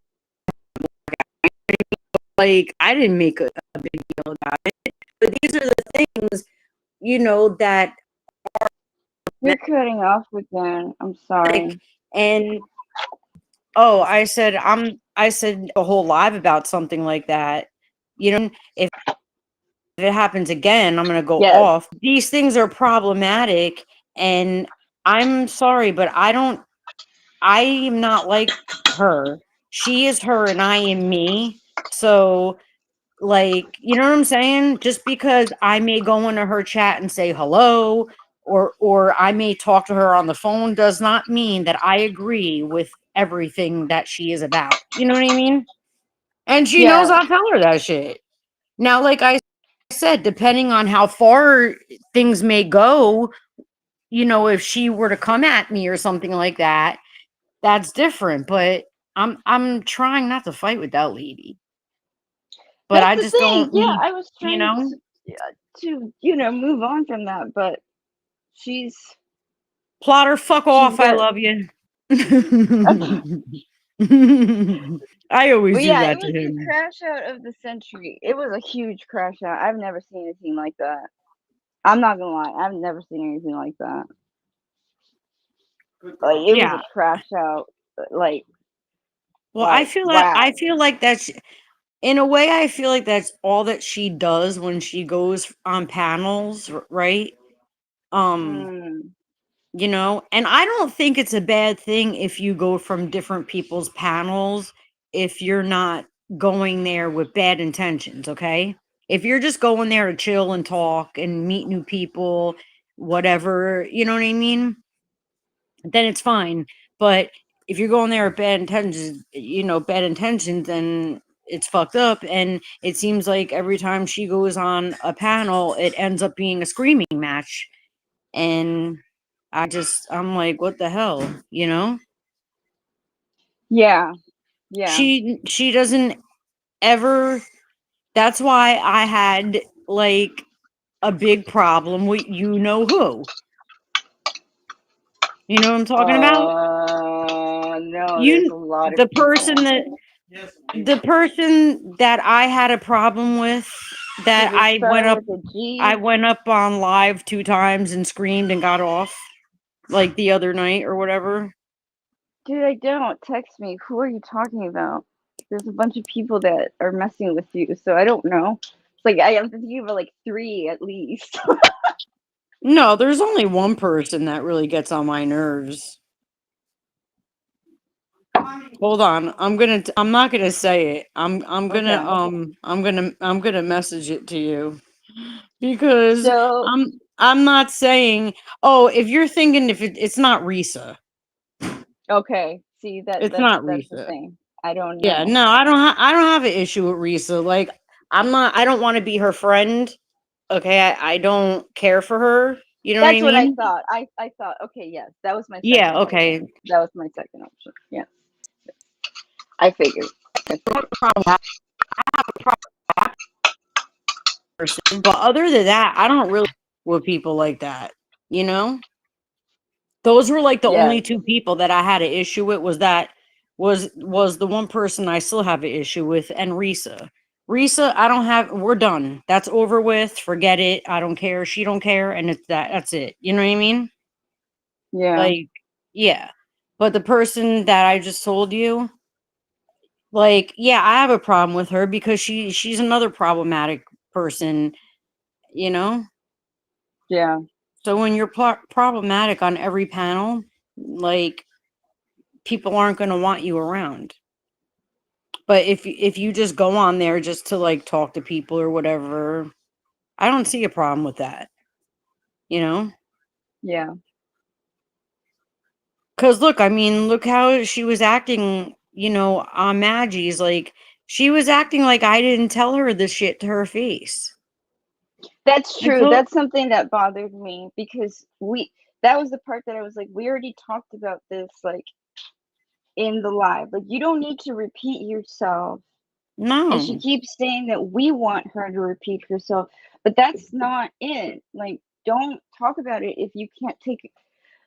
Like I didn't make a big deal about it. But these are the things, that You're cutting off again. I'm like, sorry. and I said a whole live about something like that. If it happens again, I'm gonna go Yes. off. These things are problematic, and I'm sorry, but I am not like her. She is her and I am me. So, like, you know what I'm saying? Just because I may go into her chat and say hello, or I may talk to her on the phone, does not mean that I agree with everything that she is about. You know what I mean? And she knows Yes. I'll tell her that shit. Now, like I said, depending on how far things may go, if she were to come at me or something like that, that's different. But I'm trying not to fight with that lady. But That's I the just thing. don't Yeah, need, I was you trying know. to move on from that, but she's Plotter, fuck she's off. I got love you. okay. I always But do yeah, it that to was the him. crash out of the century. It was a huge crash out. I've never seen anything like that. I'm not gonna lie, I've never seen anything like that. Like it was Yeah. a crash out. Like Well, like I wow. feel like that's in a way. I feel like that's all that she does when she goes on panels, right? Um, Mm, and I don't think it's a bad thing if you go from different people's panels if you're not going there with bad intentions, okay? If you're just going there to chill and talk and meet new people, whatever, you know what I mean? Then it's fine. But if you're going there with bad intentions, then it's fucked up. And it seems like every time she goes on a panel, it ends up being a screaming match. And I'm like, what the hell, you know? Yeah. Yeah. She doesn't ever. That's why I had like a big problem with you know who. You know what I'm talking about? No, there's a You lot of the people. person that I had a problem with that Does it start with a I G? went up on live 2 times and screamed and got off like the other night or whatever. Dude, I don't. Text me. Who are you talking about? There's a bunch of people that are messing with you, so I don't know. It's like I am thinking about like 3 at least. No, there's only one person that really gets on my nerves. Hold on. I'm not going to say it. I'm going to Okay. I'm going to message it to you because So, I'm not saying, "Oh, if you're thinking if it's not Risa. okay. See that It's that's not that's the Risa." thing. I don't Yeah, know. no, I don't have an issue with Risa. Like I don't want to be her friend. Okay, I don't care for her. You know what I That's what I mean? thought. I thought, okay, yes, that was my Yeah, second okay. option. That was my second option. Yeah, I figured. Person. But other than that, I don't really with people like that. You know? Those were like the Yeah, only 2 people that I had an issue with was the one person I still have an issue with and Risa. Risa, I don't have we're done. That's over with. Forget it. I don't care. She don't care and that's it. You know what I mean? yeah, Like yeah. But the person that I just told you, like yeah, I have a problem with her because she's another problematic person, you know? yeah, So when you're problematic on every panel, like people aren't going to want you around. But if you just go on there just to like talk to people or whatever, I don't see a problem with that. You know? yeah. Cuz look, I mean, look how she was acting, on Maggie's like she was acting like I didn't tell her this shit to her face. That's I true. told That's something that bothered me because that was the part that I was like, we already talked about this like in the live. Like you don't need to repeat yourself. And she no. keeps saying that we want her to repeat herself, but that's not it. Like don't talk about it if you can't take it.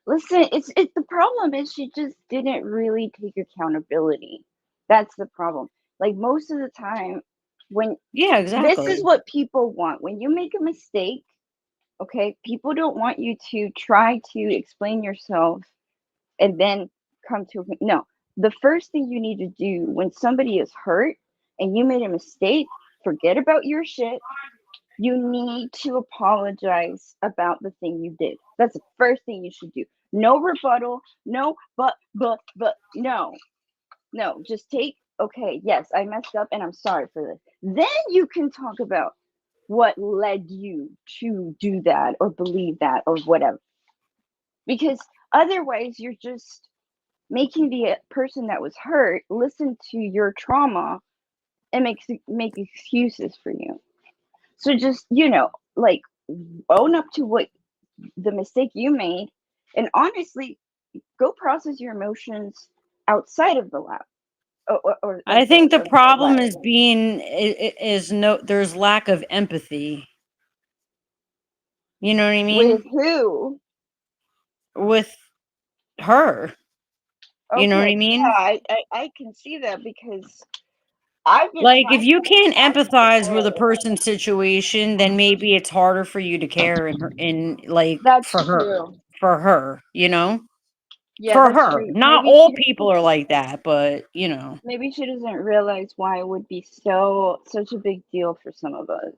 Listen, it's the problem is she just didn't really take accountability. That's the problem. Like most of the time when Yeah, this is exactly. what people want. When you make a mistake, okay, people don't want you to try to explain yourself and then come to no. The first thing you need to do when somebody is hurt and you made a mistake, forget about your shit. You need to apologize about the thing you did. That's the first thing you should do. No rebuttal, no but no. No, just take okay, yes, I messed up and I'm sorry for this. Then you can talk about what led you to do that or believe that or whatever. Because otherwise you're just making the person that was hurt listen to your trauma and make excuses for you. So just, like own up to what the mistake you made and honestly go process your emotions outside of the lab or I like think the the problem lab is being is no there's lack of empathy. You know what I with mean? who. With her. You know what I Okay, yeah, mean? I can see that because I've been Like if trying you to can't talk to empathize with a her. person's situation, then maybe it's harder for you to care in like That's for her. true. For her, you know? Yeah, For that's her. true. Not all people are like that, but you know. Maybe she doesn't realize why it would be such a big deal for some of us.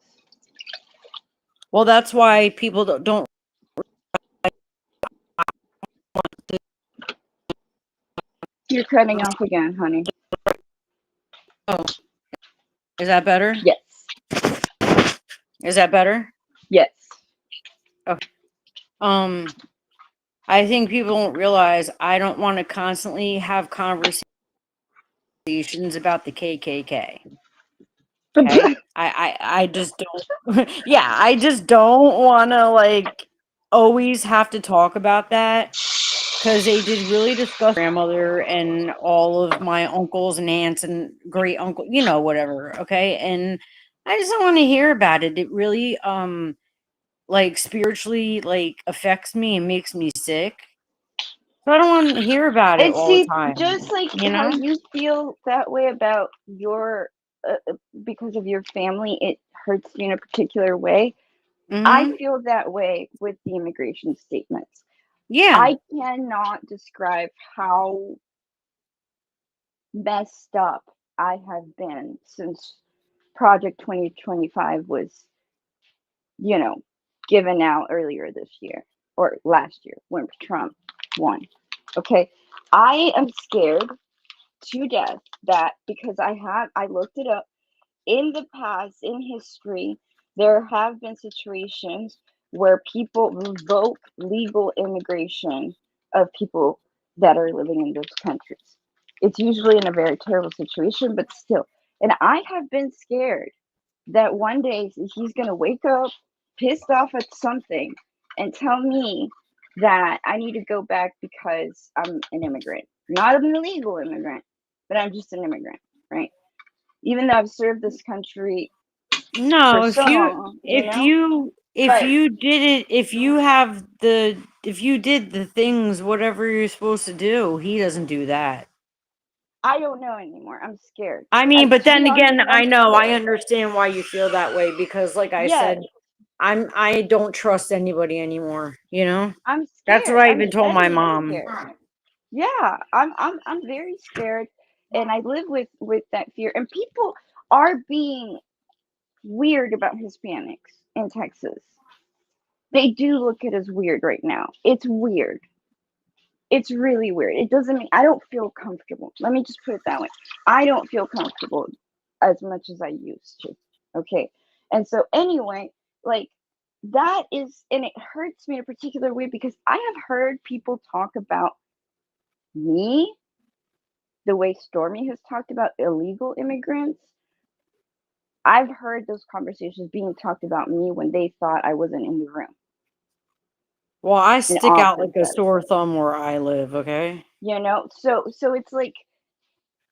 Well, that's why people don't You're cutting off again, honey. oh, is that better? Yes. Is that better? Yes. Okay. I think people don't realize I don't want to constantly have conversations about the KKK. Okay. I just don't yeah, I just don't want to like always have to talk about that because they did really disgust my grandmother and all of my uncles and aunts and great uncle, whatever. Okay. And I just don't want to hear about it. It really, like spiritually, like affects me and makes me sick. So I don't want to hear about it And all the see, time, just like you how know? you feel that way about because of your family, it hurts you in a particular way. I Mm-hmm. feel that way with the immigration statements. Yeah. I cannot describe how messed up I have been since Project 2025 was, you know, given out earlier this year or last year when Trump won. Okay. I am scared to death that because I looked it up in the past, in history, there have been situations where people revoke legal immigration of people that are living in those countries. It's usually in a very terrible situation, but still. And I have been scared that one day he's going to wake up pissed off at something and tell me that I need to go back because I'm an immigrant. Not an illegal immigrant, but I'm just an immigrant, right? Even though I've served this country for No, so long, if But you did it, if you did the things, whatever you're supposed to do, he doesn't do that. I don't know anymore. I'm scared. I mean, but To then be honest, again, I'm I know, I scared. understand why you feel that way because like I Yes, said, I don't trust anybody anymore, you know? I'm That's what scared. I I'm even told my genuinely mom. scared. Yeah, I'm very scared, and I live with that fear. And people are being weird about Hispanics in Texas. They do look at us weird right now. It's weird. It's really weird. It doesn't mean I don't feel comfortable. Let me just put it that way. I don't feel comfortable as much as I used to. Okay. And so anyway, like that is and it hurts me in a particular way because I have heard people talk about me the way Stormy has talked about illegal immigrants. I've heard those conversations being talked about me when they thought I wasn't in the room Well, I in stick out like a office. sore thumb where I live, okay? So it's like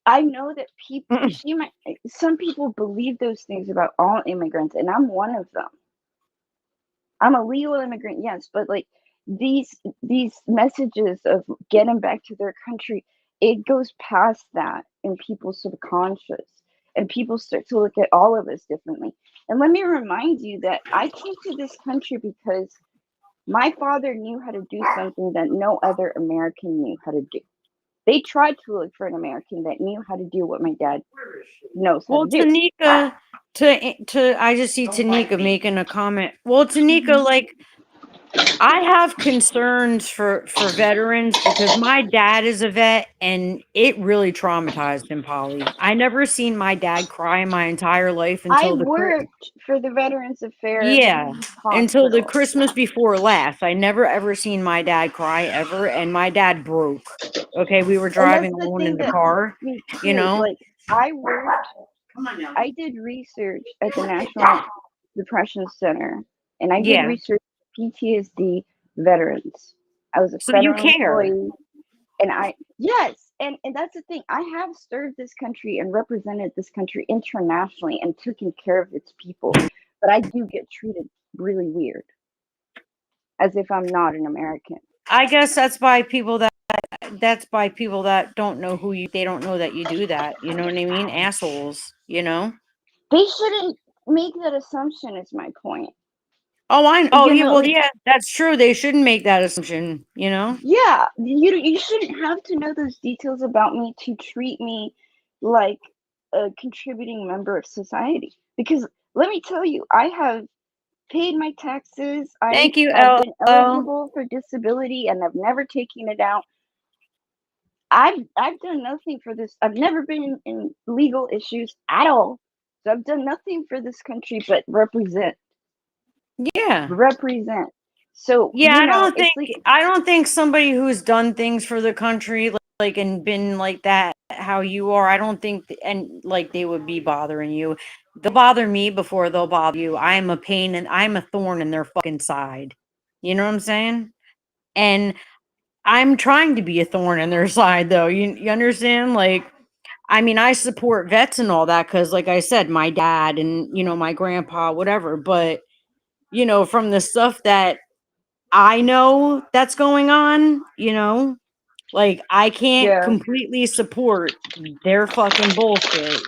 I know that people, Mm-mm. some people believe those things about all immigrants, and I'm one of them. I'm a legal immigrant, yes, but like these messages of getting back to their country, it goes past that in people's subconscious, and people start to look at all of us differently. And let me remind you that I came to this country because my father knew how to do something that no other American knew how to do. They tried to look for an American that knew how to do what my dad knows how to Well, do. I just see Tanika making a comment. Well, Tanika, like I have concerns for veterans because my dad is a vet and it really traumatized him, Polly. I never seen my dad cry in my entire life I until worked for the Veterans Affairs yeah, until the Hospital. Christmas before last. I never ever seen my dad cry ever, and my dad broke. Okay, we were And that's driving the alone in thing the that car, hurts me you too. know? Like I did research at the National Depression Center and I did Yeah. research PTSD veterans. I was a So you federal care. employee and yes, and that's the thing. I have served this country and represented this country internationally and taken care of its people. But I do get treated really weird as if I'm not an American. I guess that's by people that don't know who you they don't know that you do that. You know what I mean? Assholes, you know? They shouldn't make that assumption is my point. Oh, You yeah, know, well, like yeah, that's true. They shouldn't make that assumption, you know? yeah, you shouldn't have to know those details about me to treat me like a contributing member of society. Because let me tell you, I have paid my taxes. I Thank you, have been L. eligible for disability and I've never taken it out. I've done nothing for this. I've never been in legal issues at all. So I've done nothing for this country but Yeah. represent. So, Yeah, it's like I don't think somebody who's done things for the country like and been like that how you are, I don't think and like they would be bothering you. They'll bother me before they'll bother you. I'm a pain and I'm a thorn in their fucking side. You know what I'm saying? And I'm trying to be a thorn in their side, though. You understand? Like, I mean, I support vets and all that because, like I said, my dad and my grandpa, whatever. But from the stuff that I know that's going on, like I can't Yeah. completely support their fucking bullshit.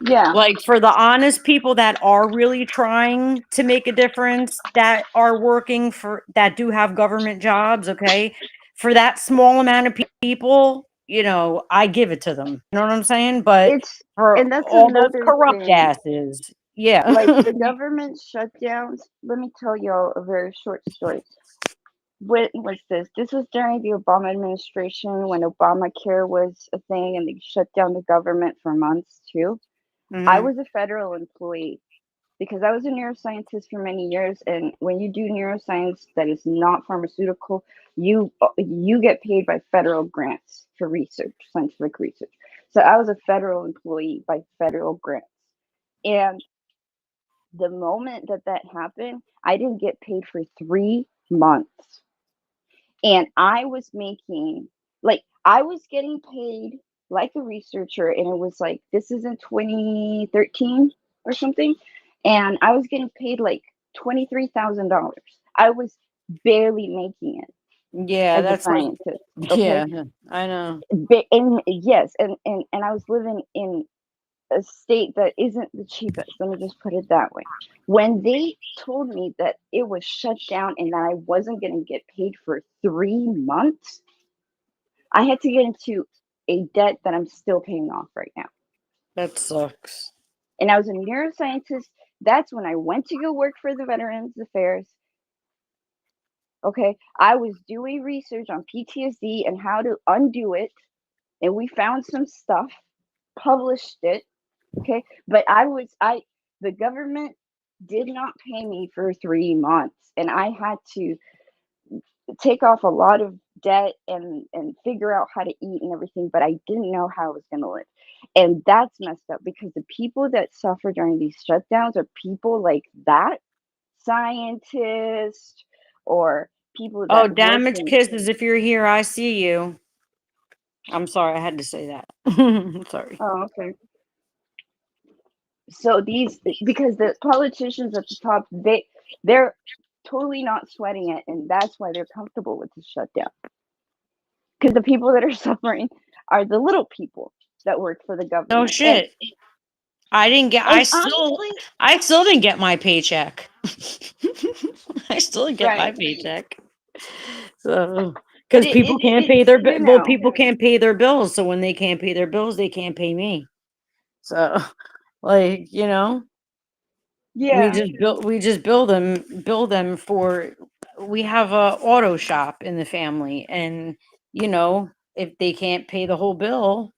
Yeah. Like for the honest people that are really trying to make a difference, that are working for, that do have government jobs, okay? For that small amount of people, I give it to them. You know what I'm saying? But It's for and that's all those another corrupt thing. asses, yeah. Like the government shutdowns. Let me tell y'all a very short story. When was this? This was during the Obama administration when Obamacare was a thing and they shut down the government for months too. I Mhm. was a federal employee because I was a neuroscientist for many years, and when you do neuroscience that is not pharmaceutical, you get paid by federal grants for research, scientific research. So I was a federal employee by federal grants. And the moment that that happened, I didn't get paid for 3 months. And I was making, like, I was getting paid like a researcher, and it was like, this is in 2013 or something. And I was getting paid like $23,000. I was barely making it Yeah, as a that's like, scientist. Okay. yeah, I know. And yes, and I was living in a state that isn't the cheapest. Let me just put it that way. When they told me that it was shut down and that I wasn't going to get paid for 3 months, I had to get into a debt that I'm still paying off right now. That sucks. And I was a neuroscientist. That's when I went to go work for the Veterans Affairs. Okay. I was doing research on PTSD and how to undo it. And we found some stuff, published it. Okay. But the government did not pay me for 3 months. And I had to take off a lot of debt and figure out how to eat and everything, but I didn't know how I was going to live. And that's messed up because the people that suffer during these shutdowns are people like that, scientists or people Oh, that work damage in. kisses. If you're here, I see you. I'm sorry, I had to say that. Sorry. Oh, okay. So these, because the politicians at the top, they're totally not sweating it, and that's why they're comfortable with the shutdown. Because the people that are suffering are the little people that work for the No government. shit. I didn't get. And honestly, I still didn't get my paycheck. I still didn't get my right. paycheck. So, But because people can't pay it's, their you well, know, people can't pay their bills. So when they can't pay their bills, they can't pay me. So, like we yeah, just build them for. We have a auto shop in the family, and if they can't pay the whole bill,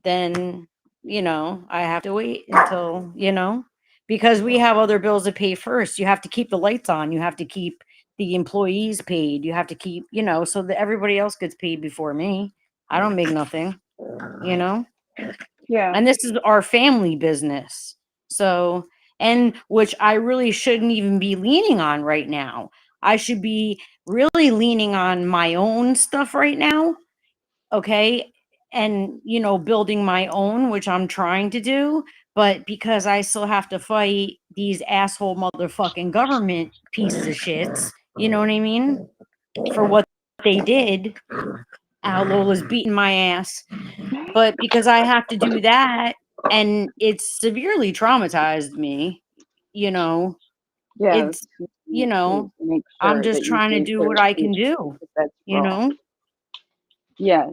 then I have to wait until because we have other bills to pay first. You have to keep the lights on. You have to keep the employees paid. You have to keep so that everybody else gets paid before me. I don't make nothing, you know. yeah, And this is our family business. So, and which I really shouldn't even be leaning on right now. I should be really leaning on my own stuff right now. Okay. And, building my own, which I'm trying to do. But because I still have to fight these asshole motherfucking government pieces of shits, you know what I mean? For what they did. Lola's beating my ass. But because I have to do that and it's severely traumatized me, you know, yes. it's, You you need to know, make I'm sure just that you trying to give do her what I can speech do, because that's you wrong. know? Yes,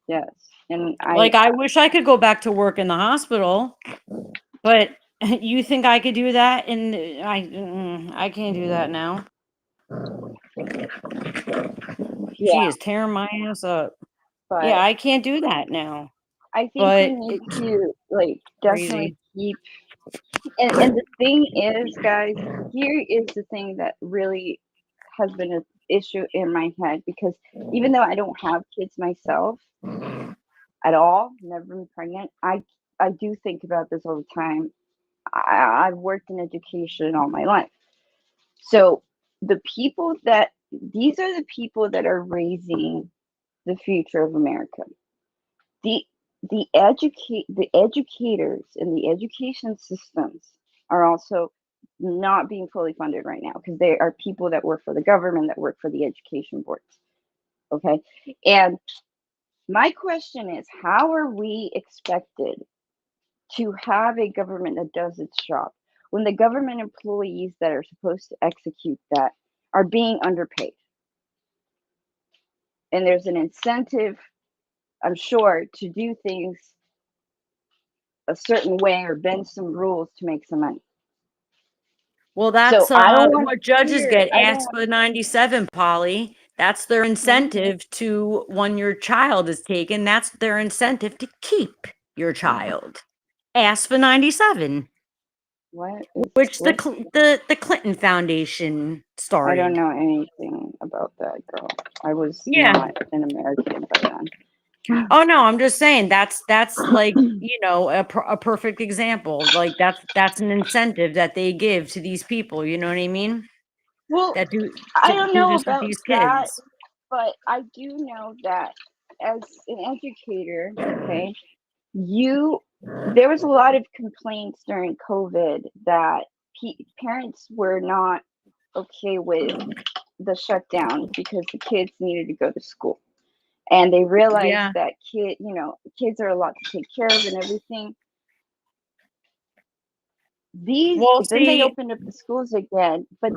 yes. And Like I wish I could go back to work in the hospital, but you think I could do that? And I can't do that now. She yeah, is tearing my ass up. Yeah, but I can't do that now. I think we But need it's to like definitely crazy. keep. And the thing is, guys, here is the thing that really has been an issue in my head because even though I don't have kids myself at all, never been pregnant, I do think about this all the time. I've worked in education all my life. So the people that these are the people that are raising the future of America. The the educators and the education systems are also not being fully funded right now because they are people that work for the government, that work for the education boards. Okay. And my question is, how are we expected to have a government that does its job when the government employees that are supposed to execute that are being underpaid? And there's an incentive, I'm sure, to do things a certain way or bend some rules to make some money. Well, So that's I don't want what to judges hear, get I don't asked want for 97, Polly. That's their what? incentive to when your child is taken, that's their incentive to keep your child. Ask for 97, What is which what? The Clinton Foundation I don't started. know anything about that, girl. I was Yeah. not an American by then. Oh no, I'm just saying that's like, a perfect example. Like that's an incentive that they give to these people, you know what I mean? Well, That do I to don't do know this with about these that, kids. but I do know that as an educator, okay, you there was a lot of complaints during COVID that parents were not okay with the shutdown because the kids needed to go to school. And they realized Yeah. that kids are a lot to take care of and everything. Well, Then they see, opened up the schools again, but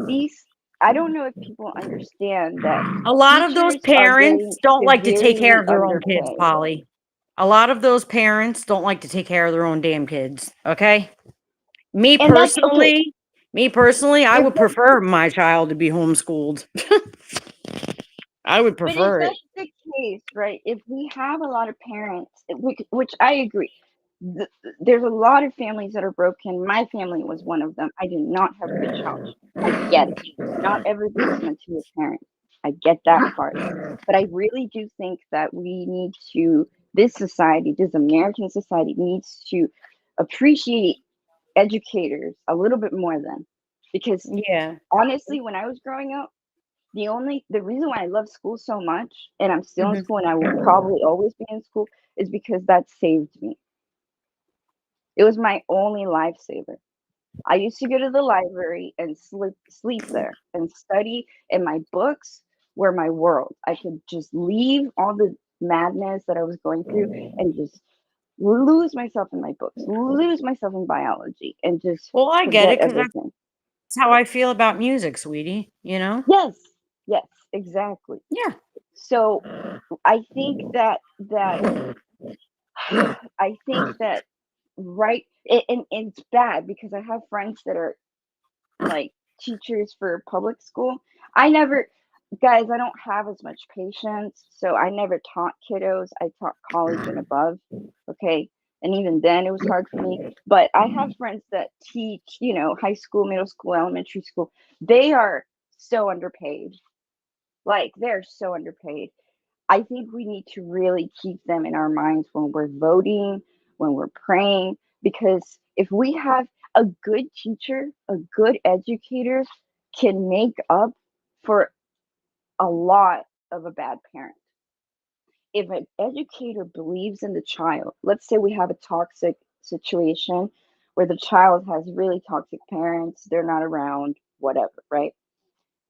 I don't know if people understand that a lot of those teachers are getting parents don't like to take care severely of their own kids, underpaid. Polly. A lot of those parents don't like to take care of their own damn kids, okay? Me And that's okay. personally, me personally, I If would prefer my child to be homeschooled. I would But if prefer it. that's the case, right? If we have a lot of parents, which I agree, there's a lot of families that are broken. My family was one of them. I did not have a good childhood. I get it. Not everybody's meant to be a parent. I get that part. But I really do think that this society, this American society, needs to appreciate educators a little bit more than. Because Yeah. honestly, when I was growing up, the reason why I love school so much and I'm still in Mhm. school and I will probably always be in school is because that saved me. It was my only lifesaver. I used to go to the library and sleep there and study, and my books were my world. I could just leave all the madness that I was going through and just lose myself in my books, lose myself in biology, and just Well, I get forget it because that's everything. how I feel about music, sweetie, you know? Yes, yes, exactly. Yeah. So I think that I think that right and it's bad because I have friends that are like teachers for public school. I never Guys, I don't have as much patience, so I never taught kiddos. I taught college and above. Okay. And even then it was hard for me. But I have friends that teach, high school, middle school, elementary school. They are so underpaid. Like they're so underpaid. I think we need to really keep them in our minds when we're voting, when we're praying, because if we have a good teacher, a good educator can make up for a lot of a bad parent. If an educator believes in the child, let's say we have a toxic situation where the child has really toxic parents, they're not around, whatever, right?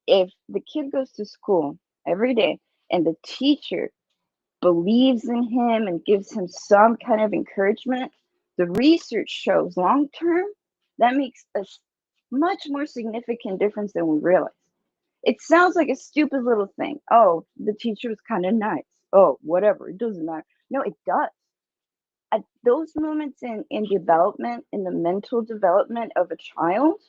If the kid goes to school every day and the teacher believes in him and gives him some kind of encouragement, the research shows long term that makes a much more significant difference than we realize. It sounds like a stupid little thing. Oh, the teacher was kind of nice. Oh, whatever. It doesn't matter. No, it does. At those moments in development, in the mental development of a child,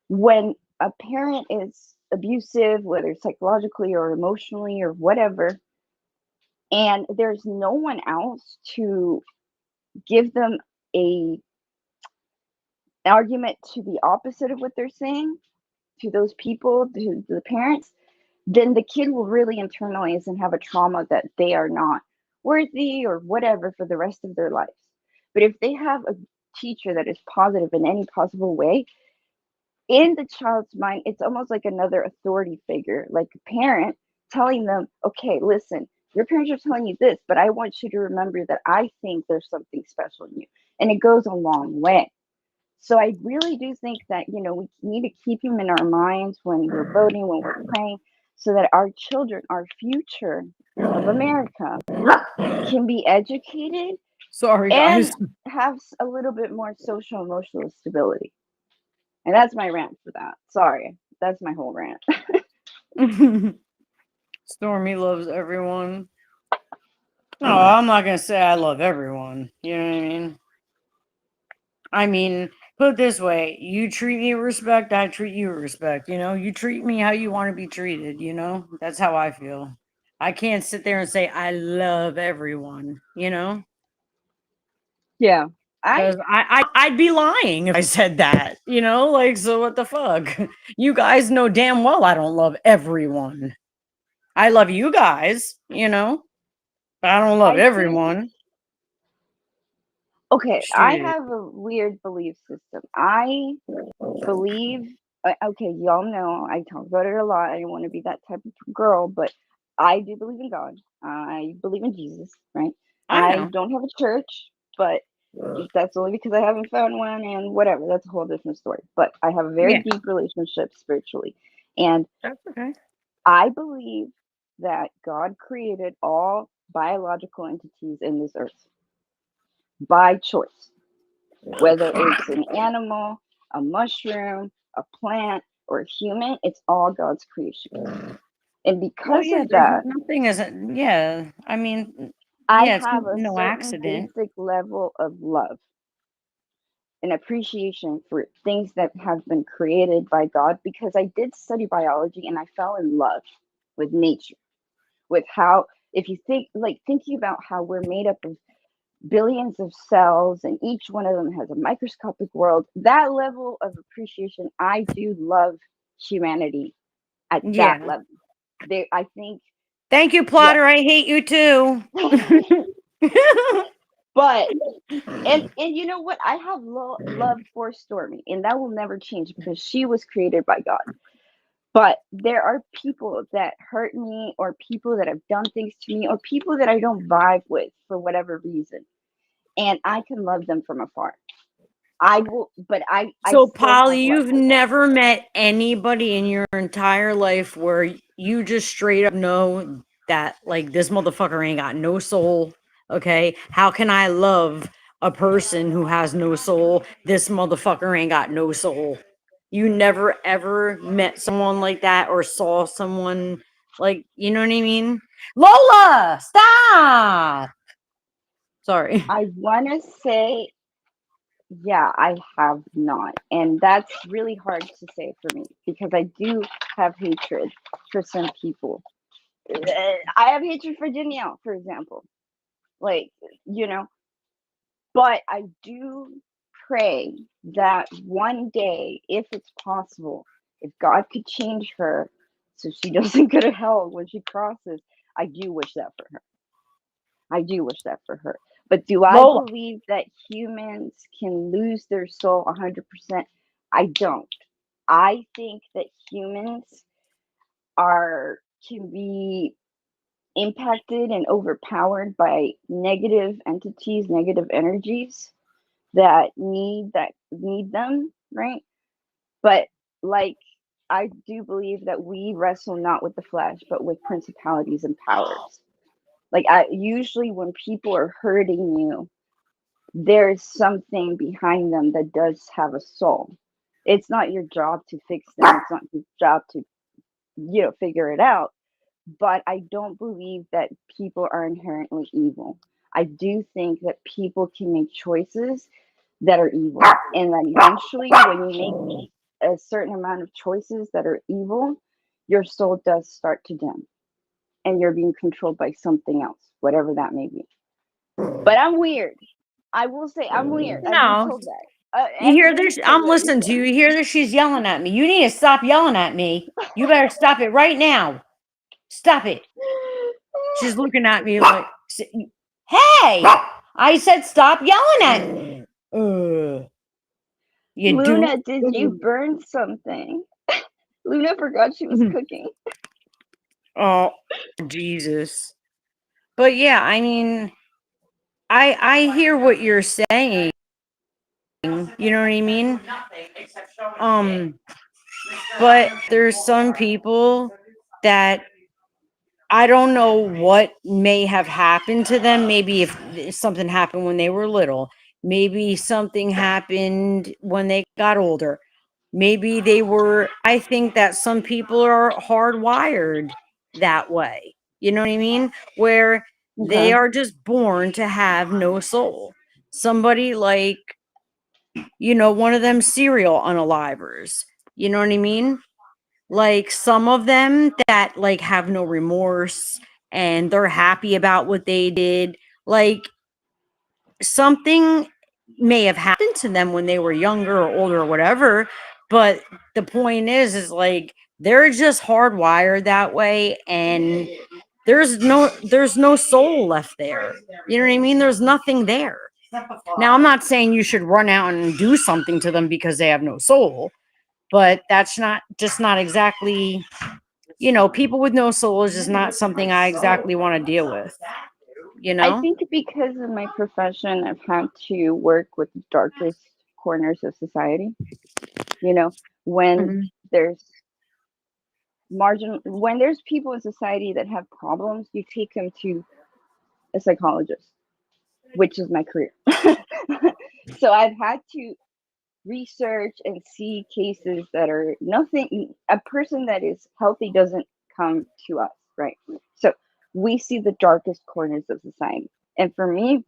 when a parent is abusive, whether psychologically or emotionally or whatever, and there's no one else to give them a argument to the opposite of what they're saying to those people, to the parents, then the kid will really internalize and have a trauma that they are not worthy or whatever for the rest of their lives. But if they have a teacher that is positive in any possible way, in the child's mind, it's almost like another authority figure, like a parent telling them, okay, listen, your parents are telling you this, but I want you to remember that I think there's something special in you. And it goes a long way. So I really do think that, we need to keep him in our minds when we're voting, when we're praying, so that our children, our future of America, can be educated Sorry, and guys. have a little bit more social emotional stability. And that's my rant for that. Sorry. That's my whole rant. Stormy loves everyone. No, I'm not gonna say I love everyone. You know what I mean? I mean, put it this way: you treat me with respect, I treat you with respect. You treat me how you want to be treated. That's how I feel. I can't sit there and say I love everyone. Yeah. I Because I'd be lying if I said that. Like, so what the fuck? You guys know damn well I don't love everyone. I love you guys, but I don't love I think everyone. okay, I Shit. have a weird belief system. I believe okay, y'all know I talk about it a lot. I don't want to be that type of girl, but I do believe in God. I believe in Jesus, right? I I know. don't have a church, but that's only because I haven't found one and whatever. That's a whole different story. But I have a very Yeah, deep relationship spiritually. And that's okay. I believe that God created all biological entities in this earth by choice, whether it's an animal, a mushroom, a plant, or a human, it's all God's creation. And Well, because yeah, of there's that, nothing isn't, yeah. I mean, I yeah, it's have a no certain accident. basic level of love and appreciation for things that have been created by God because I did study biology and I fell in love with nature, with how, if you think, like thinking about how we're made up of billions of cells and each one of them has a microscopic world, that level of appreciation, I do love humanity at that Yeah. level. I think, Thank you, yeah. Plotter. I hate you too. But and you know what? I have love for Stormy, and that will never change because she was created by God. But there are people that hurt me, or people that have done things to me, or people that I don't vibe with for whatever reason, and I can love them from afar. I will, but I So, still have Polly, love you've for them. never met anybody in your entire life where you just straight up know that, like, this motherfucker ain't got no soul. Okay. How can I love a person who has no soul? This motherfucker ain't got no soul. You never ever met someone like that or saw someone like, you know what I mean? Lola, stop. Sorry. I want to say, yeah, I have not, and that's really hard to say for me because I do have hatred for some people. I have hatred for Danielle, for example. Like, you know, but I do pray that one day, if it's possible, if God could change her so she doesn't go to hell when she crosses, I do wish that for her. I do wish that for her. But do I Lola. believe that humans can lose their soul 100%? I don't. I think that humans are can be impacted and overpowered by negative entities, negative energies that need them, right? But like I do believe that we wrestle not with the flesh, but with principalities and powers. Like I usually when people are hurting you, there's something behind them that does have a soul. It's not your job to fix them. It's not your job to, figure it out. But I don't believe that people are inherently evil. I do think that people can make choices that are evil. And then eventually, when you make a certain amount of choices that are evil, your soul does start to dim and you're being controlled by something else, whatever that may be. But I'm weird. I will say I'm weird. I've been No. told that. You hear Everybody this? says I'm it. listening to you. You hear this? She's yelling at me. You need to stop yelling at me. You better stop it right now. Stop it. She's looking at me like, hey, I said stop yelling at me. You do. Luna, did you burn something? Luna forgot she was cooking. Oh, Jesus. But yeah, I mean, I hear what you're saying. You know what I mean? Um, but there's some people that I don't know what may have happened to them. Maybe if something happened when they were little, maybe something happened when they got older. Maybe they were, I think that some people are hardwired that way. You know what I mean? Where they Okay. are just born to have no soul. Somebody like, one of them serial unalivers. You know what I mean? Like some of them that like have no remorse and they're happy about what they did. Like something may have happened to them when they were younger or older or whatever, but the point is like they're just hardwired that way, and there's no soul left there. You know what I mean? There's nothing there. Now I'm not saying you should run out and do something to them because they have no soul, but that's not exactly, people with no soul is just not something I exactly want to deal with, you I know? think because of my profession, I've had to work with the darkest corners of society. You know, when Mhm. there's when there's people in society that have problems, you take them to a psychologist, which is my career. So I've had to research and see cases that are nothing. A person that is healthy doesn't come to us, right? So we see the darkest corners of society. And for me,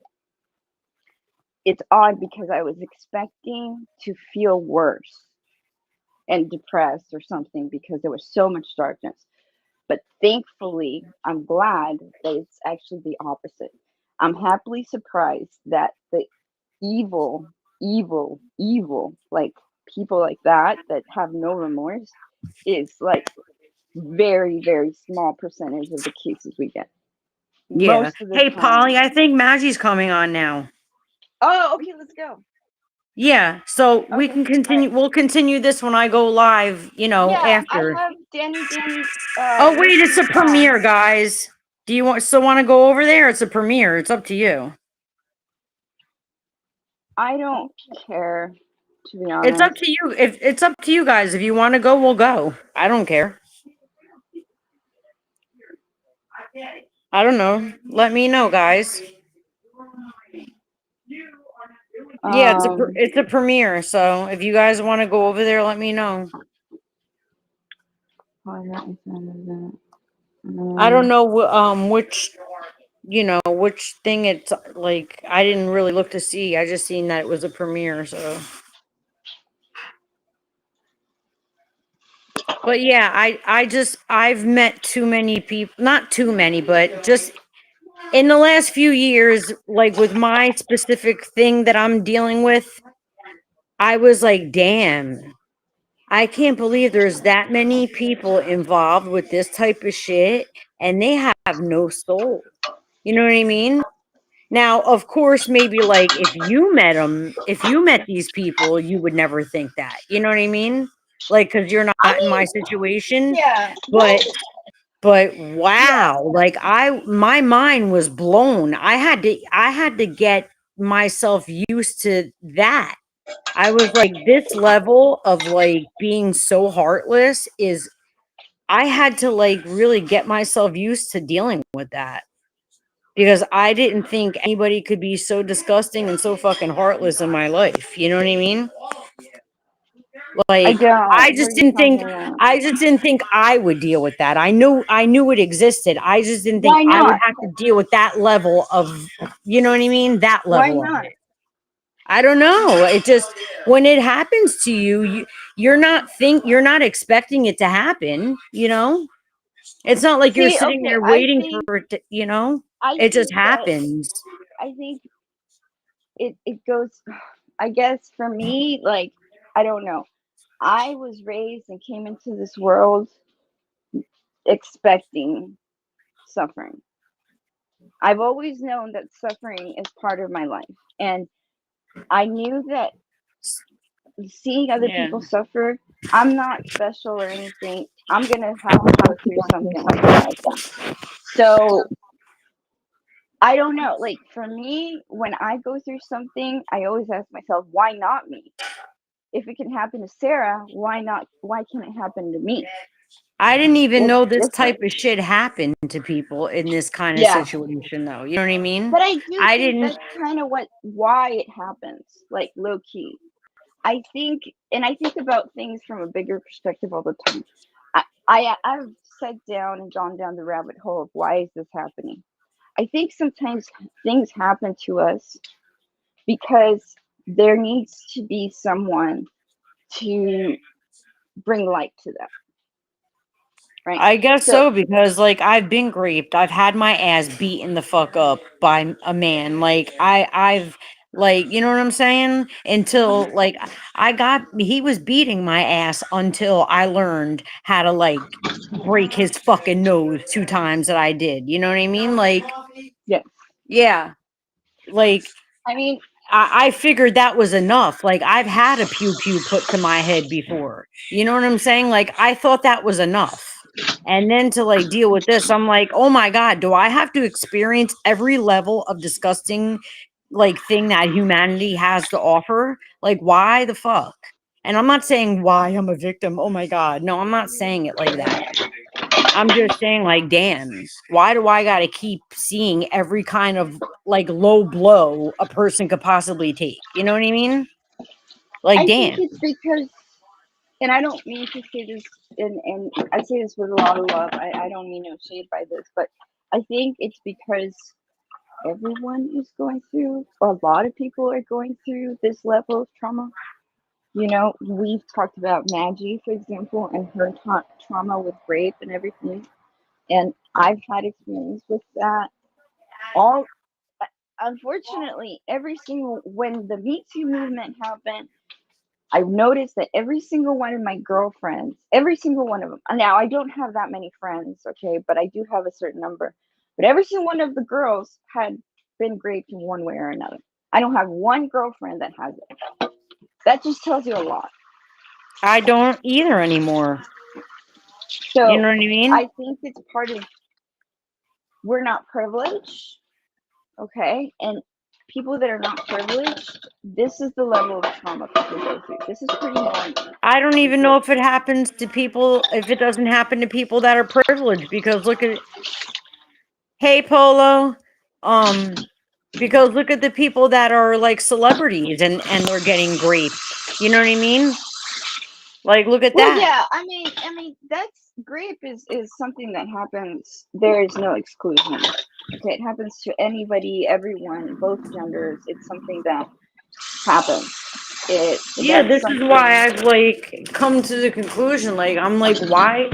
it's odd because I was expecting to feel worse and depressed or something because there was so much darkness. But thankfully, I'm glad that it's actually the opposite. I'm happily surprised that the evil, evil, like people like that have no remorse is like very, very small percentage of the cases we get. Yeah. Most of the Hey, time. Polly, I think Maggie's coming on now. Oh, okay, let's go. Yeah, so we Okay, can all right. continue. We'll continue this when I go live, Yeah, I after. have Danny's Oh, wait, it's YouTube a song. premiere, guys. Do you still want to go over there? It's a premiere. It's up to you. I don't care, to be It's up honest. to you. If it's up to you guys. If you want to go, we'll go. I don't care. I don't know. Let me know, guys. Yeah, Um, it's a premiere. So if you guys want to go over there, let me know. I don't know which thing it's like. I didn't really look to see. I just seen that it was a premiere. So, but yeah, I've met too many people. Not too many, but just in the last few years, like with my specific thing that I'm dealing with, I was like, damn. I can't believe there's that many people involved with this type of shit and they have no soul. You know what I mean? Now, of course, maybe like if you met these people, you would never think that. You know what I mean? Like, because you're I not in my mean, situation, yeah, but yeah. wow, like my mind was blown. I had to get myself used to that. I was like, this level of like being so heartless is, I had to like really get myself used to dealing with that because I didn't think anybody could be so disgusting and so fucking heartless in my life. You know what I mean? I Like I don't. What are just you didn't think talking about? I just didn't think I would deal with that. I knew it existed. I just didn't think Why I would not? have to deal with that level of, you know what I mean? That Why level of not? it. I don't know. It just, when it happens to you, you're not expecting it to happen, you know? It's not like you're See, sitting okay, there waiting for it to, you know? I It just think that happens. I think it goes. I guess for me, like I don't know. I was raised and came into this world expecting suffering. I've always known that suffering is part of my life, and I knew that seeing other Yeah. people suffer, I'm not special or anything. I'm gonna have to go through something like that. So I don't know. Like for me, when I go through something, I always ask myself, why not me? If it can happen to Sarah, why not? Why can't it happen to me? I didn't even It's know this different. type of shit happened to people in this kind of Yeah. situation, though. You know what I mean? But I do I think didn't. that's kind of why it happens, like low key. I think, and I think about things from a bigger perspective all the time. I've sat down and gone down the rabbit hole of why is this happening. I think sometimes things happen to us because there needs to be someone to bring light to that, right? I guess So so, because like I've been raped. I've had my ass beaten the fuck up by a man. Like I've like, you know what I'm saying? Until like he was beating my ass until I learned how to like break his fucking nose 2 times that I did. You know what I mean? Like, yeah, yeah. Like I mean, I figured that was enough. Like I've had a pew pew put to my head before. You know what I'm saying? Like I thought that was enough. And then to like deal with this, I'm like, oh my God, do I have to experience every level of disgusting like thing that humanity has to offer? Like, why the fuck? And I'm not saying why I'm a victim. Oh my God. No, I'm not saying it like that. I'm just saying, like, damn, why do I got to keep seeing every kind of like low blow a person could possibly take? You know what I mean? Like, I think damn. it's because, and I don't mean to say this, and I say this with a lot of love. I don't mean no shade by this, but I think it's because everyone is going through, a lot of people are going through this level of trauma. You know, we've talked about Maggie, for example, and her trauma with rape and everything. And I've had experience with that. All Unfortunately, every single when the Me Too movement happened, I've noticed that every single one of my girlfriends, every single one of them. Now I don't have that many friends, okay, but I do have a certain number. But every single one of the girls had been raped in one way or another. I don't have one girlfriend that has it. That just tells you a lot. I don't either anymore. You So know what I mean? I think it's part of we're not privileged, okay? And people that are not privileged, this is the level of trauma people go through. This is pretty normal. I don't even know Because if it happens to people, if it doesn't happen to people that are privileged, because look at, hey, Polo, um, because look at the people that are like celebrities and they're getting raped. You know what I mean? Like, look at well, that. yeah, I mean that's grape is something that happens. There is no exclusion. Okay, it happens to anybody, everyone, both genders. It's something that happens. Yeah, That's this is why something. I've like come to the conclusion. Like, I'm like, why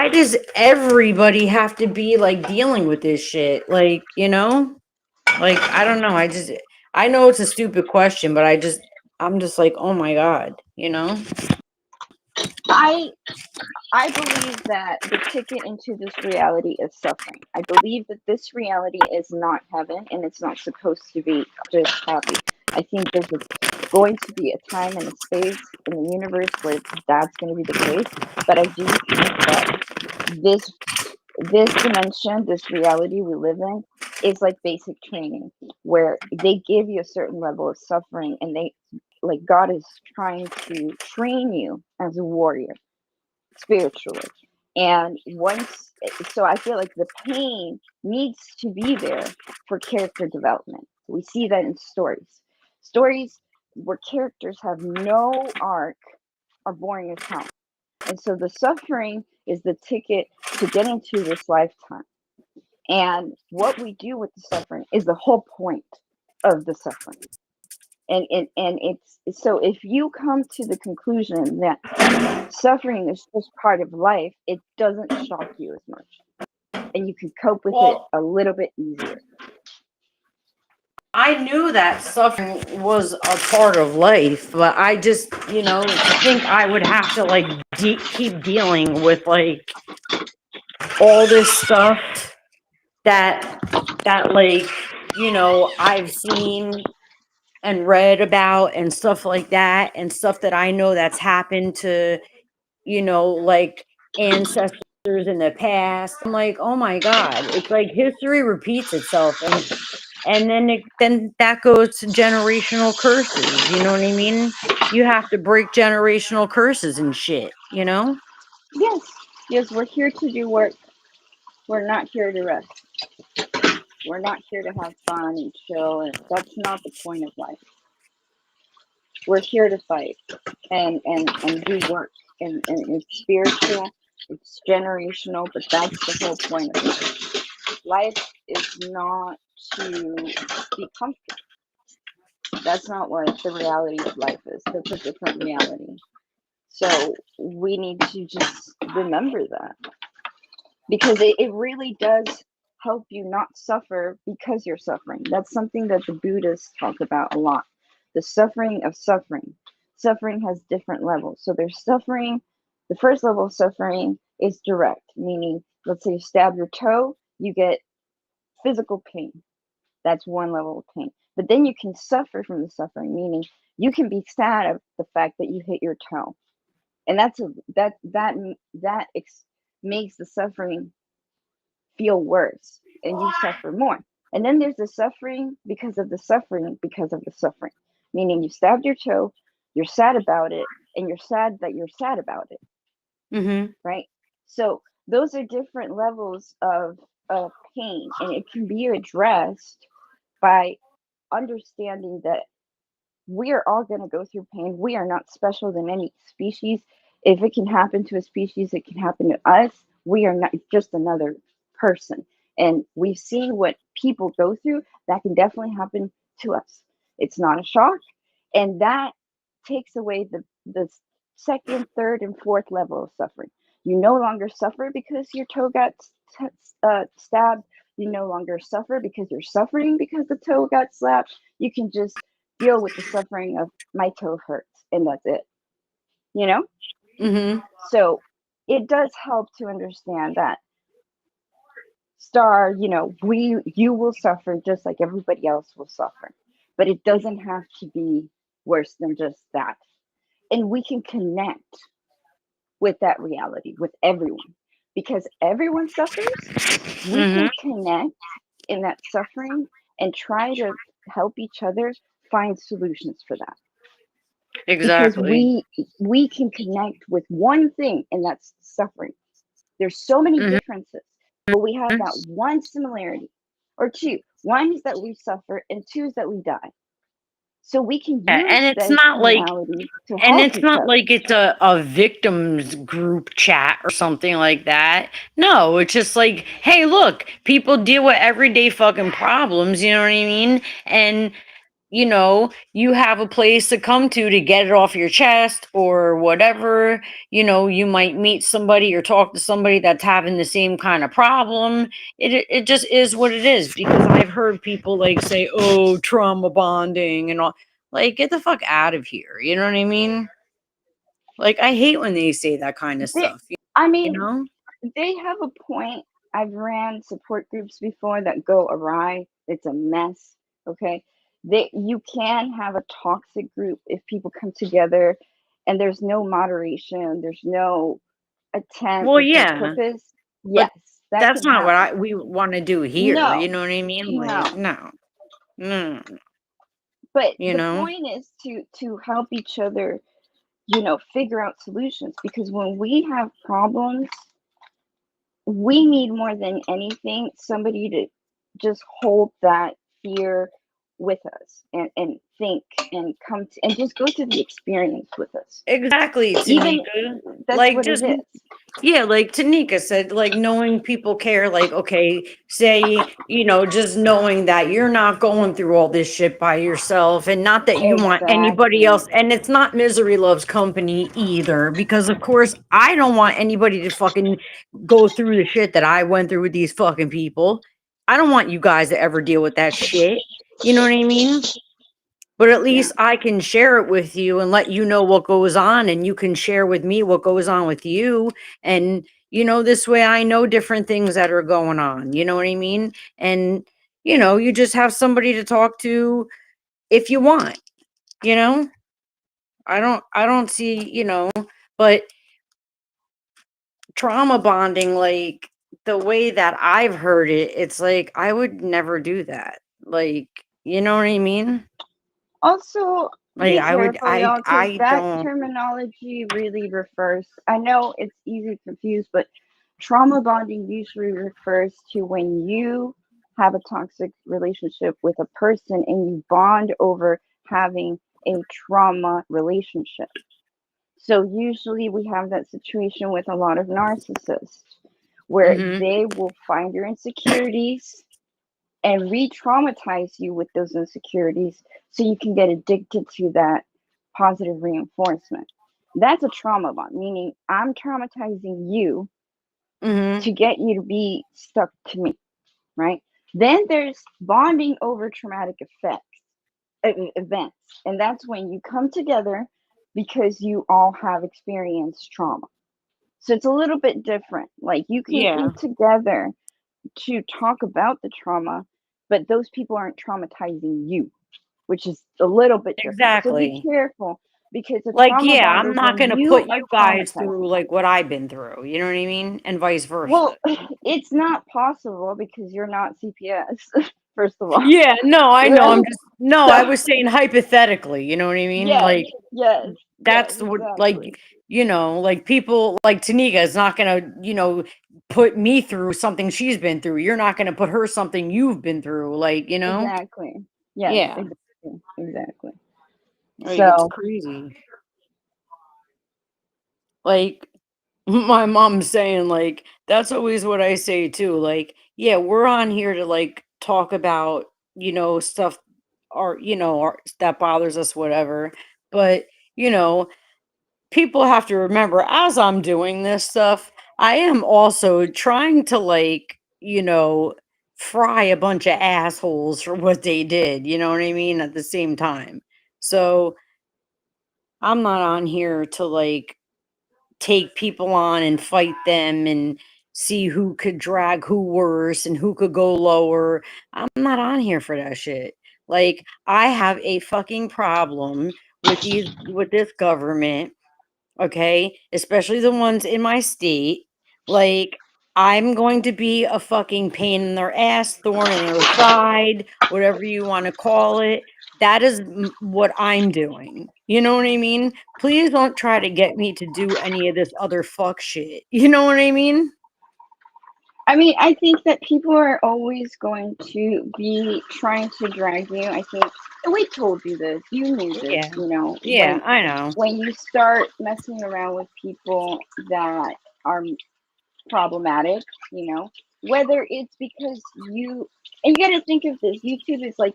does everybody have to be like dealing with this shit? Like, you know? Like, I don't know. I know it's a stupid question, but I'm just like, oh my God, you know? I I believe that the ticket into this reality is suffering. I believe that this reality is not heaven and it's not supposed to be just happy. I think going to be a time and a space in the universe where that's going to be the case. But I do think that this this dimension, this reality we live in, is like basic training where they give you a certain level of suffering and they like God is trying to train you as a warrior spiritually. And so I feel like the pain needs to be there for character development. We see that in stories where characters have no arc are boring as hell. And so the suffering is the ticket to get into this lifetime. And what we do with the suffering is the whole point of the suffering. And it's so if you come to the conclusion that suffering is just part of life, it doesn't shock you as much. And you can cope with it Well, a little bit easier. I knew that suffering was a part of life, but I just, to think I would have to like keep dealing with like all this stuff that like, I've seen and read about and stuff like that, and stuff that I know that's happened to, like ancestors in the past. I'm like, oh my God, it's like history repeats itself. And then that goes to generational curses. You know what I mean? You have to break generational curses and shit, you know? Yes, yes, we're here to do work. We're not here to rest. We're not here to have fun and chill, and that's not the point of life. We're here to fight and do work, and it's spiritual, it's generational, but that's the whole point of life. Life is not to be comfortable. That's not what the reality of life is. That's a different reality. So we need to just remember that, because it really does help you not suffer because you're suffering. That's something that the Buddhists talk about a lot. The suffering of suffering. Suffering has different levels. So there's suffering. The first level of suffering is direct, meaning, let's say you stab your toe, you get physical pain. That's one level of pain. But then you can suffer from the suffering, meaning you can be sad of the fact that you hit your toe, and makes the suffering feel worse, and you suffer more. And then there's the suffering because of the suffering because of the suffering, meaning you stabbed your toe, you're sad about it, and you're sad that you're sad about it, Mm-hmm. right? So those are different levels of pain, and it can be addressed by understanding that we are all going to go through pain. We are not special than any species. If it can happen to a species, it can happen to us. We are not just another person. And we've seen what people go through. That can definitely happen to us. It's not a shock. And that takes away the second, third, and fourth level of suffering. You no longer suffer because your toe got stabbed. You no longer suffer because you're suffering because the toe got slapped. You can just deal with the suffering of my toe hurts, and that's it, you know? Mm-hmm. So it does help to understand that, Star, you will suffer just like everybody else will suffer, but it doesn't have to be worse than just that. And we can connect with that reality with everyone, because everyone suffers. We Mm-hmm. can connect in that suffering and try to help each other find solutions for that, because Exactly. we can connect with one thing, and that's suffering. There's so many Mm-hmm. differences, but we have that one similarity, or two. One is that we suffer, and two is that we die. So we can Yeah, use this commonality to and help it's each not other. like it's a victims group chat or something like that. No, it's just like, hey, look, people deal with everyday fucking problems, you know what I mean? And you have a place to come to get it off your chest or whatever. You might meet somebody or talk to somebody that's having the same kind of problem. It just is what it is, because I've heard people like say, oh, trauma bonding and all. Like, get the fuck out of here. You know what I mean? Like, I hate when they say that kind of They, stuff, I you mean, know? they have a point. I've ran support groups before that go awry. It's a mess. Okay. You can have a toxic group if people come together and there's no moderation, there's no attempt, Well, there's no yeah, purpose. but Yes, that that's can not what happen. we want to do here. No, You know what I mean? Like, no. no, no, But you the know? point is to help each other, figure out solutions, because when we have problems, we need more than anything somebody to just hold that fear with us, and think and come to, and just go through the experience with us. Exactly, Even Tanika. that's Like, what it just, is. yeah, like Tanika said, like, knowing people care, like, okay, say, just knowing that you're not going through all this shit by yourself, and not that you want anybody Exactly. else, and it's not misery loves company either, because of course I don't want anybody to fucking go through the shit that I went through with these fucking people. I don't want you guys to ever deal with that shit. You know what I mean? But at Yeah. least I can share it with you and let you know what goes on, and you can share with me what goes on with you. And, this way I know different things that are going on. You know what I mean? And, you just have somebody to talk to if you want, you know? I don't see, but trauma bonding, like the way that I've heard it, it's like I would never do that. Like, you know what I mean? Also, Like be I would careful, y'all, because I that don't. terminology really refers. I know it's easy to confuse, but trauma bonding usually refers to when you have a toxic relationship with a person and you bond over having a trauma relationship. So usually we have that situation with a lot of narcissists where Mhm. they will find your insecurities and re-traumatize you with those insecurities so you can get addicted to that positive reinforcement. That's a trauma bond, meaning I'm traumatizing you Mhm. to get you to be stuck to me, right? Then there's bonding over traumatic events, and that's when you come together because you all have experienced trauma. So it's a little bit different. Like you can Yeah, come together to talk about the trauma, but those people aren't traumatizing you, which is a little bit different. So be exactly. careful because a Like, trauma yeah, bond I'm is not when gonna you put are you guys through traumatizing. like what I've been through. You know what I mean? And vice versa. Well, it's not possible because you're not CPS, first of all. Yeah, no, I know. I'm Right? just no, I So, was saying hypothetically, you know what I mean? yes, Like yes, yes, that's what exactly. like like people like Tanika is not gonna, put me through something she's been through. You're not gonna put her something you've been through, like. Exactly. Yes, Yeah. exactly. Exactly. Like it's So, crazy. Like my mom's saying, like, that's always what I say too. Like, yeah, we're on here to like talk about, stuff that bothers us, whatever. But, you know, people have to remember as I'm doing this stuff, I am also trying to like, fry a bunch of assholes for what they did, you know what I mean, at the same time. So I'm not on here to like take people on and fight them and see who could drag who worse and who could go lower. I'm not on here for that shit. Like I have a fucking problem with this government, okay? Especially the ones in my state. Like I'm going to be a fucking pain in their ass, thorn in their side, whatever you want to call it. That is what I'm doing. You know what I mean? Please don't try to get me to do any of this other fuck shit. You know what I mean? I mean, I think that people are always going to be trying to drag you. I think, and we told you this, you knew this, Yeah. you know, Yeah, I know. when you start messing around with people that are problematic, whether it's because and you got to think of this, YouTube is like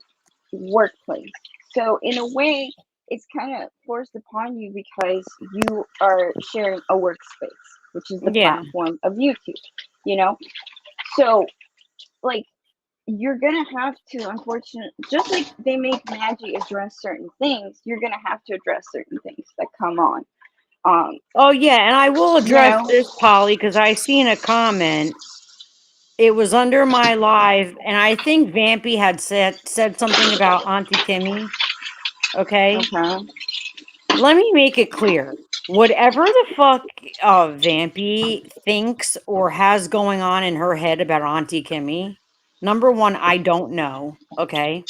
workplace. So in a way, it's kind of forced upon you because you are sharing a workspace, which is the Yeah. platform of YouTube, you know? So like you're gonna have to, unfortunately, just like they make Maggie address certain things, you're gonna have to address certain things that come on. Um, Oh yeah, and I will you address know, this, Polly, because I seen a comment. It was under my live, and I think Vampy had said something about Auntie Kimmy. Okay, okay. let me make it clear. Whatever the fuck Vampy thinks or has going on in her head about Auntie Kimmy, number one, I don't know. Okay,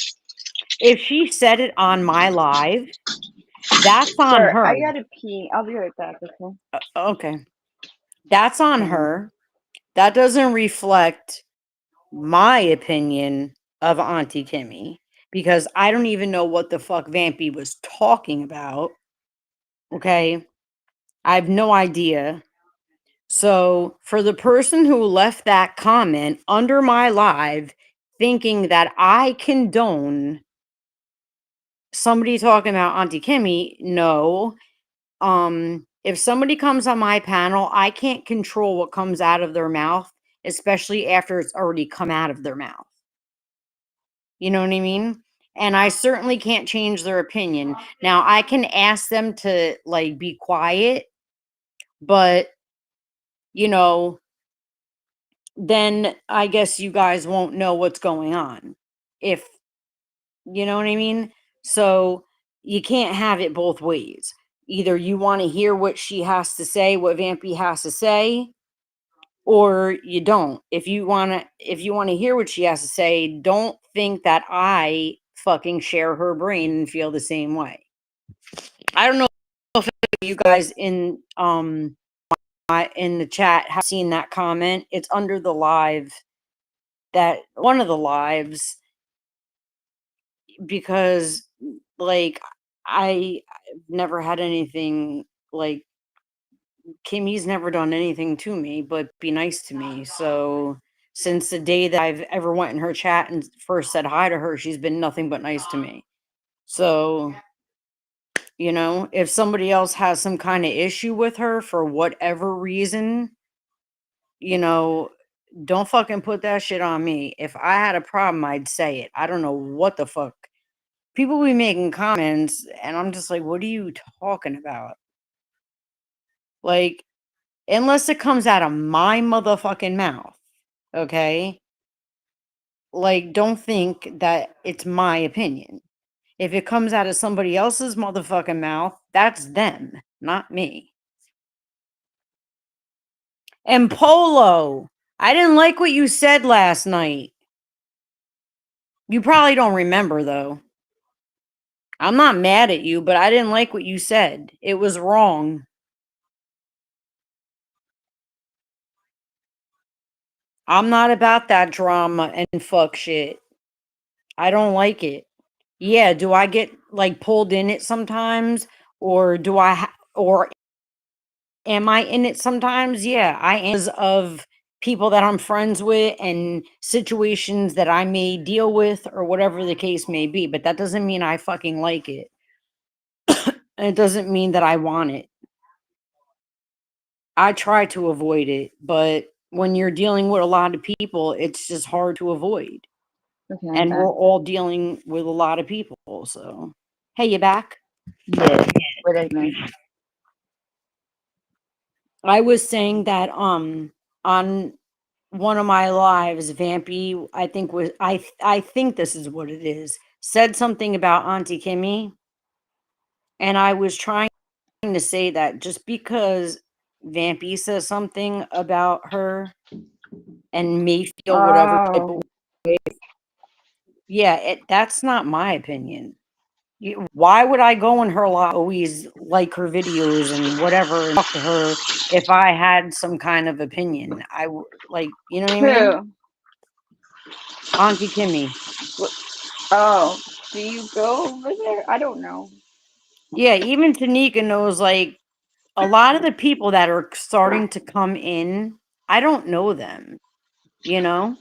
if she said it on my live, that's on Sir, her. I gotta pee. I'll be right back, okay? Okay, that's on Okay. her. That doesn't reflect my opinion of Auntie Kimmy because I don't even know what the fuck Vampy was talking about. Okay. I have no idea. So, for the person who left that comment under my live thinking that I condone somebody talking about Auntie Kimmy, no. If somebody comes on my panel, I can't control what comes out of their mouth, especially after it's already come out of their mouth. You know what I mean? And I certainly can't change their opinion. Now, I can ask them to like be quiet, but you know, then I guess you guys won't know what's going on. If you know what I mean? So you can't have it both ways. Either you want to hear what she has to say, what Vampy has to say, or you don't. If you want to hear what she has to say, don't think that I fucking share her brain and feel the same way. I don't know if you guys in the chat have seen that comment. It's under the live, that one of the lives, because like I've never had anything like Kimmy's never done anything to me but be nice to me. So since the day that I've ever went in her chat and first said hi to her, she's been nothing but nice to me. So, if somebody else has some kind of issue with her for whatever reason, you know, don't fucking put that shit on me. If I had a problem, I'd say it. I don't know what the fuck. People be making comments, and I'm just like, what are you talking about? Like, unless it comes out of my motherfucking mouth, okay? Like, don't think that it's my opinion. If it comes out of somebody else's motherfucking mouth, that's them, not me. And Polo, I didn't like what you said last night. You probably don't remember, though. I'm not mad at you, but I didn't like what you said. It was wrong. I'm not about that drama and fuck shit. I don't like it. Yeah, do I get like pulled in it sometimes, or or am I in it sometimes? Yeah, I am, because of people that I'm friends with and situations that I may deal with or whatever the case may be, but that doesn't mean I fucking like it. And it doesn't mean that I want it. I try to avoid it, but when you're dealing with a lot of people, it's just hard to avoid. Okay, And we're all dealing with a lot of people. So, hey, you back? yeah. What I meant. I was saying that on one of my lives, Vampy, I think this is what it is, said something about Auntie Kimmy, and I was trying to say that just because Vampy says something about her and may feel whatever type Oh, of way, yeah, that's not my opinion. Why would I go in her live, always like her videos and whatever, and talk to her if I had some kind of opinion? Like, you know what I mean? who? Auntie Kimmy. Oh, do you go over there? I don't know. Yeah, even Tanika knows, like, a lot of the people that are starting to come in, I don't know them, you know?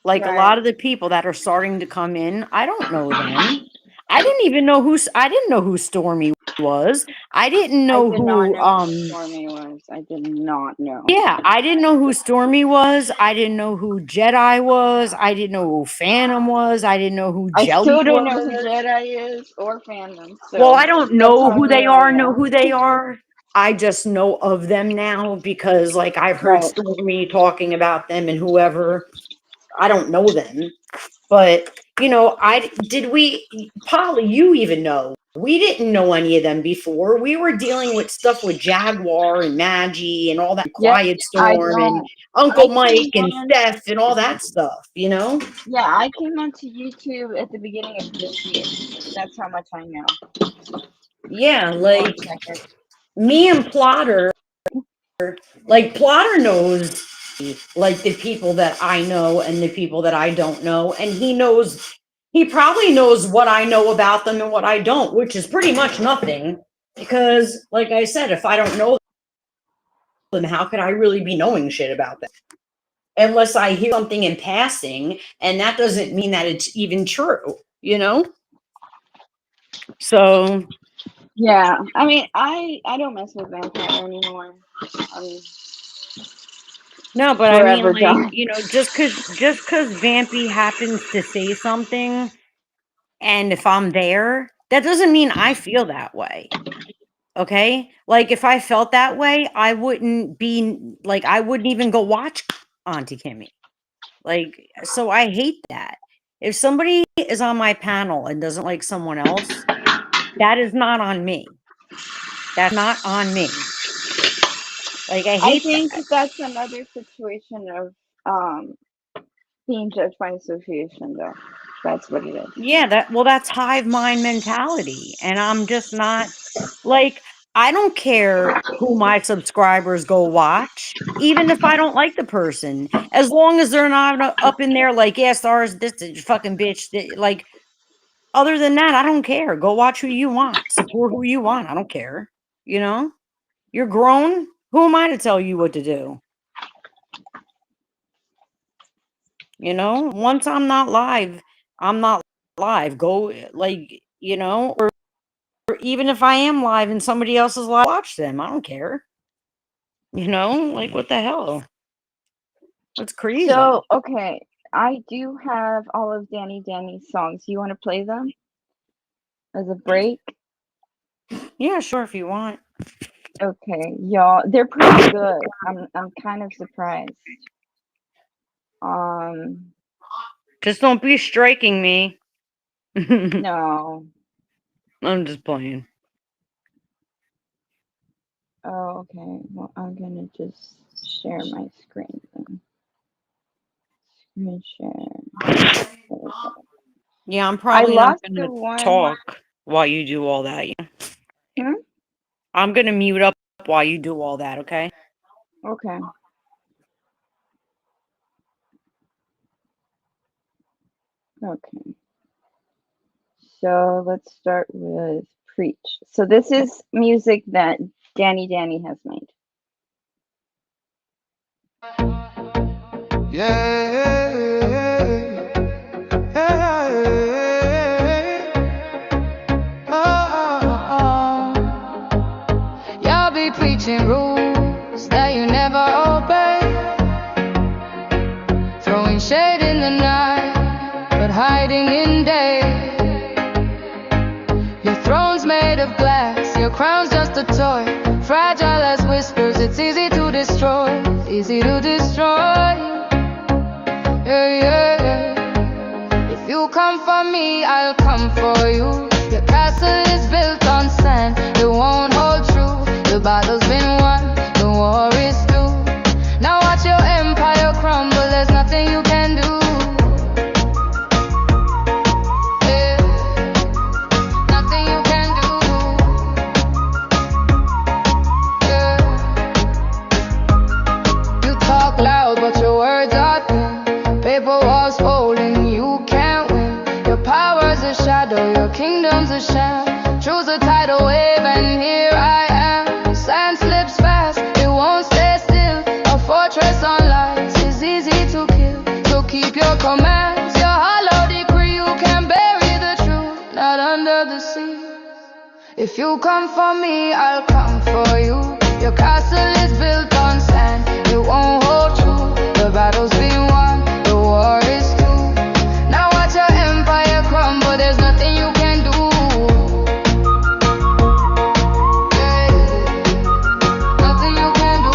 Like, a Right. lot of the people that are starting to come in, I don't know them. I didn't know who Stormy was. I didn't I know did not who, know who Stormy was. I did not know. yeah, I didn't know who Stormy was. I didn't know who Jedi was. I didn't know who Phantom was. I didn't know who I Jelly still don't know who was. Jedi is or fandom, Well, so I don't that's know how who they new I are, know am. who they are. I just know of them now because, like, I've heard Right. Stormy talking about them and whoever. I don't know them. But, Polly, you even know. We didn't know any of them before. We were dealing with stuff with Jaguar and Maggie and all that, Yep. Quiet I Storm and don't. Uncle I Mike came and on. Steph and all that stuff. Yeah, I came onto YouTube at the beginning of this year. That's how much I know. Yeah, Give me one like second. me and Plotter, like Plotter knows like the people that I know and the people that I don't know, and he probably knows what I know about them and what I don't, which is pretty much nothing, because like I said, if I don't know them, how could I really be knowing shit about them unless I hear something in passing, and that doesn't mean that it's even true. So Yeah, I mean, I don't mess with vampire anymore. I'm no, but I mean, forever like, done. just cause Vampy happens to say something, and if I'm there, that doesn't mean I feel that way. Okay? Like, if I felt that way, I wouldn't even go watch Auntie Kimmy. Like, so I hate that. If somebody is on my panel and doesn't like someone else, that is not on me. That's not on me. Like, I I hate think that. that's another situation of being judged by association, though. That's what it is. Yeah, that's hive mind mentality. And I'm just not like, I don't care who my subscribers go watch, even if I don't like the person, as long as they're not up in there like, yeah, stars, this is fucking bitch. Like, other than that, I don't care. Go watch who you want, support who you want. I don't care. You know, you're grown. Who am I to tell you what to do? You know, once I'm not live, I'm not live. Go, like, you know, or even if I am live and somebody else is live, watch them. I don't care. You know, like, what the hell? That's crazy. So, okay, I do have all of Danny's songs. You want to play them as a break? Yeah, sure, if you want. Okay, y'all, they're pretty good. I'm kind of surprised. Just don't be striking me. No. I'm just playing. Oh, okay. Well, I'm gonna just share my screen then. Screen share. Yeah, I'm I probably not lost gonna the one. talk while you do all that. Hmm? I'm gonna mute up while you do all that, okay? Okay. Okay. So let's start with Preach. So this is music that Danny has made. Y'all be preaching rules that you never obey, throwing shade in the night, but hiding in day. Your throne's made of glass, your crown's just a toy, fragile as whispers, it's easy to destroy, easy to destroy. Yeah, yeah, yeah. If you come for me, I'll come for you. Your castle is built on sand, it won't hold true. The battle's been won, the war is through. Now watch your empire crumble, there's nothing you can do. Yeah. Nothing you can do. Yeah. You talk loud, but your words are thin. Paper walls folding, you can't win. Your power's a shadow, your kingdom's a sham. Choose a tidal wave and here I am. Sand slips fast, it won't stay still. A fortress on lies is easy to kill. So keep your commands, your hollow decree. You can bury the truth, not under the sea. If you come for me, I'll come for you. Your castle is built on sand, it won't hold true. The battle's been won, the war is through. Now watch your empire crumble, there's nothing you can do. Yeah. Nothing you can do.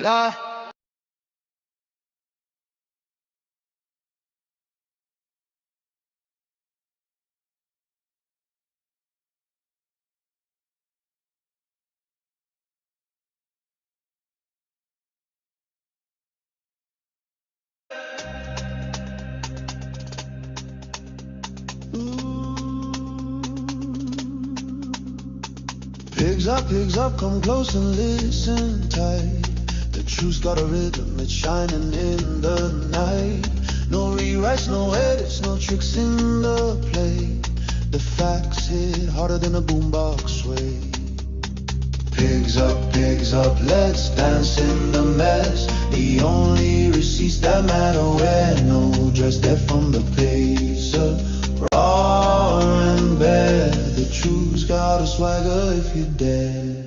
Yeah. Pigs up, come close and listen tight. The truth's got a rhythm, it's shining in the night. No rewrites, no edits, no tricks in the play. The facts hit harder than a boombox sway. Pigs up, let's dance in the mess. The only receipts that matter wear no dress. They're from the place of raw and bare. The truth's got a swagger if you dare.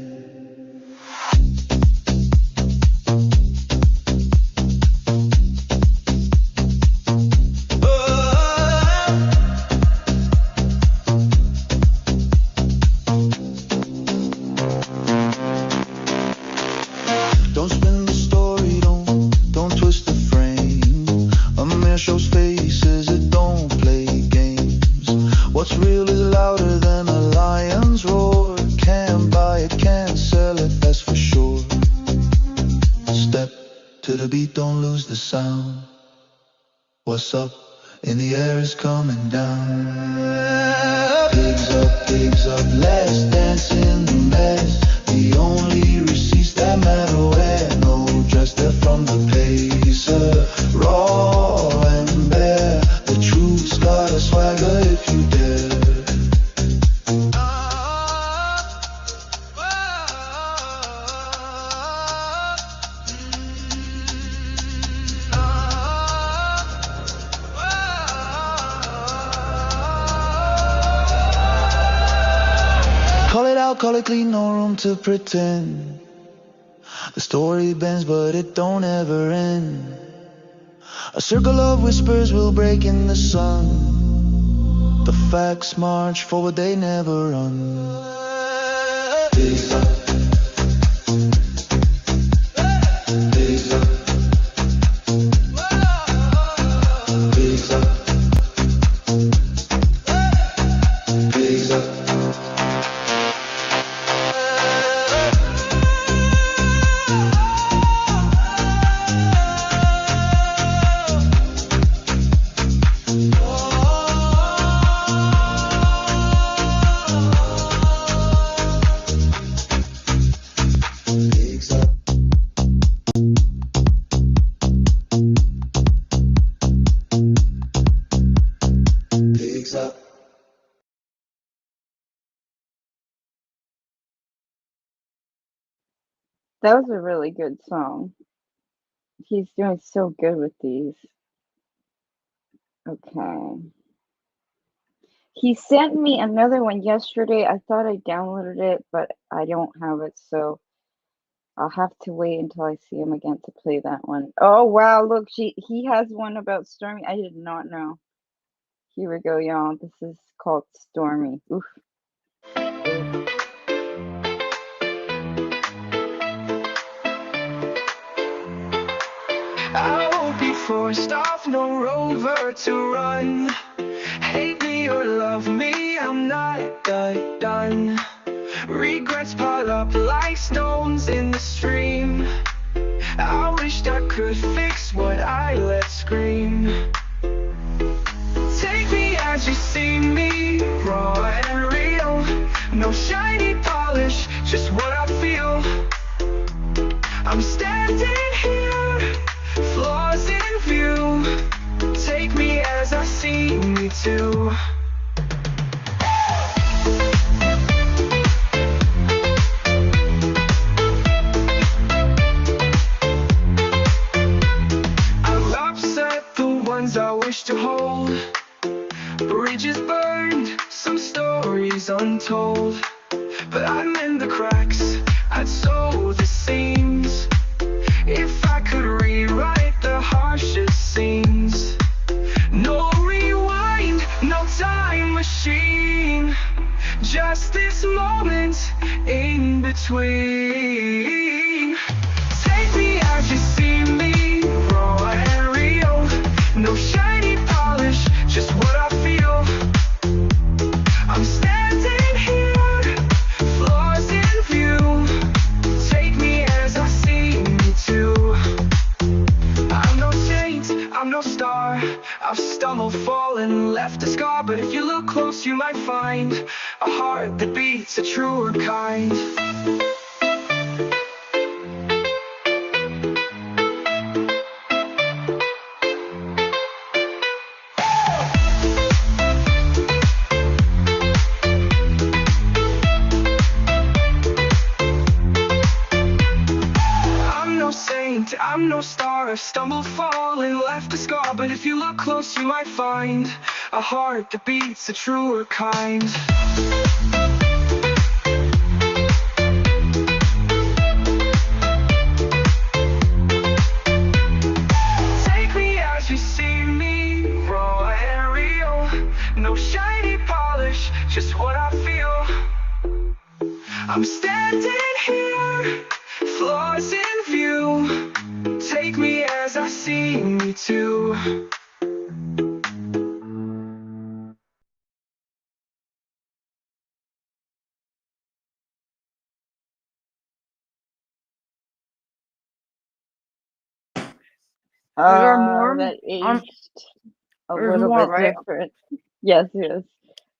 sound. What's up? In the air is coming down. Pigs up, let's dance in the mess. The only receipts that matter wear no dress, they're from the pacer. Raw and bare, the truth's got a swagger if you dare. Call it out, call it clean, no room to pretend. The story bends, but it don't ever end. A circle of whispers will break in the sun. The facts march forward, they never run. Pigs up. Pigs up. Pigs up. Pigs up. That was a really good song. He's doing so good with these. Okay. He sent me another one yesterday. I thought I downloaded it, but I don't have it, so I'll have to wait until I see him again to play that one. Oh wow, look, he has one about Stormy. I did not know. Here we go, y'all. This is called Stormy. Oof. I won't be forced off, no rover to run. Hate me or love me, I'm not done. Regrets pile up like stones in the stream. I wished I could fix what I let scream. Take me as you see me, raw and real. No shiny polish, just what I feel. I'm standing here, flaws in view. Take me as I see me too. I've upset the ones I wish to hold. Bridges burned, some stories untold. But I'm in the cracks, I'd sew the seams. If I could rewrite the harshest scenes. No rewind, no time machine. Just this moment in between. Take me as you see me, raw and real. No shiny polish, just what I feel. I'm standing here, flaws in view. Take me as I see me too. I'm no saint, I'm no star. I've stumbled, fallen, left a scar. But if you look close, you might find a heart that beats a truer kind. I'm no star, I've stumbled, fallen, left a scar. But if you look close, you might find a heart that beats a truer kind. Take me as you see me, raw and real. No shiny polish, just what I feel. I'm standing here, flaws in view. Take me as I see me too. there more? That Um, aged a there's little more, bit right? different. Yes, yes.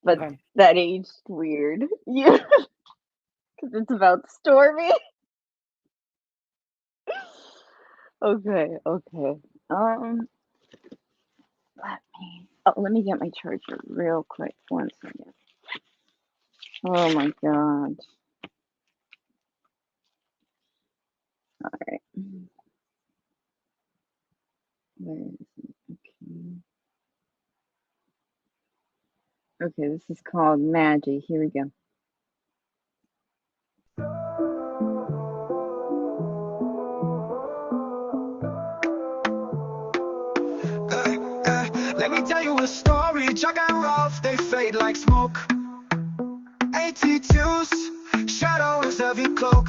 But Okay. that aged weird. Yeah, because it's about Stormy. Okay, okay. Um, let me get my charger real quick. 1 second. Oh my god. All right. Where is it? Okay. Okay, this is called Magic. Here we go. Let me tell you a story. Chuck and Ralph, they fade like smoke. 82's shadows heavy cloak.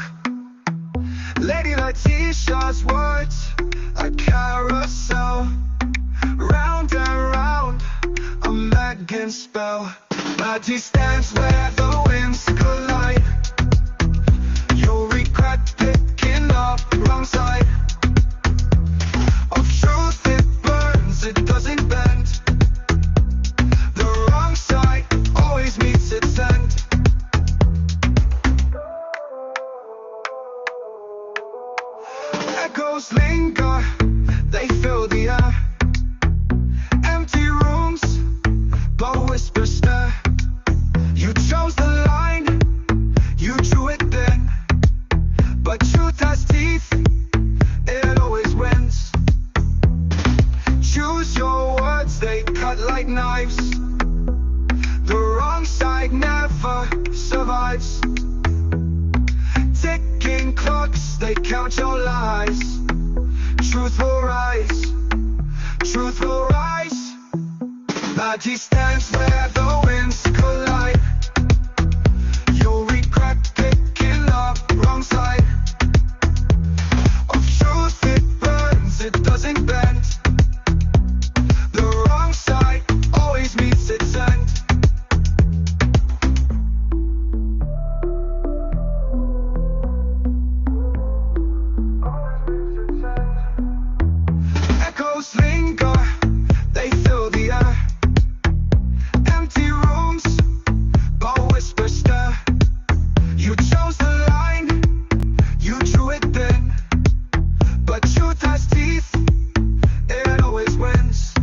Lady Letitia's words, a carousel. Round and round, a Megan spell. Maddie stands where the winds collide. You'll regret picking up wrong side of truth. It burns, it doesn't bend. The wrong side always meets its end. Echoes linger, they fill the air. Empty rooms, but whispers stare. You chose the line, you drew it then. But truth has teeth, it always wins. Choose your words, they cut like knives. The wrong side never survives. Ticking clocks, they count your lies. Truth will rise, truth will rise. Maddie stands where the winds collide. You'll regret picking up wrong side of truth. It burns, it doesn't bend. The wrong side always meets its end. Echoes linger, they fill the air. Empty rooms, but whispers stir. You chose the line, you drew it then. But truth has teeth, it always wins.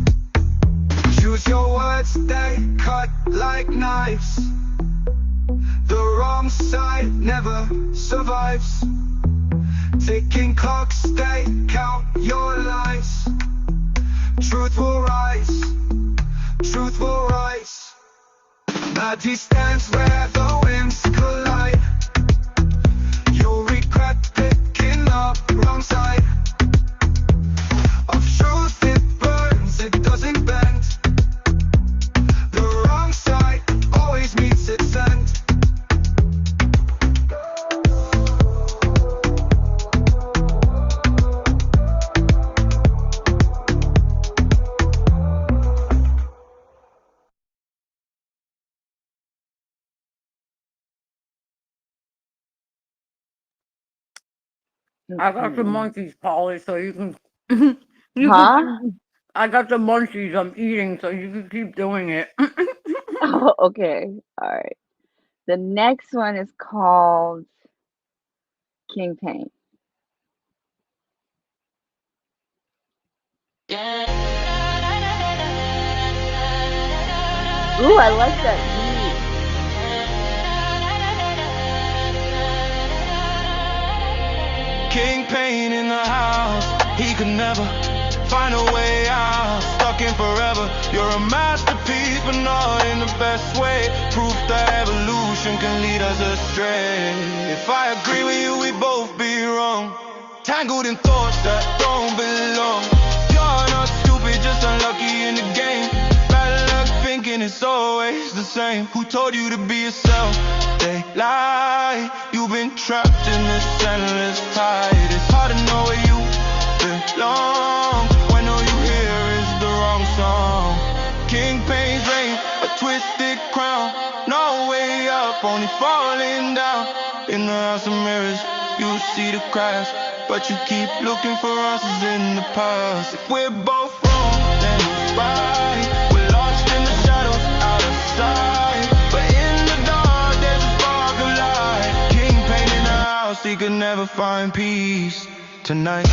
Choose your words, they cut like knives. The wrong side never survives. Ticking clocks, they count your lives. Truth will rise, truth will rise. Maddie stands where the winds collide. You'll regret picking up wrong side of truth. It burns, it doesn't bend. The wrong side always meets its end. I got the Okay. munchies, Polly, so you can you Huh? can I got the munchies I'm eating, so you can keep doing it. Oh, okay. All right. The next one is called King Pain. Ooh, I like that beat. King Pain in the house, he could never find a way out. Stuck in forever, you're a masterpiece, but not in the best way. Proof that evolution can lead us astray. If I agree with you, we both be wrong. Tangled in thoughts that don't belong. You're not stupid, just unlucky in the game. Bad luck thinking it's always the same. Who told you to be yourself? They lie. You've been trapped in this endless tide. It's hard to know where you belong when all you hear is the wrong song. King Pain's reign, a twisted crown. No way up, only falling down. In the house of mirrors, you see the cracks. but you keep looking for answers in the past. If we're both wrong, then who's right? We're lost in the shadows, out of sight, but in the dark there's a spark of light. King painting a house, he could never find peace tonight.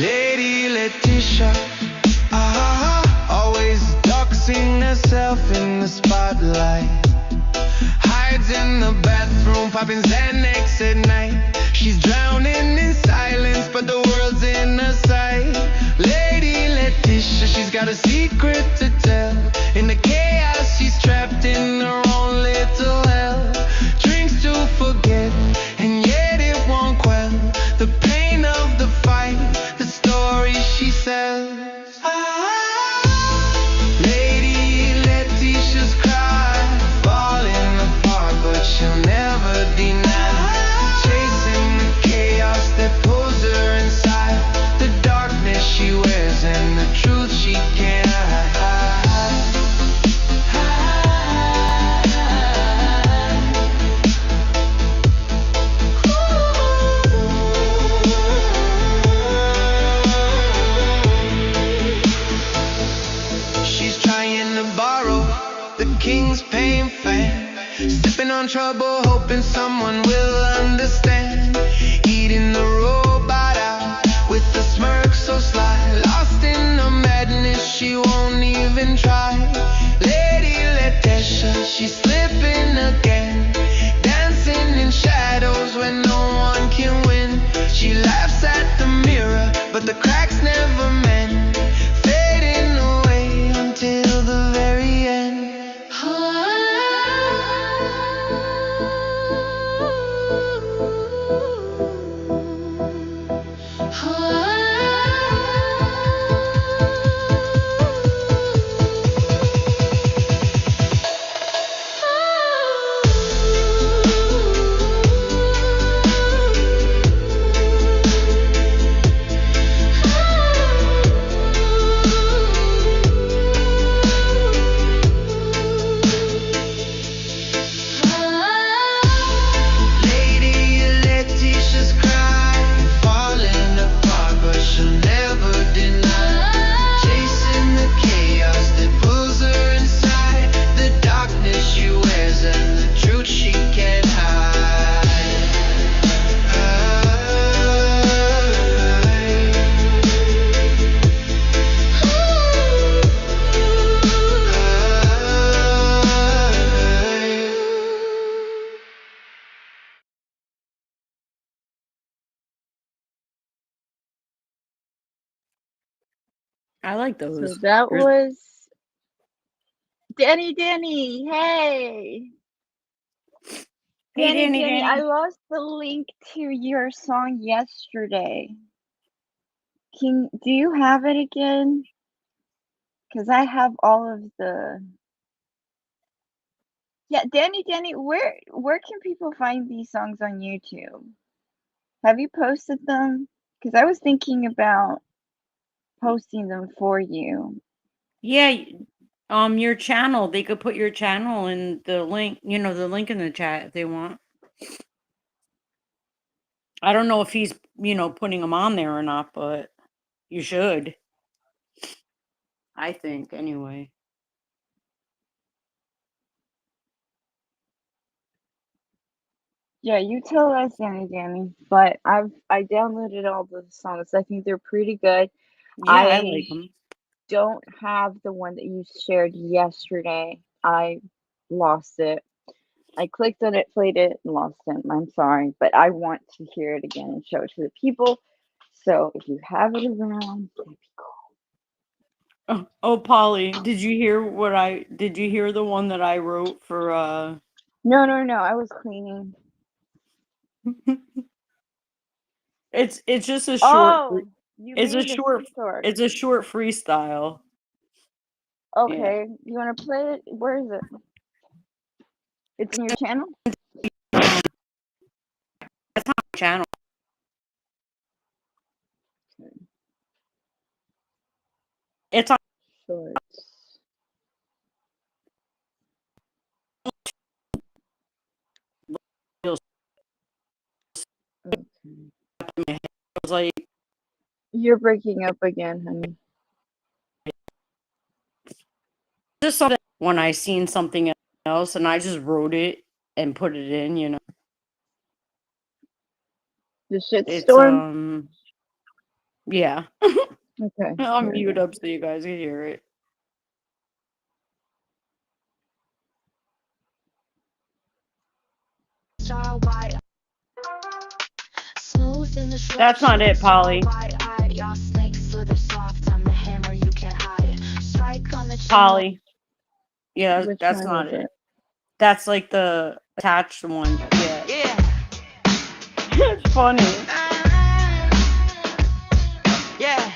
Lady Letitia, always doxing herself in the spotlight. Hides in the bathroom, popping Xanax at night. She's drowning in silence, but the world's in her sight. Lady Letitia, she's got a secret to tell. In the chaos, she's trapped in her own little hell. Drinks to forget, and yet it won't quell the pain of the fight, the story she sells. Lady Letitia's cry, falling apart, but she'll never deny. Chasing the chaos that pulls her inside, the darkness she wears and the truth she can't hide. She's trying to borrow the king's pain fan, sipping on trouble, hoping someone will understand. Eating the robot out with a smirk so sly, lost in the madness, she won't even try. Lady Letitia, she's slipping again, dancing in shadows when no one can win. She laughs at the mirror, but the cracks never mend, fading away until the very end. Lady Letitia's cry, falling apart, but she'll never deny. Chasing the chaos that pulls her inside, the darkness she wears and the truth she can't hide. I like So those. that There's- was Danny. Hey. Hey, Danny, I Danny. lost the link to your song yesterday. Do you have it again? Because I have all of the. Yeah, Danny, where can people find these songs on YouTube? Have you posted them? Because I was thinking about posting them for you. Yeah, your channel. They could put your channel in the link, the link in the chat if they want. I don't know if he's, putting them on there or not, but you should. I think, anyway. Yeah, you tell us, Danny. But I downloaded all the songs. I think they're pretty good. Yeah, I I like them. don't have the one that you shared yesterday. I lost it. I clicked on it, played it, and lost it. I'm sorry, but I want to hear it again and show it to the people. So if you have it around, that'd be cool. Oh, Polly, did you hear the one that I wrote for No, I was cleaning. it's just a Oh, you it's a mean the short sword. it's a short freestyle. Yeah. Okay, you want to play it? Where is it? It's in your channel? That's not my channel. Okay. It's on Shorts. Okay. it was like You're breaking up again, honey. just something when I seen something else and I just wrote it and put it in, you know. The It's shitstorm? yeah. Okay, I'll here we mute go. up so you guys can hear it. That's not it, Polly. Polly. Yeah, Which that's one not is it. it? That's like the attached one. Yeah. Yeah. It's funny. Yeah.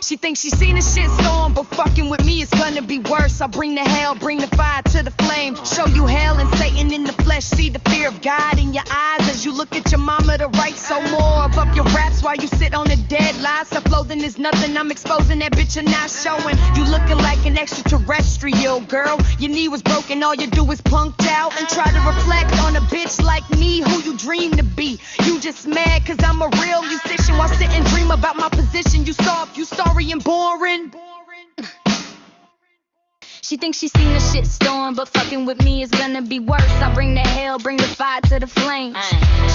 She thinks she's seen a shit storm, but fucking with me is gonna be worse. I bring the hell, bring the fire to the flame. Show you hell and Satan in the flesh. See the fear of God in your eyes as you look at your mama to write so more above your raps while you sit on a dead lie. Self-loathing is nothing. I'm exposing that bitch and not showing. You looking like an extraterrestrial girl. Your knee was broken, all you do is punked out and try to reflect on a bitch like me who you dream to be. You just mad cause I'm a real musician while sit and dream about my position. You soft, you sorry and boring. She thinks she's seen a shit storm, but fucking with me is gonna be worse. I bring the hell, bring the fire to the flames.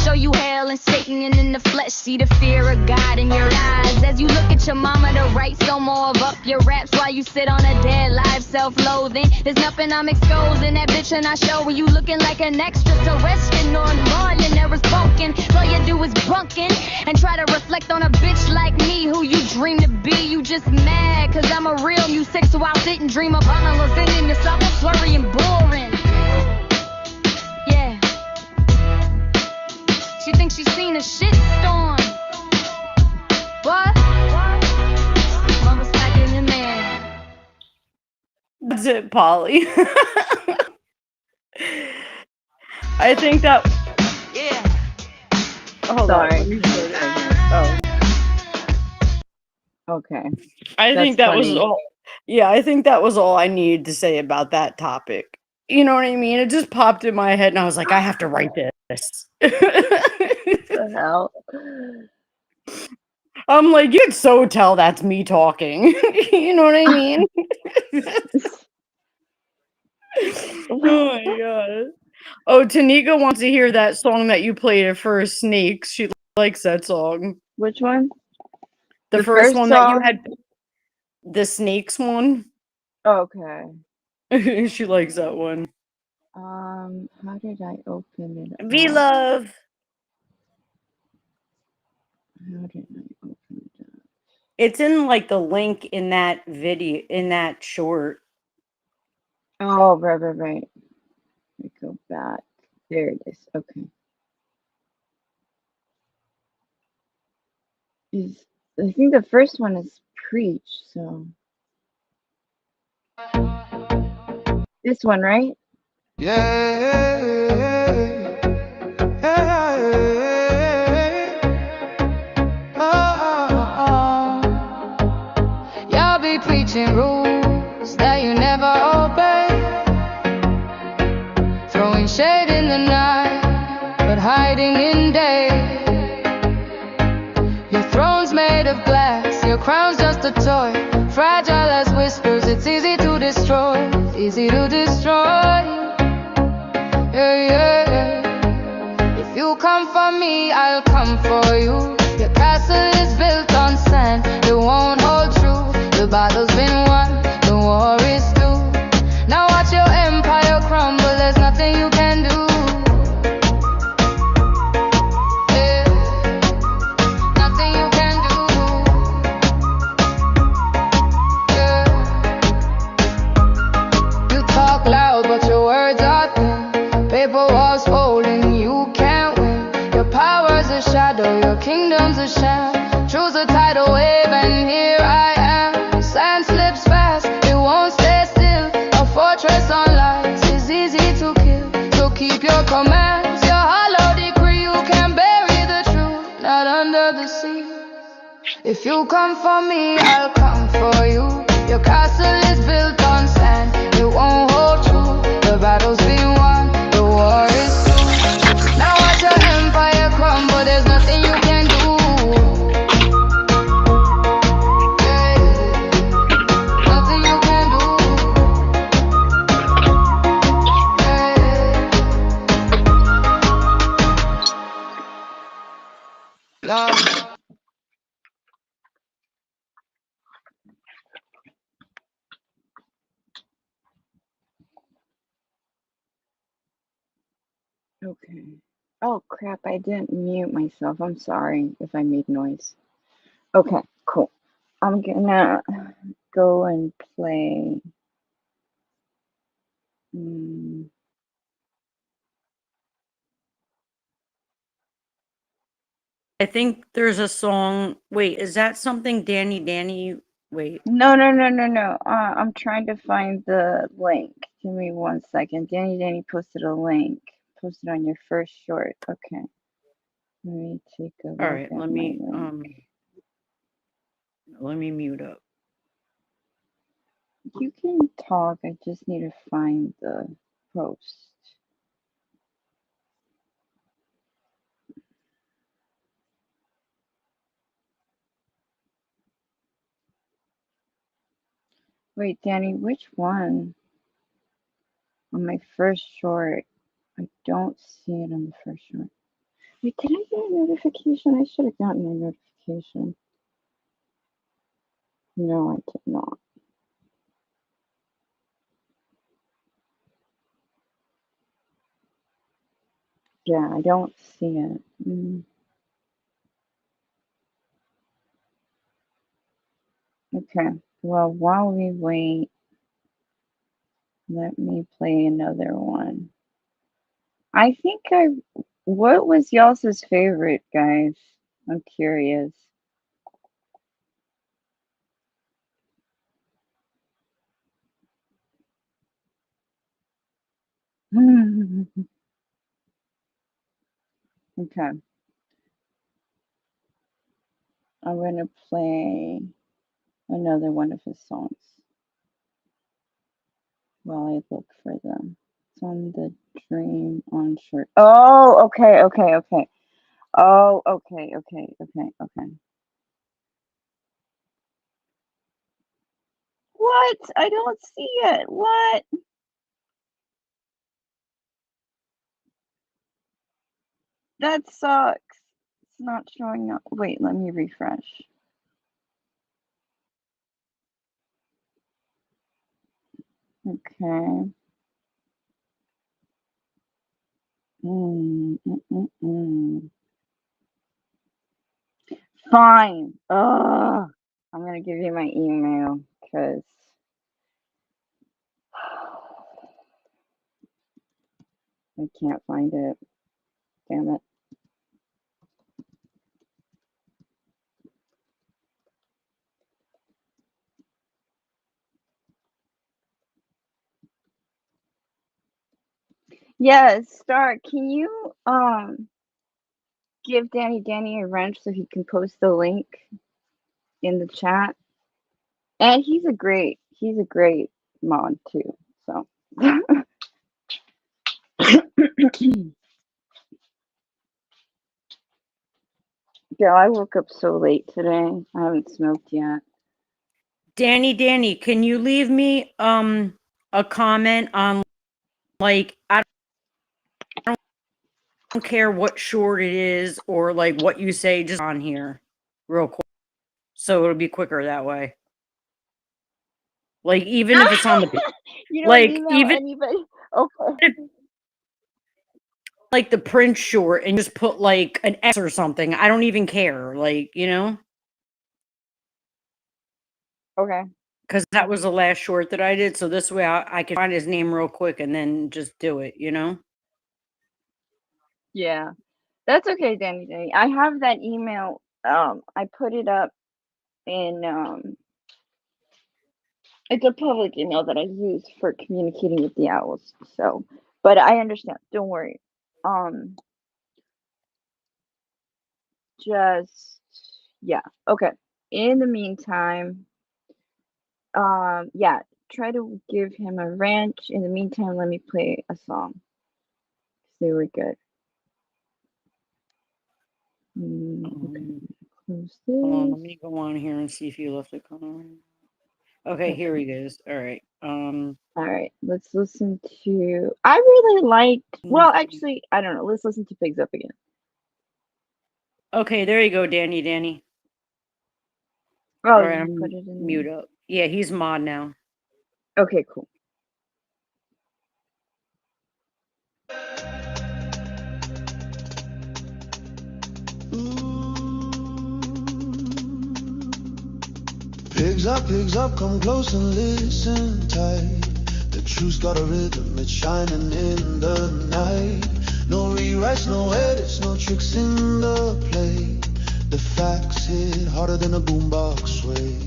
Show you hell and Satan in the flesh. See the fear of God in your eyes as you look at your mama to write some more of up your raps while you sit on a dead live self-loathing. There's nothing I'm exposing that bitch and I show when you looking like an extraterrestrial or Marlin there is bunking. All you do is bunking and try to reflect on a bitch like me who you dream to be. You just mad cause I'm a real music, so I'll sit and dream about my in yourself, slurry and boring. Yeah. She thinks she's seen a shit storm. What? Mama's back in your man. That's it, Polly. I think that. Yeah. Hold Sorry. on. Let me put it in here. Oh. Okay. I think that was funny. all. Yeah, I think that was all I needed to say about that topic. You know what I mean? It just popped in my head and I was like, I have to write this. The hell? I'm like, you could so tell that's me talking. You know what I mean? Oh my god. Oh, Tanika wants to hear that song that you played at first, Sneaks. She likes that song. Which one? The first one that you song? had, the Snakes one. Okay. She likes that one. How did I open it? V-Love. How did I open it up? It's in like the link in that video, in that short. Oh, right. Let me go back. There it is. Okay. I think the first one is Preach, so. This one, right? Yeah. Y'all be preaching rules that you never obey, throwing shade in the night, but hiding in day. Your throne's made of glass, your crown's just a toy, fragile as whispers, it's easy to destroy, easy to destroy. Yeah, yeah, yeah. for you. Your castle is built on sand, it won't hold true. The battle's been won, the war is through. Now watch your empire crumble, there's nothing you can do. Yeah, nothing you can do. Yeah. You talk loud, but your words are thin. Paper walls folding, you can't win. Your power's a shadow, your kingdom's a sham. Choose a tidal wave, and here I am. Sand slips fast, it won't stay still. A fortress on lies is easy to kill. So keep your commands, your hollow decree. You can bury the truth, not under the sea. If you come for me, I'll come for you. Your castle is built on sand, it won't hold true. The battle's been won, the war is through. Now watch your empire crumble, there's nothing you can do. Yeah, nothing you can do. Yeah. Love. Okay. Oh crap, I didn't mute myself. I'm sorry if I made noise. Okay, cool. I'm gonna go and play. I think there's a song. Wait, is that something Danny? Wait. No, no, no, no, no. I'm trying to find the link. Give me 1 second. Danny posted a link. Posted on your first short. Okay. Let me take a All look right, at let my me link. mute up. You can talk. I just need to find the post. Wait, Danny, which one? On my first short. I don't see it on the first short. Wait, did I get a notification? I should have gotten a notification. No, I did not. Yeah, I don't see it. Okay, well, while we wait, let me play another one. I think what was y'all's favorite, guys? I'm curious. Okay, I'm gonna play another one of his songs while I look for them. It's on the Dream on shirt. Oh, okay. Oh, okay. What? I don't see it. What? That sucks. It's not showing up. Wait, let me refresh. Okay. Fine. Ugh. I'm gonna give you my email because I can't find it. Damn it. Yes, Starr, can you give Danny a wrench so he can post the link in the chat? And he's a great mod too. So girl, I woke up so late today. I haven't smoked yet. Danny, can you leave me a comment on, like, I don't don't care what short it is or like what you say, just on here real quick. So it'll be quicker that way. Like even if it's on the You don't like email even anybody? Okay. if, like the print short and just put like an X or something. I don't even care. Like, Okay. because that was the last short that I did. So this way I can find his name real quick and then just do it. Yeah. That's okay, Danny. I have that email. I put it up in it's a public email that I use for communicating with the owls. So, but I understand. Don't worry. Um, just yeah. Okay. In the meantime, yeah, try to give him a ranch. In the meantime, let me play a song. They were good. Okay. Close Hold on, let this. me go on here and see if you left a comment. Okay, here he goes. All right. All right, let's listen to. I really liked. Well, actually, I don't know. Let's listen to Pigs Up again. Okay, there you go, Danny. Oh, All right, you I'm put it in mute up. Yeah, he's mod now. Okay, cool. Pigs up, come close and listen tight. The truth's got a rhythm, it's shining in the night. No rewrites, no edits, no tricks in the play. The facts hit harder than a boombox sway.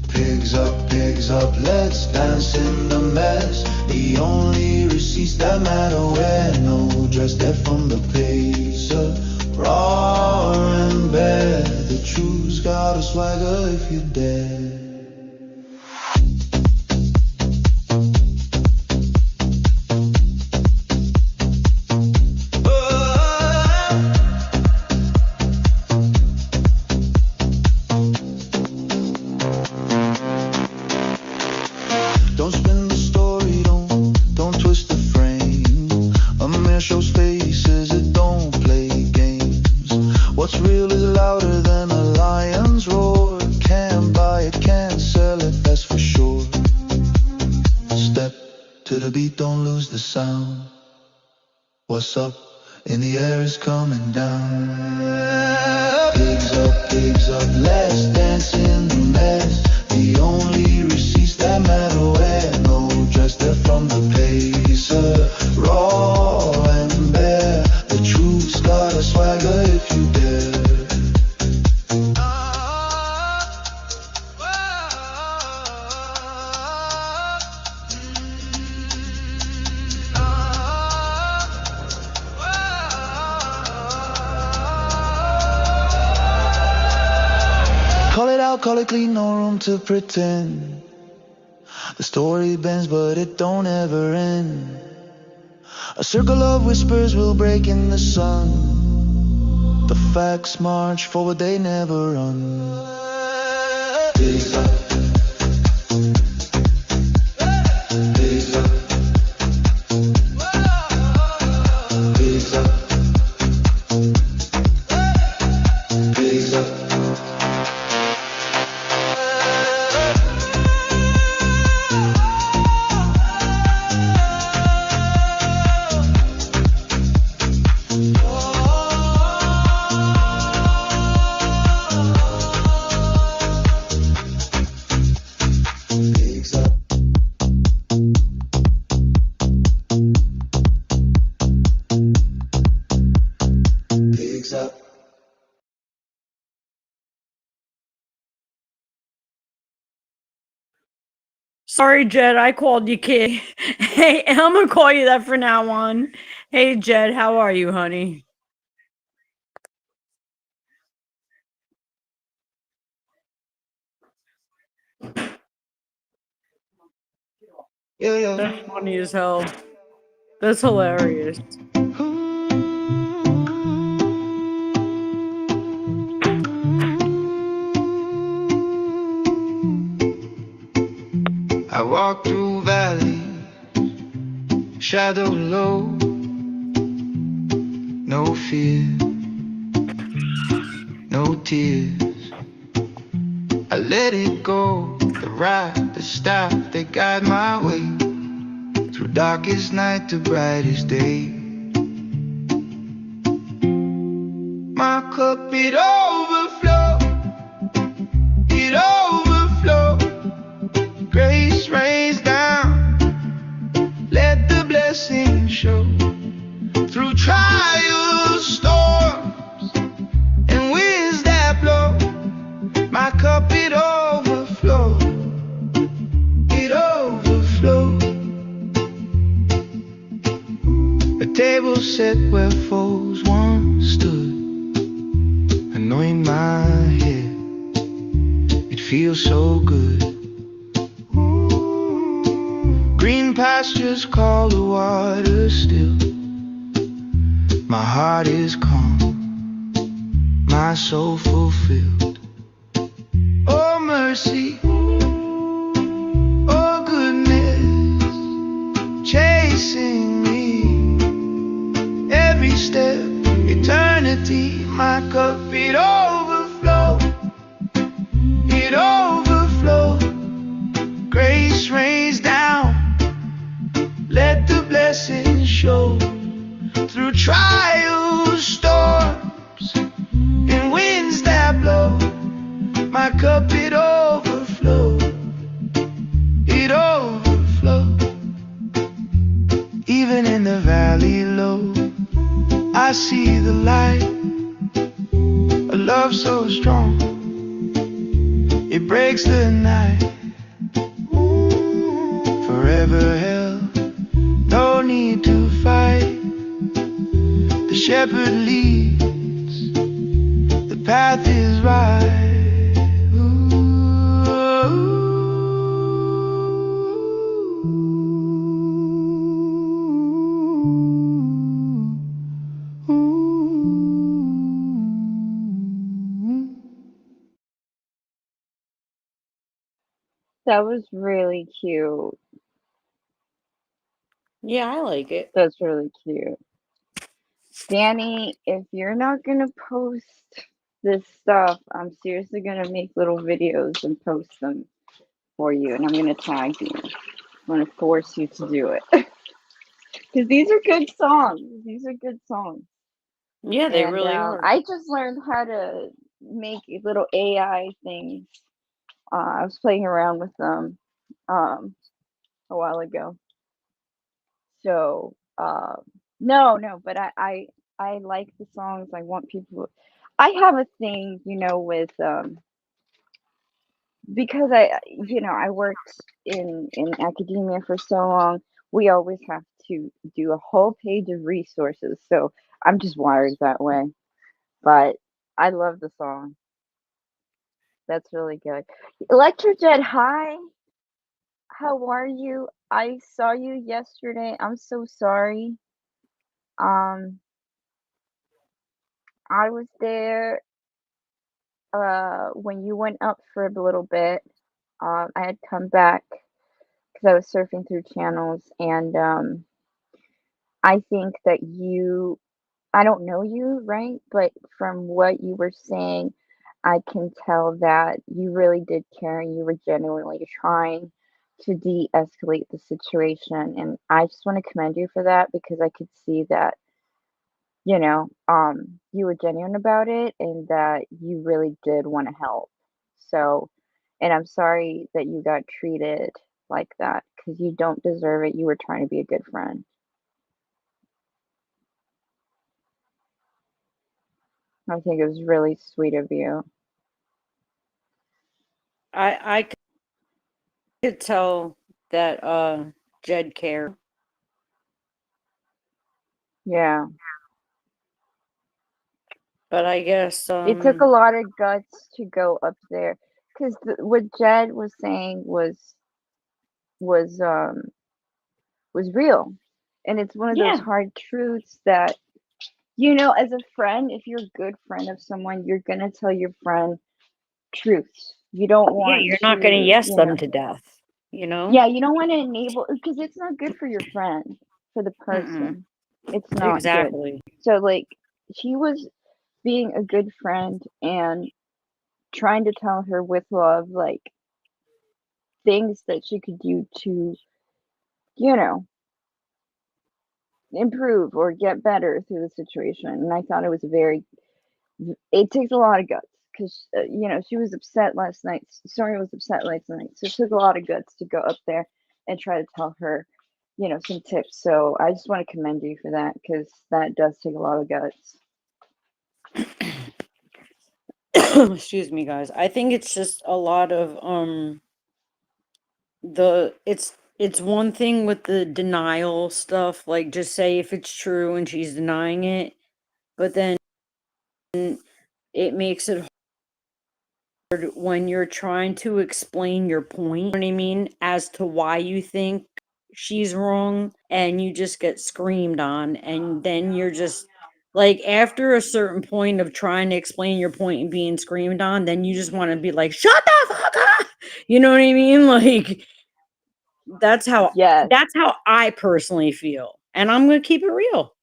Pigs up, let's dance in the mess. The only receipts that matter wear no dress. They're from the pacer, raw and bare. The truth's got a swagger if you dare. Don't spin the story, don't twist the frame. A man shows faces, it don't play games. What's real is louder than a lion's roar. Can't buy it, can't sell it, that's for sure. Step to the beat, don't lose the sound. What's up? In the air is coming down. Pigs up, let's dance in the mess. The only receipts that matter wear no dress. They're from the pacer, raw and bare. The truth's got a swagger if you dare. Call it out, call it clean, no room to pretend. The story bends, but it don't ever end. A circle of whispers will break in the sun. The facts march forward, they never run. Pigs up. Pigs up. Pigs up. Pigs up. Pigs up. Pigs up. Sorry, Jed, I called you kid. Hey, I'm gonna call you that from now on. Hey, Jed, how are you, honey? Yeah. That's funny as hell. That's hilarious. I walk through valley, shadow low. no fear, no tears. I let it go, the ride, the stop, they guide my way through darkest night to brightest day. My cup, it overflow, it overflow. Grace rains down, let the blessing show. Through trials, storms, and winds that blow, my cup, it overflow, it overflow. A table set where foes once stood, anoint my head, it feels so good. Green pastures call the water still. My heart is calm, my soul fulfilled. Oh mercy, oh goodness, chasing me every step, eternity. My cup, it overflow, it overflow. Grace rains down, let the blessings show. Through trials, storms, and winds that blow, my cup, it overflow, it overflow. Even in the valley low, I see the light, a love so strong, it breaks the night. Forever held, no need to fight. The shepherd leads, the path is right. That was really cute. Yeah, I like it. That's really cute. Danny, if you're not gonna post this stuff, I'm seriously gonna make little videos and post them for you, and I'm gonna tag you. I'm gonna force you to do it. Because these are good songs. These are good songs. Yeah, they And really are. I just learned how to make little AI things. I was playing around with them a while ago. So no, but I like the songs. I want people. I have a thing, with because I worked in academia for so long. We always have to do a whole page of resources. So I'm just wired that way. But I love the song. That's really good. Electrojet, hi. How are you? I saw you yesterday. I'm so sorry. Um, I was there when you went up for a little bit. I had come back because I was surfing through channels, and I think that I don't know you, right? But from what you were saying, I can tell that you really did care and you were genuinely trying to de-escalate the situation. And I just want to commend you for that because I could see that, you were genuine about it and that you really did want to help. So, and I'm sorry that you got treated like that because you don't deserve it. You were trying to be a good friend. I think it was really sweet of you. I could tell that Jed cared. Yeah. But I guess It took a lot of guts to go up there because what Jed was saying was um was real, and it's one of those yeah. hard truths that as a friend, if you're a good friend of someone, you're gonna tell your friend truths. You don't Yeah, want you're to, not going to yes them to death, you know? yeah, you don't want to enable because it's not good for your friend, for the Mm-mm. person. It's not good. Exactly. So like he was being a good friend and trying to tell her with love, like, things that she could do to, you know, improve or get better through the situation. And I thought it was very, it takes a lot of guts because, you know, she was upset last night. Story was upset last night. So it took a lot of guts to go up there and try to tell her, you know, some tips. So I just want to commend you for that because that does take a lot of guts. Excuse me, guys. I think it's just a lot of the it's one thing with the denial stuff, like just say if it's true and she's denying it, but then it makes it hard when you're trying to explain your point, you know what I mean, as to why you think she's wrong, and you just get screamed on, and then you're just like after a certain point of trying to explain your point and being screamed on, then you just want to be like, shut the fuck up. You know what I mean? Like Yes. that's how I personally feel. And I'm gonna keep it real.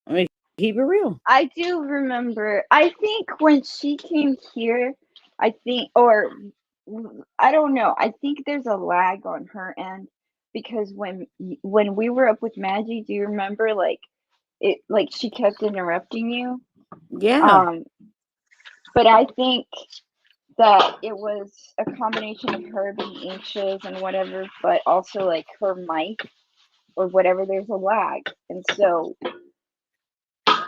I'm gonna keep it real. I do remember. I think when she came here, I think, or I don't know. I think there's a lag on her end because when we were up with Maggie, do you remember like it like she kept interrupting you? Yeah. Um, but I think that it was a combination of her being anxious and whatever, but also like her mic or whatever. There's a lag, and so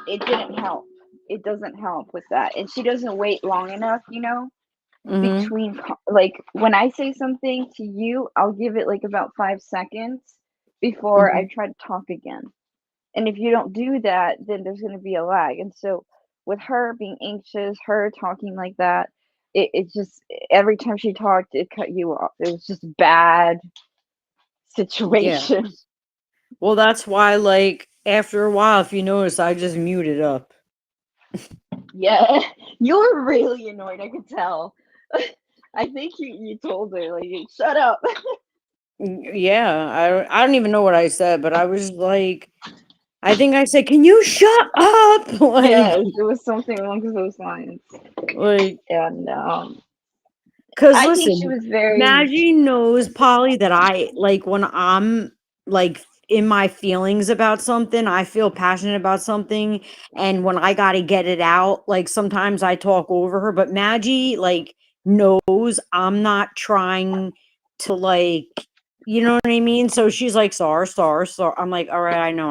it didn't help. It doesn't help with that. And she doesn't wait long enough, you know, Mm-hmm. between like when I say something to you, I'll give it like about 5 seconds before Mm-hmm. I try to talk again. And if you don't do that, then there's going to be a lag. And so with her being anxious, her talking like that, it just every time she talked, it cut you off. It was just bad Yeah. situation. Well, that's why, like, after a while, if you notice, I just muted up. Yeah, you were really annoyed. I could tell. I think you told her like, shut up. Yeah, I don't even know what I said, but I was like, I think I said, "Can you shut up?" Yes, it was something along those lines. Like, And cause I think she listen, was very Maggie knows, Polly, that I like when I'm like in my feelings about something, I feel passionate about something, and when I gotta get it out, like sometimes I talk over her, but Maggie like knows I'm not trying to like, you know what I mean? So she's like, Star. I'm like, all right, I know.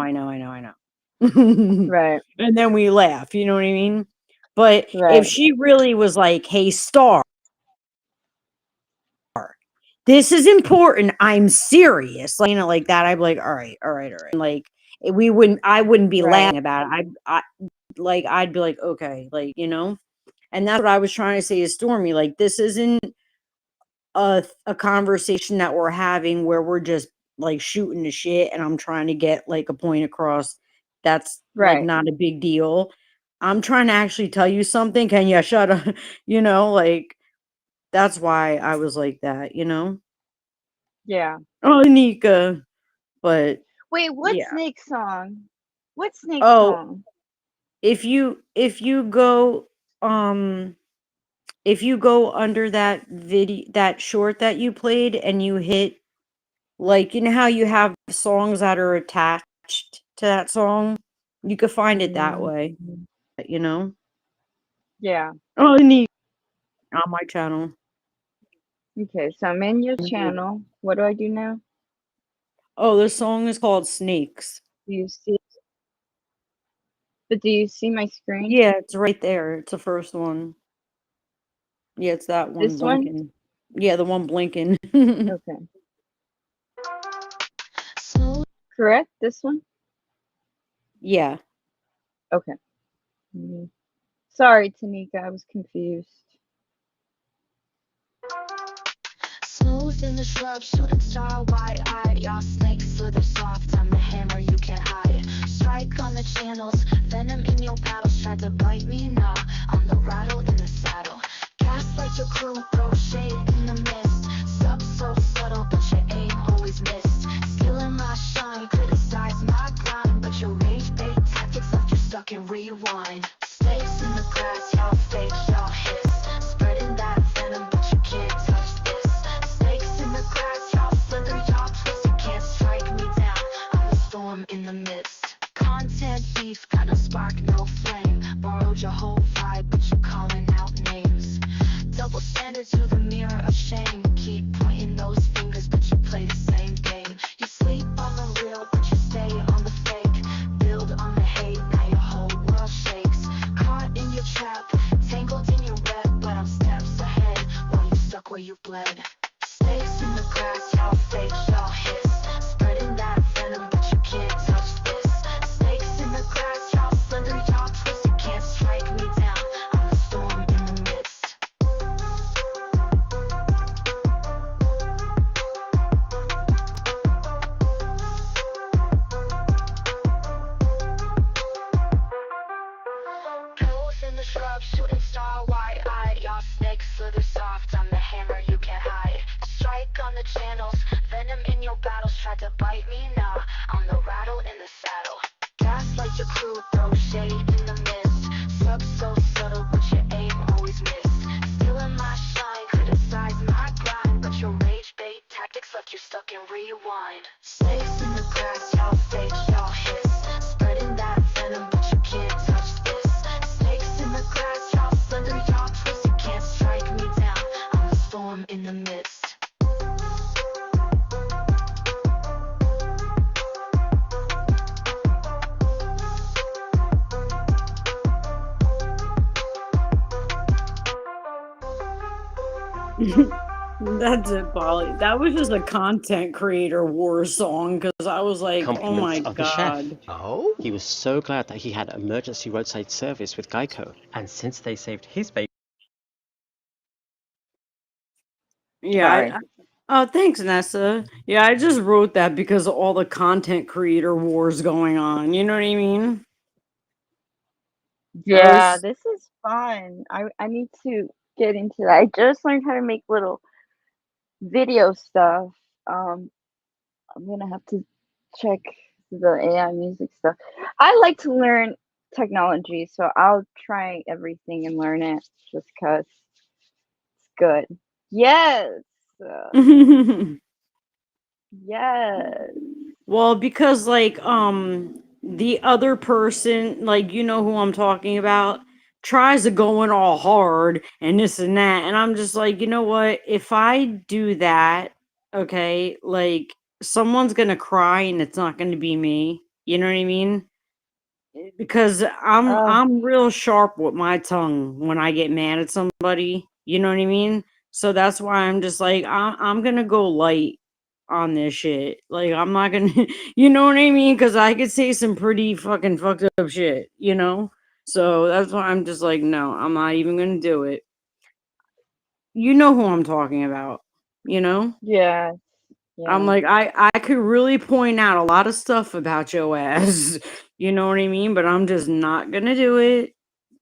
right, And then we laugh, you know what I mean? But if right, she really was like, hey, Star, this is important. I'm serious. Like, you know, like that. I'd be like, all right. Like I wouldn't be right, laughing about it. I'd be like, okay, like, you know, and that's what I was trying to say to Stormy. Like, this isn't a conversation that we're having where we're just like shooting the shit and I'm trying to get like a point across. That's like right. not a big deal. I'm trying to actually tell you something. Can you shut up? You know, like that's why I was like that, you know? Yeah. Oh, Nika. But Wait, what yeah. Snake song? What Snake Oh, song? if you go um if you go under that video, that short that you played, and you hit, like, you know how you have songs that are attached to that song? You could find it that Mm, way, you know? yeah. Oh, neat. On my channel. Okay, so I'm in your channel. What do I do now? Oh, this song is called Snakes. Do you see? But do you see my screen? Yeah, it's right there. It's the first one. Yeah, it's that one This one? blinking. Yeah, the one blinking. Okay. Correct? This one? Yeah. Okay. Mm. Sorry, Tanika, I was confused. Smooth in the shrubs, shooting star, wide eyed. Y'all snakes, slither soft. I'm the hammer you can't hide. Strike on the channels, venom in your paddles. Tried to bite me, nah. I'm the rattle in the saddle. Gaslight your crew, throw shade in the mist. Sup so subtle, but your aim always missed. Stealing my shine, criticize my grind. But your rage bait tactics left you stuck in rewind. shame. Keep pointing those fingers, but you play the same game. You sleep on the real, but you stay on the fake. Build on the hate, now your whole world shakes. Caught in your trap, tangled in your web, but I'm steps ahead while you stuck where you bled. Snakes in the grass, y'all fake, y'all hiss. Spreading that venom, but you can't touch this. Snakes in the grass, y'all slither, y'all twist. You can't strike me down, I'm the storm in the midst. Pills in the shrubs, shooting star wide-eyed. Y'all snakes slither soft, I'm the hammer you can't hide. Strike on the channels, venom in your battles. Tried to bite me, nah, I'm the rattle in the saddle. Gaslight your crew, throw shade in the mist. Sub so subtle, but your aim always miss. Stealing my shine, criticize my grind, but your rage bait tactics left you stuck in rewind. Snakes in the grass, y'all fake, y'all hiss. Spreading that venom, but you can't touch this. Snakes in the grass, y'all slither, y'all twist. You can't strike me down, I'm the storm in the midst. That's it, Polly. That was just a content creator war song because I was like, oh Compliments my of the chef. god. Oh? He was so glad that he had emergency roadside service with Geico, and since they saved his baby. Yeah, Sorry. oh, thanks, Nessa. Yeah, I just wrote that because of all the content creator wars going on. You know what I mean? I Yeah, was, this is fun. I need to get into that. I just learned how to make little video stuff. Um, I'm gonna have to check the AI music stuff. I like to learn technology, so I'll try everything and learn it just 'cause it's good. Yes. Uh, yes. well, because like the other person, like you know who I'm talking about, tries to go in all hard and this and that, and I'm just like, you know what? If I do that, okay, like someone's gonna cry and it's not gonna be me. You know what I mean? Because Uh, I'm real sharp with my tongue when I get mad at somebody. You know what I mean? So that's why I'm just like I'm gonna go light on this shit. Like I'm not gonna, you know what I mean? Because I could say some pretty fucking fucked up shit. You know? So that's why I'm just like, no, I'm not even gonna do it. You know who I'm talking about. You know? yeah, I'm yeah, like, I could really point out a lot of stuff about your ass. You know what I mean? But I'm just not gonna do it.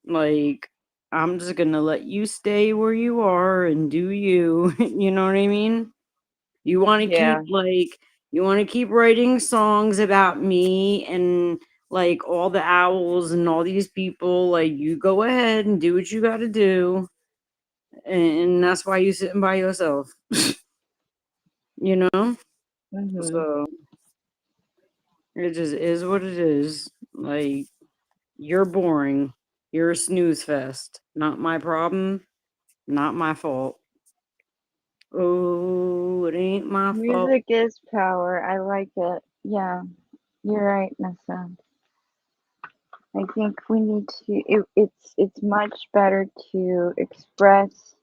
Like, I'm just gonna let you stay where you are and do you. You know what I mean? You want to keep yeah, you want to keep writing songs about me and like all the owls and all these people. Like, you go ahead and do what you got to do, and that's why you sitting by yourself. You know? mhm. So it just is what it is. Like, you're boring. You're a snooze fest. Not my problem. Not my fault. Oh, it ain't my fault. Music is power. I like it. Yeah, you're right, Nessa. I think we need to. It's much better to express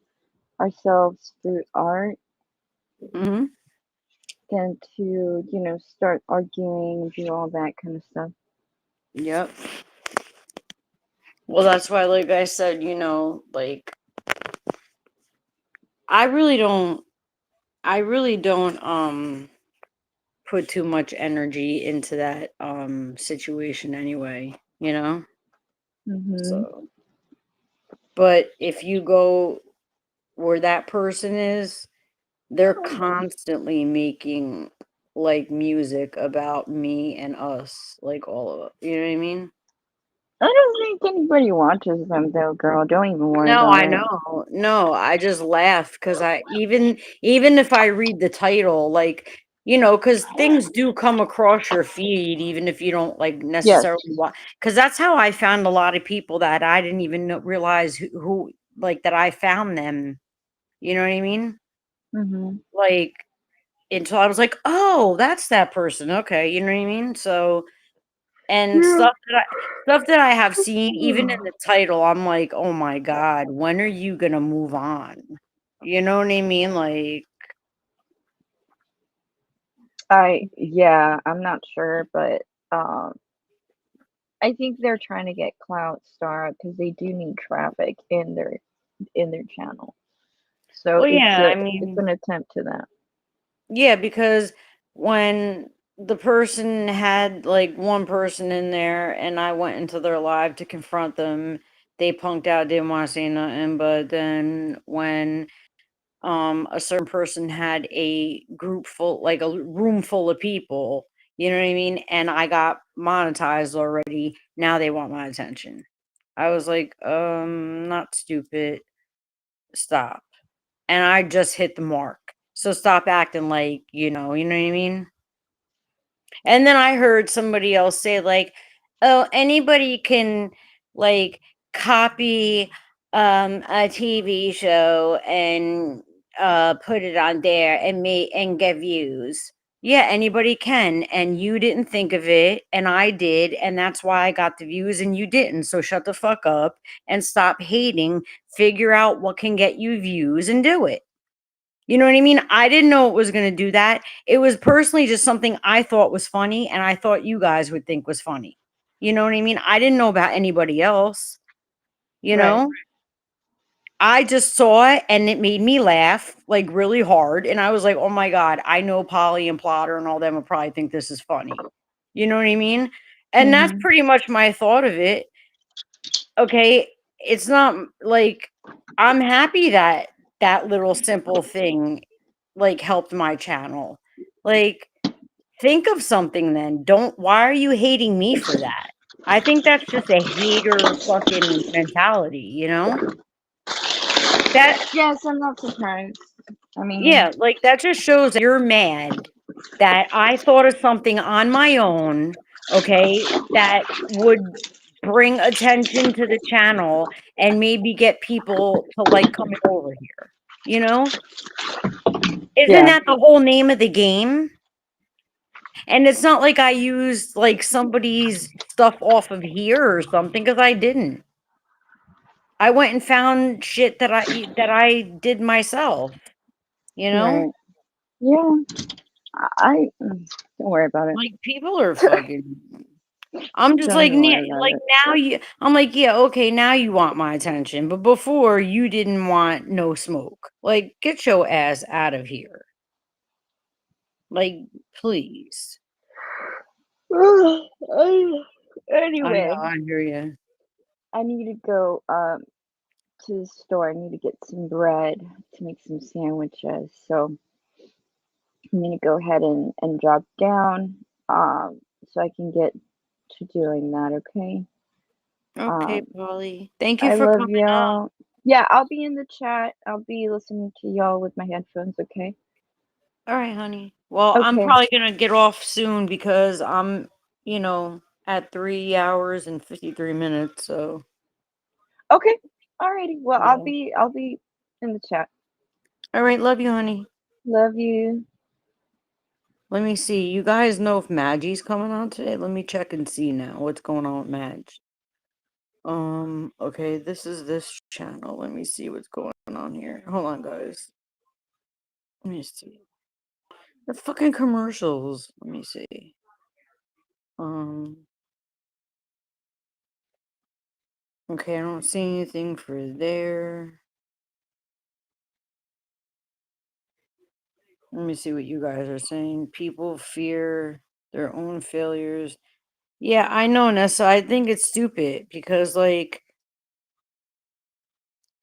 ourselves through art Hmm. than to, start arguing and do all that kind of stuff. Yep. Well, that's why, like I said, like I really don't, I really don't, put too much energy into that, situation anyway, you know? Mhm. So, but if you go where that person is, they're constantly making like music about me and us, like all of it. You know what I mean? I don't think anybody watches them though, girl. Don't even worry No, about I it. know. No, I just laugh because I even if I read the title, like because things do come across your feed, even if you don't like Yes. necessarily watch. Because that's how I found a lot of people that I didn't even realize who like that I found them. You know what I mean? Mhm. like, until I was like, "Oh, that's that person, okay," you know what I mean? So and Yeah. stuff that I have seen, even in the title, I'm like, "Oh my god, when are you gonna move on?" You know what I mean? Like Yeah, I'm not sure, but um I think they're trying to get clout star because they do need traffic in their channel. So well, yeah, I it's mean an attempt to that. yeah, because when the person had, like, one person in there and I went into their live to confront them, they punked out, didn't wanna say nothing, but then when a certain person had a group full like a room full of people, you know what I mean? And I got monetized already. Now they want my attention. I was like, not stupid. Stop. And I just hit the mark. So stop acting like, you know what I mean? And then I heard somebody else say like, "Oh, anybody can like copy a TV show and put it on there and get views." Yeah, anybody can, and you didn't think of it and I did, and that's why I got the views and you didn't. So shut the fuck up and stop hating. Figure out what can get you views and do it. You know what I mean? I didn't know it was gonna do that. It was personally just something I thought was funny, and I thought you guys would think was funny. You know what I mean? I didn't know about anybody else, you Right. know? I just saw it and it made me laugh, like, really hard, and I was like, "Oh my god, I know Polly and Plotter and all them will probably think this is funny." You know what I mean? And that's Mhm. pretty much my thought of it. Okay, it's not like I'm happy that that little simple thing like helped my channel. Like think of something then. Don't why are you hating me for that? I think that's just a hater fucking mentality, you know? That Yes, I'm not surprised. I mean, yeah, like that just shows that you're mad that I thought of something on my own, okay, that would bring attention to the channel and maybe get people to like coming over here, you know? Isn't yeah, that the whole name of the game? And it's not like I used like somebody's stuff off of here or something because I didn't. I went and found shit that I did myself, you know? right. Yeah, don't worry about it. Like people are fucking I'm just Don't like, even worry about like it. now I'm like, yeah, okay, now you want my attention, but before you didn't want no smoke. Like, get your ass out of here. Like, please. I know, Anyway, I hear you. I need to go to the store. I need to get some bread to make some sandwiches. So I'm gonna go ahead and drop down so I can get to doing that, okay? Okay, Um Polly. Thank you I for love coming up. y'all. Yeah, I'll be in the chat. I'll be listening to y'all with my headphones, okay? All right, honey. Well, I'm Okay. probably gonna get off soon because I'm, at 3 hours and 53 minutes. So, Okay. Alrighty. Well, yeah. I'll be in the chat. All right, love you, honey. Love you. Let me see. You guys know if Maggie's coming on today? Let me check and see now what's going on with Madge. Okay, this is this channel. Let me see what's going on here. Hold on, guys. Let me see. The fucking commercials. Let me see. Um, okay, I don't see anything for there. Let me see what you guys are saying. People fear their own failures. Yeah, I know, Nessa. I think it's stupid because like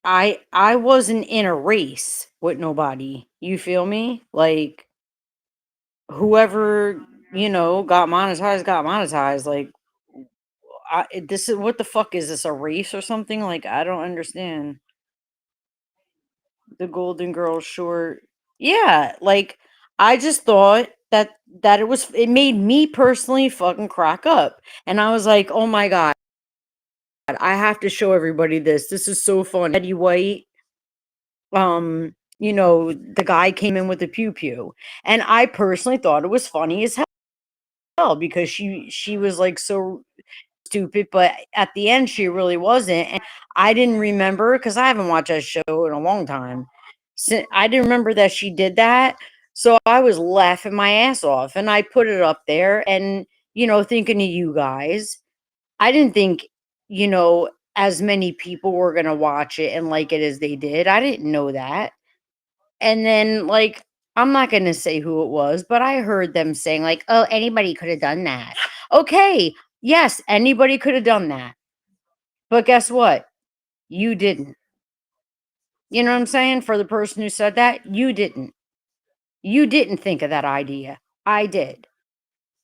I wasn't in a race with nobody. You feel me? Like whoever, got monetized. Like this is what the fuck is this, a race or something? Like I don't understand. The Golden Girls short. Yeah, like I just thought that it made me personally fucking crack up. And I was like, "Oh my god, I have to show everybody this. This is so fun." Eddie White the guy came in with a pew pew. And I personally thought it was funny as hell because she was like so stupid, but at the end she really wasn't. And I didn't remember because I haven't watched that show in a long time. I didn't remember that she did that. So I was laughing my ass off and I put it up there and thinking of you guys. I didn't think, as many people were gonna watch it and like it as they did. I didn't know that. And then, like, I'm not gonna say who it was, but I heard them saying, like, "Oh, anybody could have done that." Okay, yes, anybody could have done that. But guess what? You didn't. You know what I'm saying? For the person who said that, you didn't. You didn't think of that idea. I did.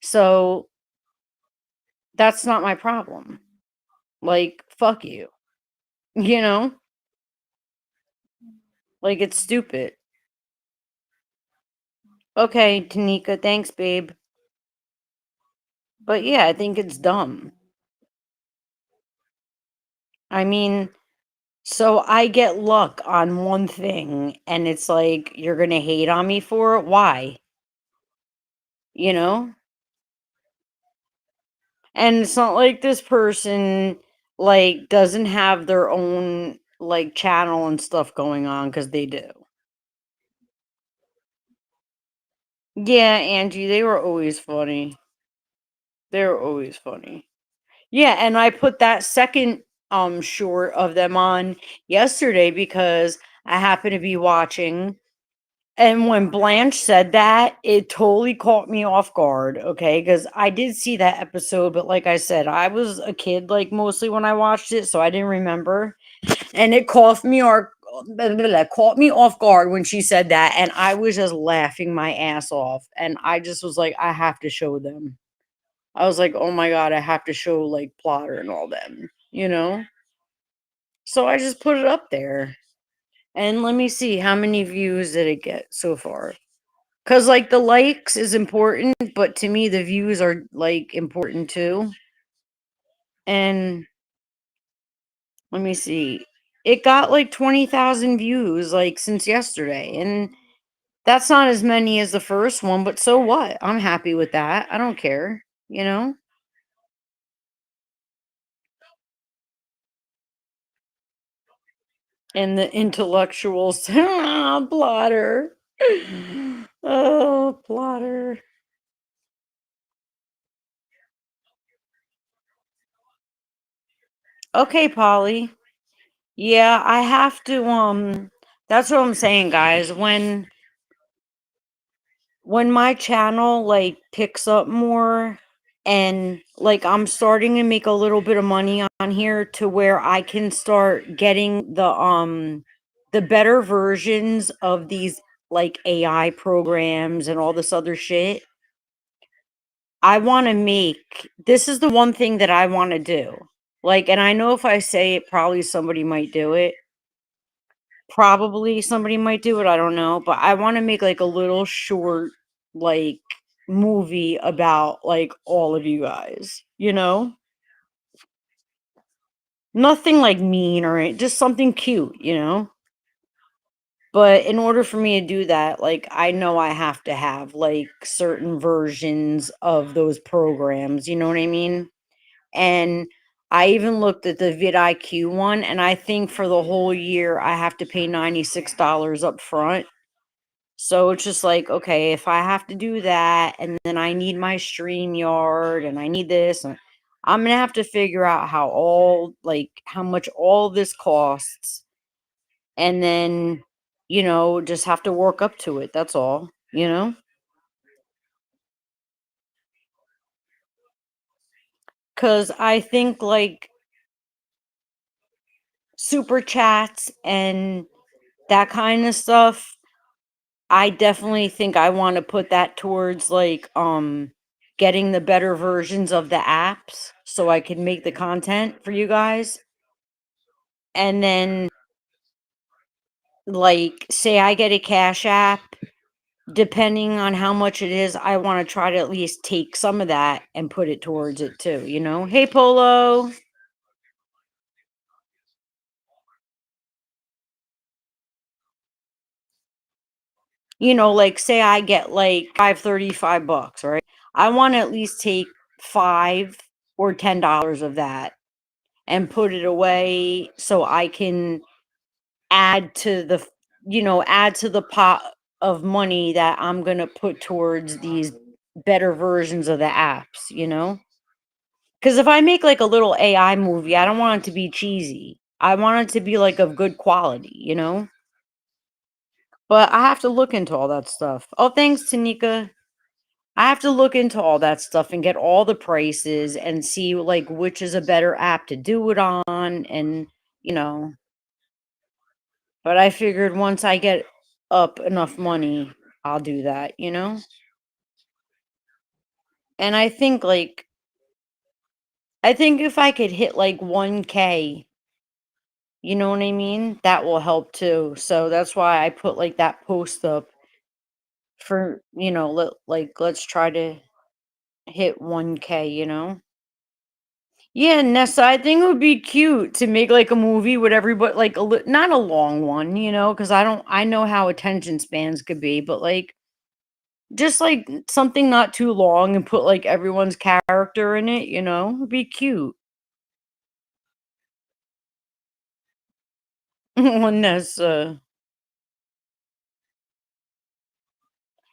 So that's not my problem. Like, fuck you. You know? Like, it's stupid. Okay, Tanika, thanks, babe. But yeah, I think it's dumb. I mean, so I get luck on one thing, and it's like, you're gonna hate on me for it? Why? You know? And it's not like this person, like, doesn't have their own, like, channel and stuff going on, because they do. Yeah, Angie, they were always funny. They were always funny. Yeah, and I put that second short of them on yesterday because I happened to be watching. And when Blanche said that, it totally caught me off guard, okay? Because I did see that episode, but like I said, I was a kid, like, mostly when I watched it, so I didn't remember. And it caught me off guard when she said that, and I was just laughing my ass off. And I just was like, I have to show them. I was like, oh my God, I have to show, like, Plotter and all them, you know? So I just put it up there. And let me see how many views did it get so far. Cause like the likes is important, but to me the views are like important too. And let me see. It got like 20,000 views like since yesterday. And that's not as many as the first one, but so what? I'm happy with that. I don't care, you know? And the intellectuals, Plotter. Oh, Plotter. Okay, Polly. Yeah, I have to that's what I'm saying, guys. When my channel like picks up more and like I'm starting to make a little bit of money on here to where I can start getting the better versions of these like AI programs and all this other shit. I want to make this is the one thing that I want to do. Like, and I know if I say it, probably somebody might do it. Probably somebody might do it, I don't know, but I wanna make, like, a little short, like, movie about, like, all of you guys, you know? Nothing, like, mean or just something cute, you know? But in order for me to do that, like, I know I have to have, like, certain versions of those programs, you know what I mean? And I even looked at the vidIQ one, and I think for the whole year, I have to pay $96 up front. So it's just like, okay, if I have to do that and then I need my StreamYard and I need this, and I'm gonna have to figure out how much all this costs and then, just have to work up to it. That's all, you know? Cause I think like super chats and that kind of stuff, I definitely think I want to put that towards like getting the better versions of the apps so I can make the content for you guys. And then like say I get a Cash App, depending on how much it is, I want to try to at least take some of that and put it towards it too, you know? Hey Polo. Like say I get like $5.35, right? I want to at least take 5 or $10 of that and put it away so I can add to add to the pot of money that I'm going to put towards these better versions of the apps. Because if I make like a little AI movie, I don't want it to be cheesy. I want it to be like of good quality. But I have to look into all that stuff. Oh, thanks, Tanika. I have to look into all that stuff and get all the prices and see like which is a better app to do it on and you know, but I figured once I get up enough money, I'll do that. And I think if I could hit like 1K, you know what I mean? That will help too. So that's why I put like that post up for, let's try to hit 1K. Yeah, Nessa, I think it would be cute to make like a movie with everybody, like not a long one, because I know how attention spans could be, but like just like something not too long and put like everyone's character in it, it'd be cute. Nessa.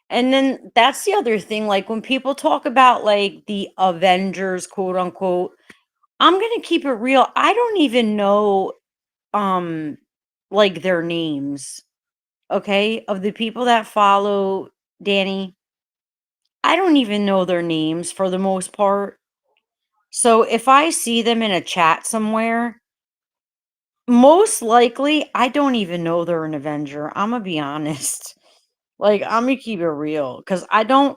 And then that's the other thing, like when people talk about like the Avengers, quote unquote, I'm gonna keep it real. I don't even know um like their names. Okay, of the people that follow Danny, I don't even know their names for the most part. So if I see them in a chat somewhere, most likely I don't even know they're an Avenger. I'm gonna be honest. Like I'm gonna keep it real because I don't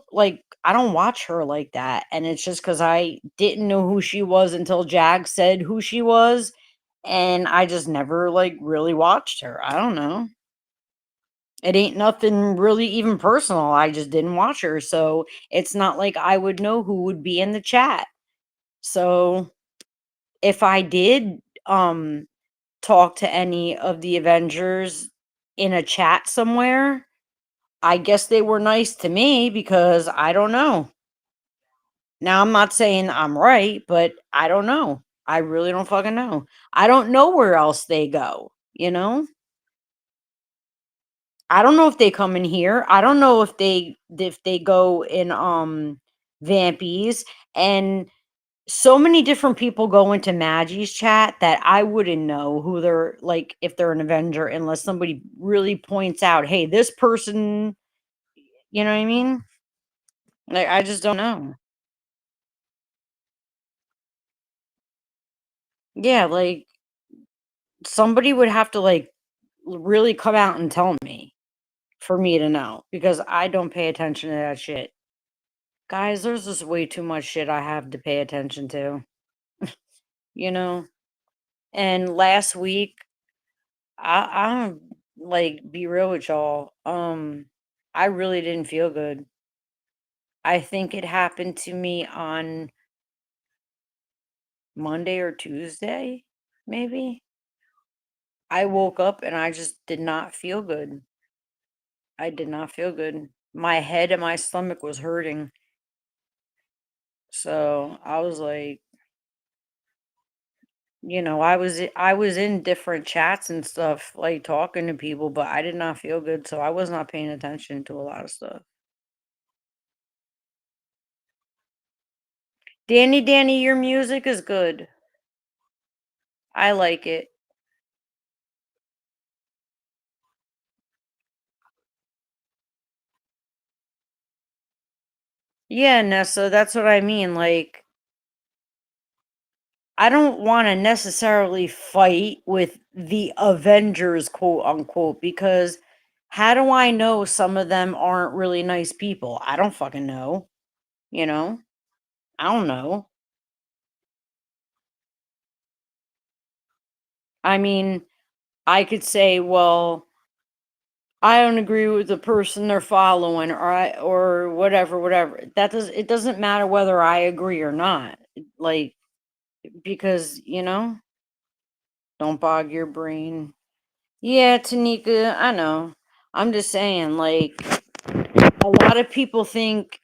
watch her like that, and it's just because I didn't know who she was until Jag said who she was, and I just never like really watched her. I don't know. It ain't nothing really even personal. I just didn't watch her. So it's not like I would know who would be in the chat. So if I did talk to any of the Avengers in a chat somewhere, I guess they were nice to me because I don't know. Now I'm not saying I'm right, but I don't know. I really don't fucking know. I don't know where else they go. I don't know if they come in here. I don't know if they go in Vampies, and so many different people go into Maggie's chat that I wouldn't know who they're like if they're an Avenger unless somebody really points out, "Hey, this person," you know what I mean? Like I just don't know. Yeah, like somebody would have to like really come out and tell me for me to know because I don't pay attention to that shit. Guys, there's just way too much shit I have to pay attention to, you know? And last week, I'm like be real with y'all. I really didn't feel good. I think it happened to me on Monday or Tuesday, maybe. I woke up and I just did not feel good. I did not feel good. My head and my stomach was hurting. So I was like, I was in different chats and stuff, like talking to people, but I did not feel good, so I was not paying attention to a lot of stuff. Danny, your music is good. I like it. Yeah, Nessa, that's what I mean. Like, I don't want to necessarily fight with the Avengers, quote unquote, because how do I know some of them aren't really nice people? I don't fucking know. You know? I don't know. I mean, I could say, well, I don't agree with the person they're following or whatever. It doesn't matter whether I agree or not. Like because, don't bog your brain. Yeah, Tanika, I know. I'm just saying, like, a lot of people think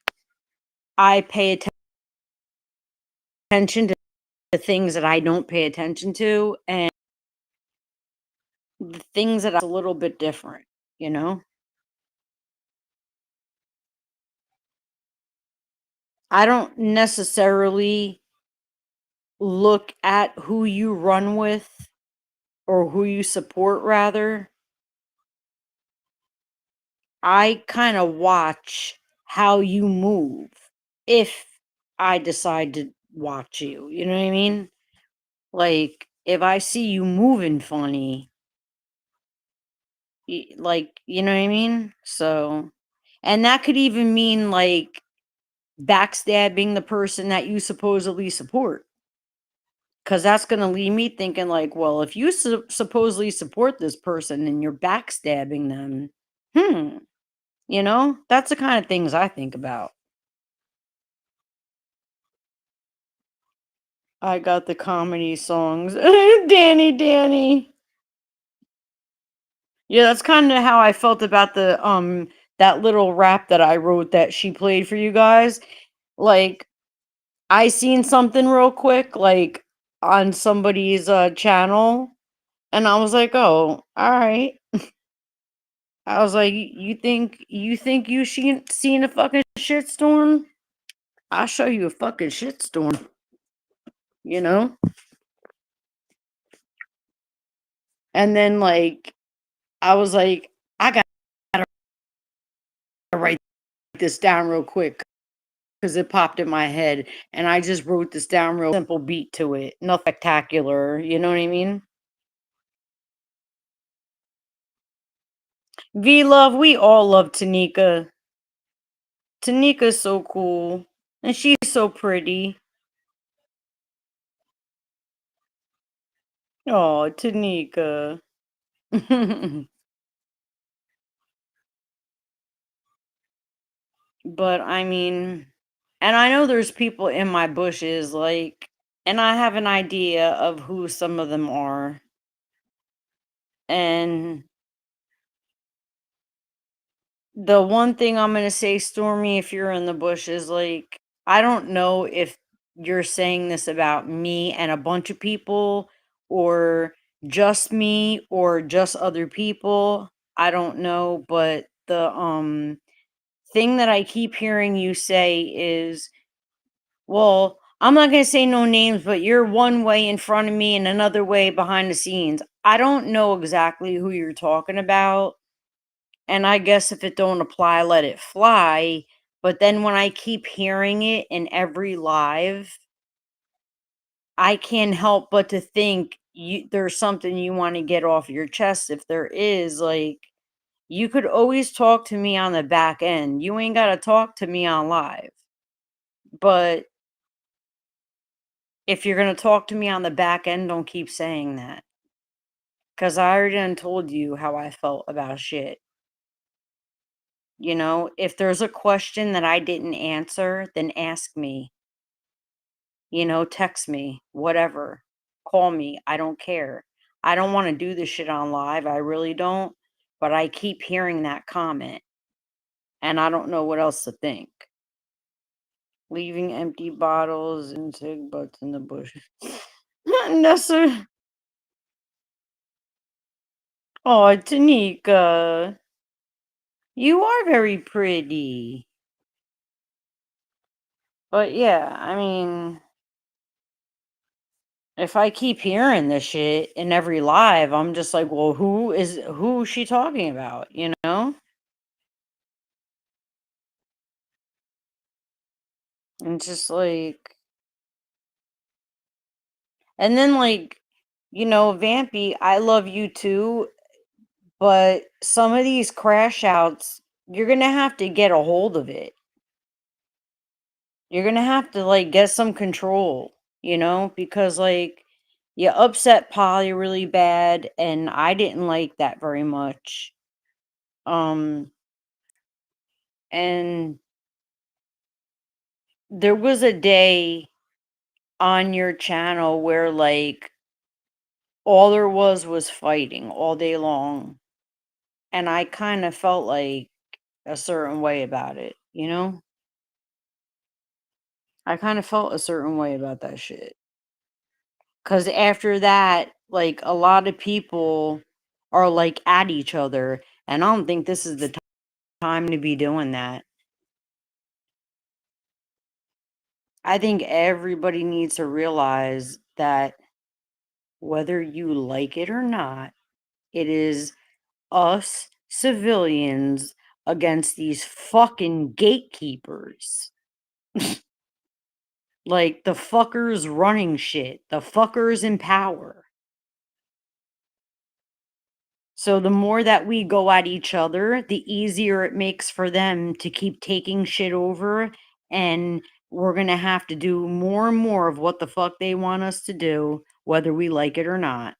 I pay attention to the things that I don't pay attention to, and the things that are a little bit different, you know? I don't necessarily look at who you run with or who you support, rather. I kind of watch how you move if I decide to watch you. You know what I mean? Like, if I see you moving funny, like, you know what I mean? So, and that could even mean like backstabbing the person that you supposedly support. Because that's going to leave me thinking, like, well, if you supposedly support this person and you're backstabbing them, you know, that's the kind of things I think about. I got the comedy songs. Danny. Yeah, that's kind of how I felt about the that little rap that I wrote that she played for you guys. Like, I seen something real quick, like on somebody's channel, and I was like, "Oh, all right." I was like, "You think you seen a fucking shitstorm? I'll show you a fucking shitstorm." You know? And then like I was like, I gotta write this down real quick because it popped in my head, and I just wrote this down real simple beat to it. Nothing spectacular, you know what I mean? V Love, we all love Tanika. Tanika's so cool. And she's so pretty. Oh, Tanika. But I mean, and I know there's people in my bushes, like, and I have an idea of who some of them are. And the one thing I'm gonna say, Stormy, if you're in the bushes, like, I don't know if you're saying this about me and a bunch of people, or just me, or just other people. I don't know, but the thing that I keep hearing you say is, well, I'm not gonna say no names, but you're one way in front of me and another way behind the scenes. I don't know exactly who you're talking about. And I guess if it don't apply, let it fly. But then when I keep hearing it in every live, I can't help but to think there's something you want to get off your chest. If there is, like, you could always talk to me on the back end. You ain't got to talk to me on live. But if you're going to talk to me on the back end, don't keep saying that. Because I already done told you how I felt about shit. You know, if there's a question that I didn't answer, then ask me. You know, text me, whatever. Call me. I don't care. I don't want to do this shit on live. I really don't. But I keep hearing that comment. And I don't know what else to think. Leaving empty bottles and cig butts in the bush. Nessa. Oh, Tanika. You are very pretty. But yeah, I mean, if I keep hearing this shit in every live, I'm just like, well, who is she talking about, you know? And just like, and then like, you know, Vampy, I love you too, but some of these crash outs, you're gonna have to get a hold of it. You're gonna have to like get some control, you know, because like you upset Polly really bad, and I didn't like that very much. Um, and there was a day on your channel where like all there was fighting all day long. and I kind of felt like a certain way about it, you know? I kind of felt a certain way about that shit. Cuz after that, like a lot of people are like at each other, and I don't think this is the time to be doing that. I think everybody needs to realize that whether you like it or not, it is us civilians against these fucking gatekeepers. Like the fuckers running shit, the fuckers in power. So the more that we go at each other, the easier it makes for them to keep taking shit over, and we're going to have to do more and more of what the fuck they want us to do, whether we like it or not.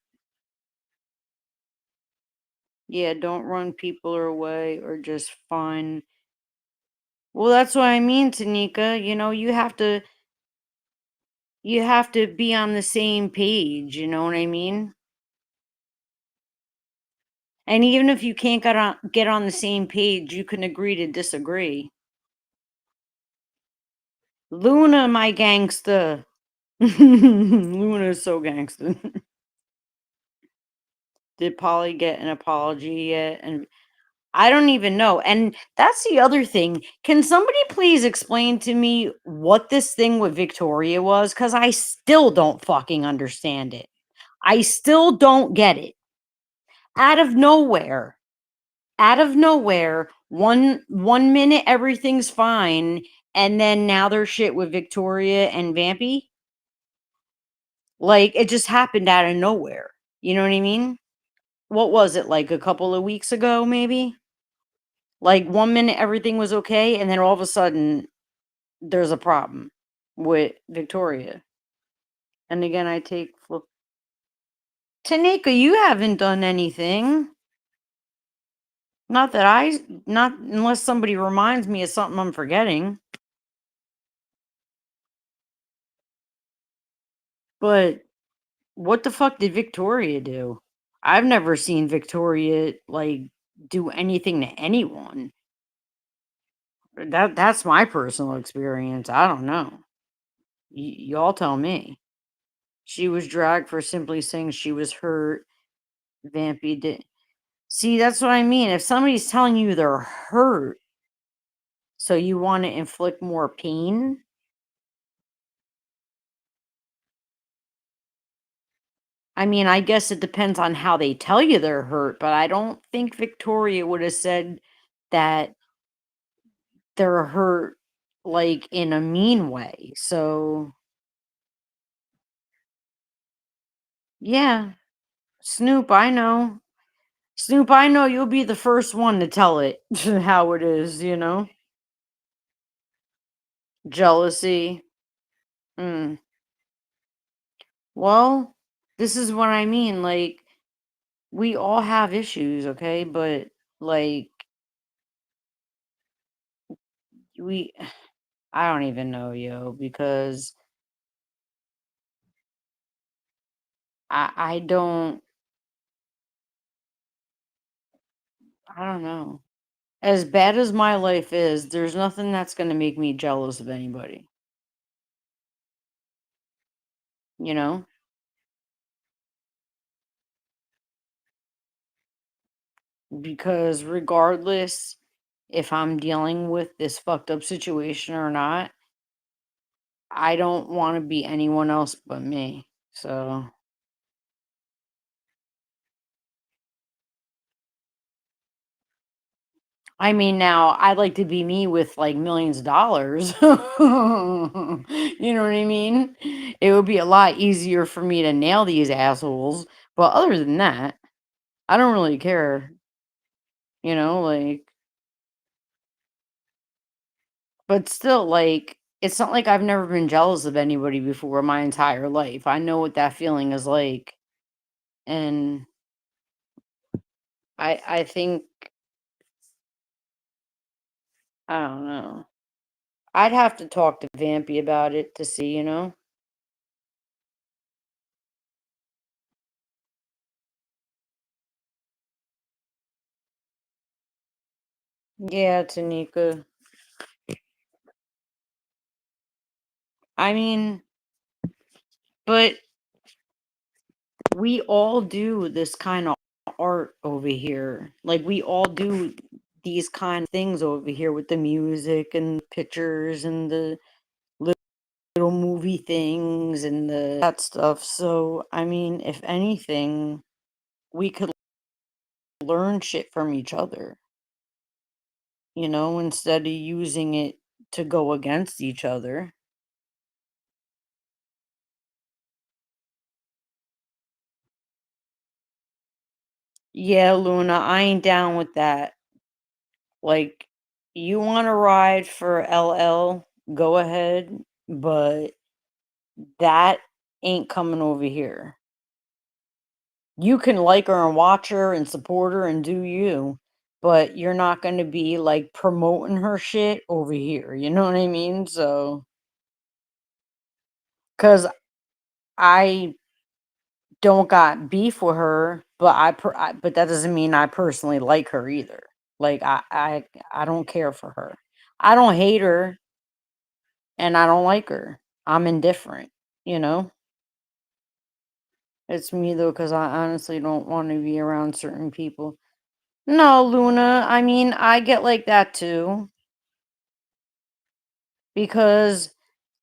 Yeah, don't run people away or just find. Well, that's what I mean, Tanika. You know, you have to be on the same page, you know what I mean? And even if you can't get on the same page, you can agree to disagree. Luna, my gangsta. Luna is so gangsta. Did Polly get an apology yet? And I don't even know. And that's the other thing. Can somebody please explain to me what this thing with Victoria was? Because I still don't fucking understand it. I still don't get it. Out of nowhere, one minute everything's fine, and then now there's shit with Victoria and Vampy. Like it just happened out of nowhere. You know what I mean? What was it, like a couple of weeks ago, maybe? Like one minute everything was okay, and then all of a sudden there's a problem with Victoria. And again, I take flip. Tanika, you haven't done anything. Not that not unless somebody reminds me of something I'm forgetting. But what the fuck did Victoria do? I've never seen Victoria like do anything to anyone. That's my personal experience. I don't know. Y'all tell me. She was dragged for simply saying she was hurt. Vampy did. See, that's what I mean. If somebody's telling you they're hurt, so you want to inflict more pain, I mean, I guess it depends on how they tell you they're hurt, but I don't think Victoria would have said that they're hurt like in a mean way. So, yeah, Snoop, I know. Snoop, I know you'll be the first one to tell it how it is, you know? Jealousy. Mm. Well, this is what I mean. Like, we all have issues, okay? But, like, we, I don't even know, yo, because I don't, I don't know. As bad as my life is, there's nothing that's going to make me jealous of anybody, you know? Because regardless if I'm dealing with this fucked up situation or not, I don't want to be anyone else but me. So, I mean, now I'd like to be me with like millions of dollars. You know what I mean? It would be a lot easier for me to nail these assholes. But other than that, I don't really care. You know, like, but still, like, it's not like I've never been jealous of anybody before my entire life. I know what that feeling is like. And I think, I don't know. I'd have to talk to Vampy about it to see, you know? Yeah, Tanika. I mean, but we all do this kind of art over here. Like we all do these kind of things over here with the music and pictures and the little movie things and that stuff. So, I mean, if anything, we could learn shit from each other, instead of using it to go against each other. Yeah, Luna, I ain't down with that. Like, you want to ride for LL, go ahead, but that ain't coming over here. You can like her and watch her and support her and do you, but you're not going to be like promoting her shit over here. You know what I mean? So, because I don't got beef with her, but but that doesn't mean I personally like her either. Like I don't care for her. I don't hate her and I don't like her. I'm indifferent, you know? It's me though, because I honestly don't want to be around certain people. No, Luna, I mean, I get like that too. Because,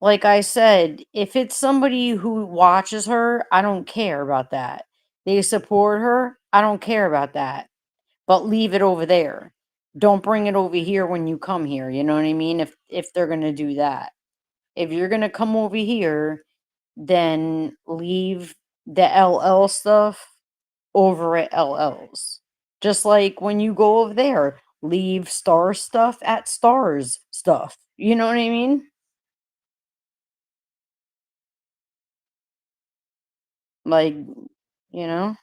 like I said, if it's somebody who watches her, I don't care about that. They support her, I don't care about that. But leave it over there. Don't bring it over here when you come here, you know what I mean? If they're going to do that. If you're going to come over here, then leave the LL stuff over at LL's. Just like when you go over there, leave Star stuff at Star's stuff. You know what I mean? Like, you know,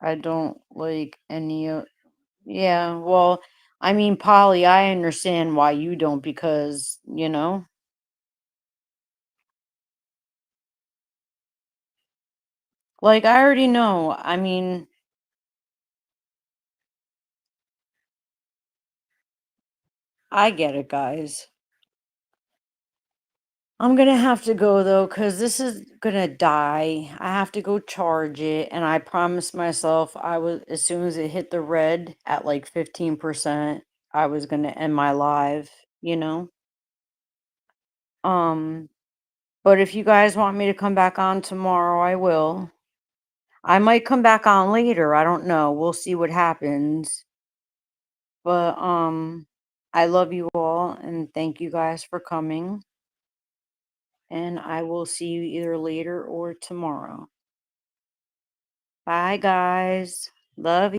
I don't like any of. Yeah, well, I mean, Polly, I understand why you don't because, like I already know. I mean, I get it, guys. I'm gonna have to go though, because this is gonna die. I have to go charge it, and I promised myself I was as soon as it hit the red at like 15%, I was gonna end my live, you know? Um, but if you guys want me to come back on tomorrow, I will. I might come back on later. I don't know. We'll see what happens. But I love you all and thank you guys for coming. And I will see you either later or tomorrow. Bye guys. Love you.